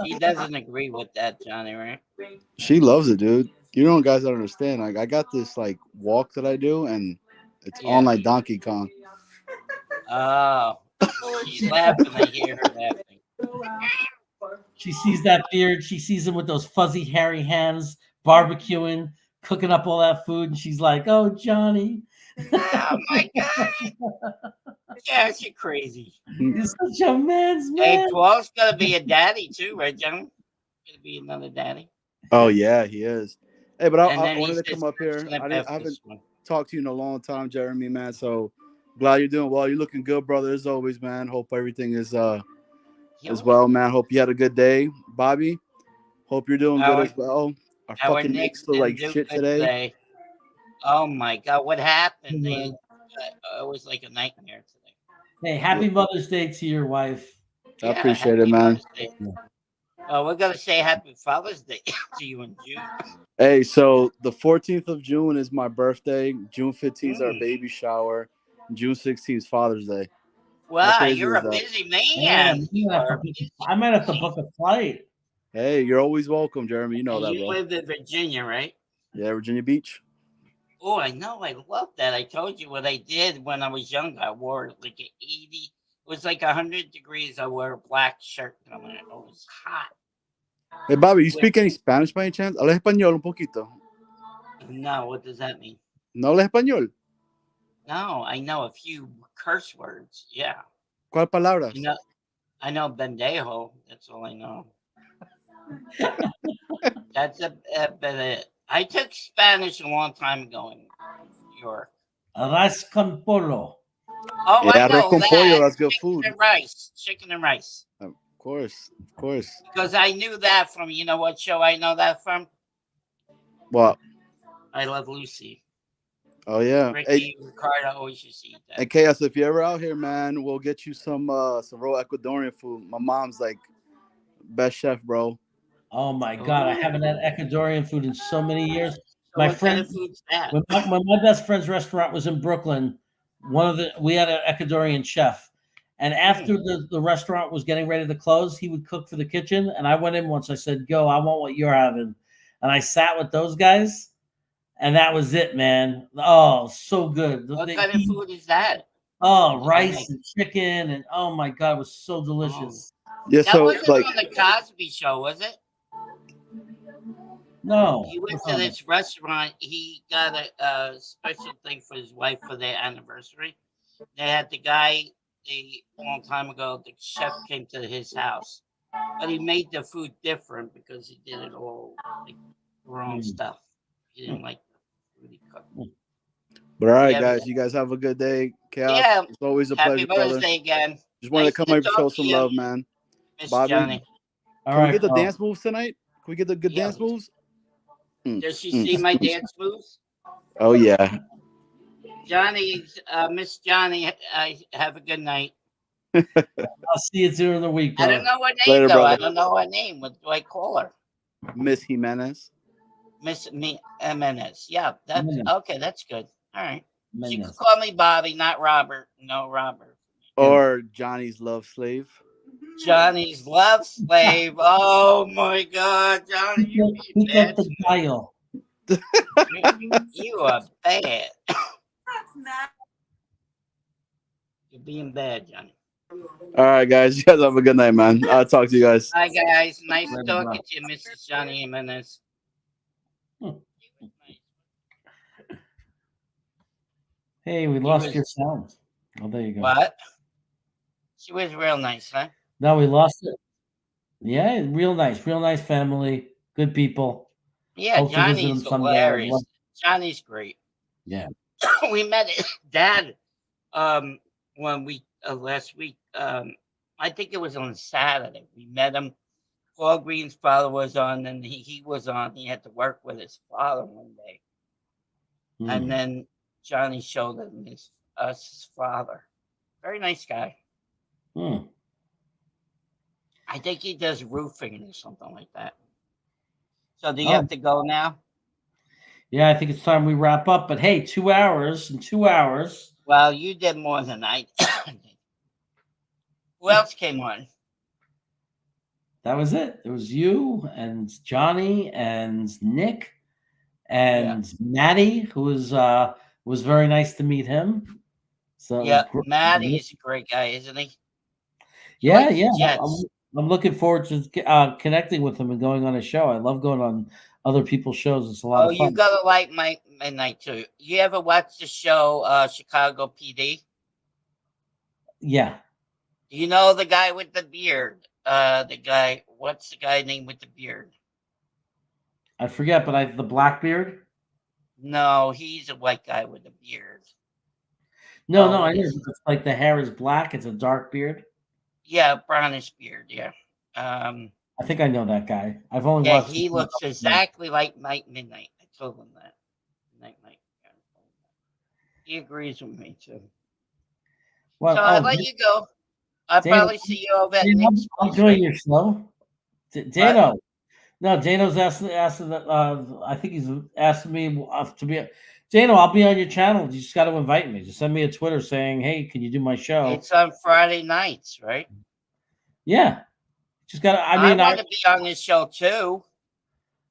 She doesn't agree with that, Johnny, right? She loves it, dude. You know, guys don't understand. Like, I got this like walk that I do, and it's on like Donkey Kong. Oh, she's laughing. I hear her laughing. She sees that beard. She sees him with those fuzzy, hairy hands, barbecuing, cooking up all that food, and she's like, "Oh, Johnny." Oh my God! Yeah, she's crazy. He's such a man's man. Hey, 12's gonna be a daddy too, right, John? Gonna be another daddy. Oh yeah, he is. Hey, but I wanted to come up here. I haven't talked to you in a long time, Jeremy, man. So glad you're doing well. You're looking good, brother, as always, man. Hope everything is as well, man. Hope you had a good day, Bobby. Hope you're doing good as well. Our fucking Knicks look like shit today. Oh my God, what happened? It was like a nightmare today. Hey, happy Mother's Day to your wife. I appreciate it, man. We're gonna say happy Father's Day to you in June. Hey, so the 14th of June is my birthday. June 15th is our baby shower. June 16th is Father's Day. Wow, you're a busy man. I might have to book a flight. Hey, you're always welcome, Jeremy. You know that, bro. You lived in Virginia, right? Yeah, Virginia Beach. Oh, I know. I love that. I told you what I did when I was young. I wore like an 80. It was like 100 degrees. I wore a black shirt. It was hot. Hey, Bobby, you speak any Spanish by any chance? Habla español un poquito. No, what does that mean? No habla español? No, I know a few curse words. Yeah. ¿Cuál palabras? I know bendejo. That's all I know. That's it. I took Spanish a long time ago in New York. Arroz con pollo. Oh, yeah, I know arroz con pollo. That's good food. Chicken and rice. Of course. Because I knew that from, you know what show I know that from? What? I Love Lucy. Oh yeah, Ricky, Ricardo always used to eat that. And Chaos, if you're ever out here, man, we'll get you some raw Ecuadorian food. My mom's like best chef, bro. Oh my God, I haven't had Ecuadorian food in so many years. So My what friend, kind of food's that? when my best friend's restaurant was in Brooklyn, we had an Ecuadorian chef, and after the restaurant was getting ready to close, he would cook for the kitchen, and I went in once. I said, "Go, I want what you're having," and I sat with those guys, and that was it, man. Oh, so good. What kind of food is that? Oh, rice and chicken, and oh my God, it was so delicious. Yeah, that wasn't on the Cosby Show, was it? No. He went to this restaurant. He got a special thing for his wife for their anniversary. They had the guy a long time ago. The chef came to his house, but he made the food different because he did it all like wrong stuff. He didn't like the food he cooked. But all right, guys, you guys have a good day. Chaos, yeah, it's always a Happy pleasure, brother. Birthday again. Just wanted to come over and show some love, man. Miss Bobby, Johnny. Can we get the dance moves tonight? Can we get the good dance moves? Does she see my dance moves? Oh yeah. Johnny, Miss Johnny, have a good night. I'll see you during the week. I don't know her name Later, though. brother. I don't know her name. What do I call her? Miss Jimenez. Miss Jimenez. Yeah, that's okay. That's good. All right. Jimenez. You can call me Bobby, not Robert. No, Robert. Or Johnny's love slave. Johnny's love slave. Oh my God, Johnny, you He got the dial. You are bad. That's not. You're being bad, Johnny. All right, guys. You guys have a good night, man. I'll talk to you guys. Hi, guys. Nice talking to you, Mrs. Johnny Jimenez. Hey, we lost your sound. Oh, there you go. What? She was real nice, huh? No, we lost it. Yeah, real nice family, good people. Yeah, Hope to visit Johnny's them someday. hilarious. Johnny's great. Yeah. We met his dad when we last week. I think it was on Saturday. We met him. Paul Green's father was on, and he was on. He had to work with his father one day, and then Johnny showed him his father. Very nice guy. I think he does roofing or something like that. So do you have to go now? Yeah, I think it's time we wrap up. But hey, 2 hours and 2 hours. Well, you did more than I did. Who else came on? That was it. It was you and Johnny and Nick and Maddie, who was very nice to meet him. So yeah, Maddie's a great guy, isn't he? Yeah, yeah. I'm looking forward to connecting with him and going on a show. I love going on other people's shows. It's a lot of fun. You gotta like my Midnight too. You ever watch the show Chicago PD? Yeah. Do you know the guy with the beard? What's the guy name with the beard? I forget, but the Blackbeard? No, he's a white guy with a beard. No, I know. It's like the hair is black. It's a dark beard. Yeah, brownish beard. Yeah. I think I know that guy. I've only watched. He looks exactly like Mike Midnight. I told him that. Mike. He agrees with me too. Well, so I'll let you go. I'll probably see you over at Nick's. I'm doing your show. Dano. No, Dano's asked I think he's asking me to be. Dano, I'll be on your channel. You just got to invite me. Just send me a Twitter saying, "Hey, can you do my show?" It's on Friday nights, right? Yeah. Just got to. I want to be on this show too.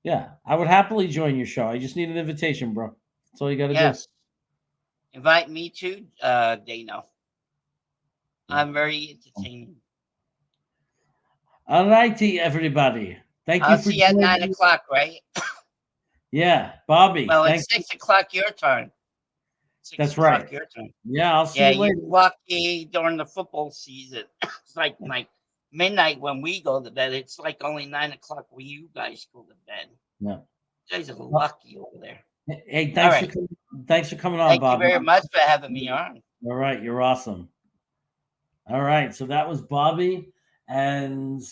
Yeah, I would happily join your show. I just need an invitation, bro. That's all you got to do. Invite me too, Dano. I'm very entertaining. All righty, everybody. Thank you I'll for see you at 9 o'clock, right? Yeah, Bobby. Well, it's 6 o'clock your time. That's right. Your time. Yeah, I'll see you later. You're lucky during the football season. It's like midnight when we go to bed. It's like only 9 o'clock when you guys go to bed. Yeah. You guys are lucky over there. Hey, thanks for coming on, Thank Bob. Thank you very much for having me on. All right, you're awesome. All right, so that was Bobby, and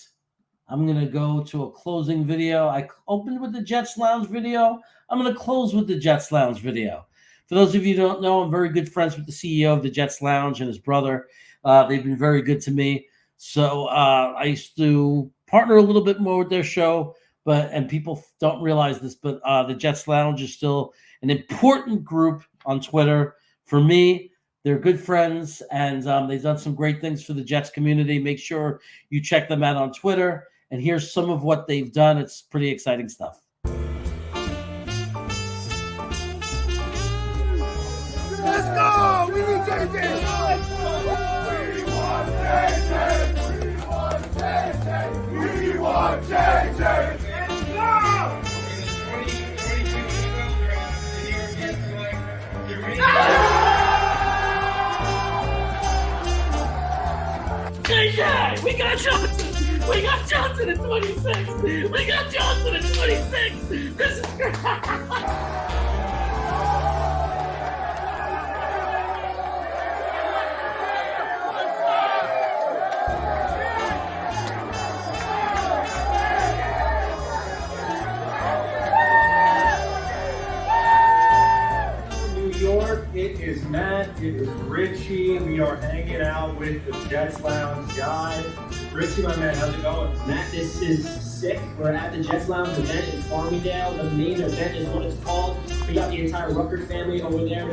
I'm going to go to a closing video. I opened with the Jets Lounge video. I'm going to close with the Jets Lounge video. For For those of you who don't know, I'm very good friends with the CEO of the Jets Lounge and his brother. They've been very good to me. So I used to partner a little bit more with their show, and people don't realize this, but the Jets Lounge is still an important group on Twitter for me. They're good friends, and they've done some great things for the Jets community. Make sure you check them out on Twitter. And here's some of what they've done. It's pretty exciting stuff. Let's go! We need JJ! We want JJ! We want JJ! We want JJ! Let's go! JJ! We got Johnson! We got Johnson at 26! We got Johnson at 26! This is great! It is Matt, it is Richie. We are hanging out with the Jets Lounge guys. Richie, my man, how's it going? Matt, this is sick. We're at the Jets Lounge event in Farmingdale. The main event is what it's called. We got the entire Rucker family over there.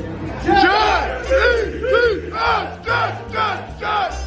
Jets!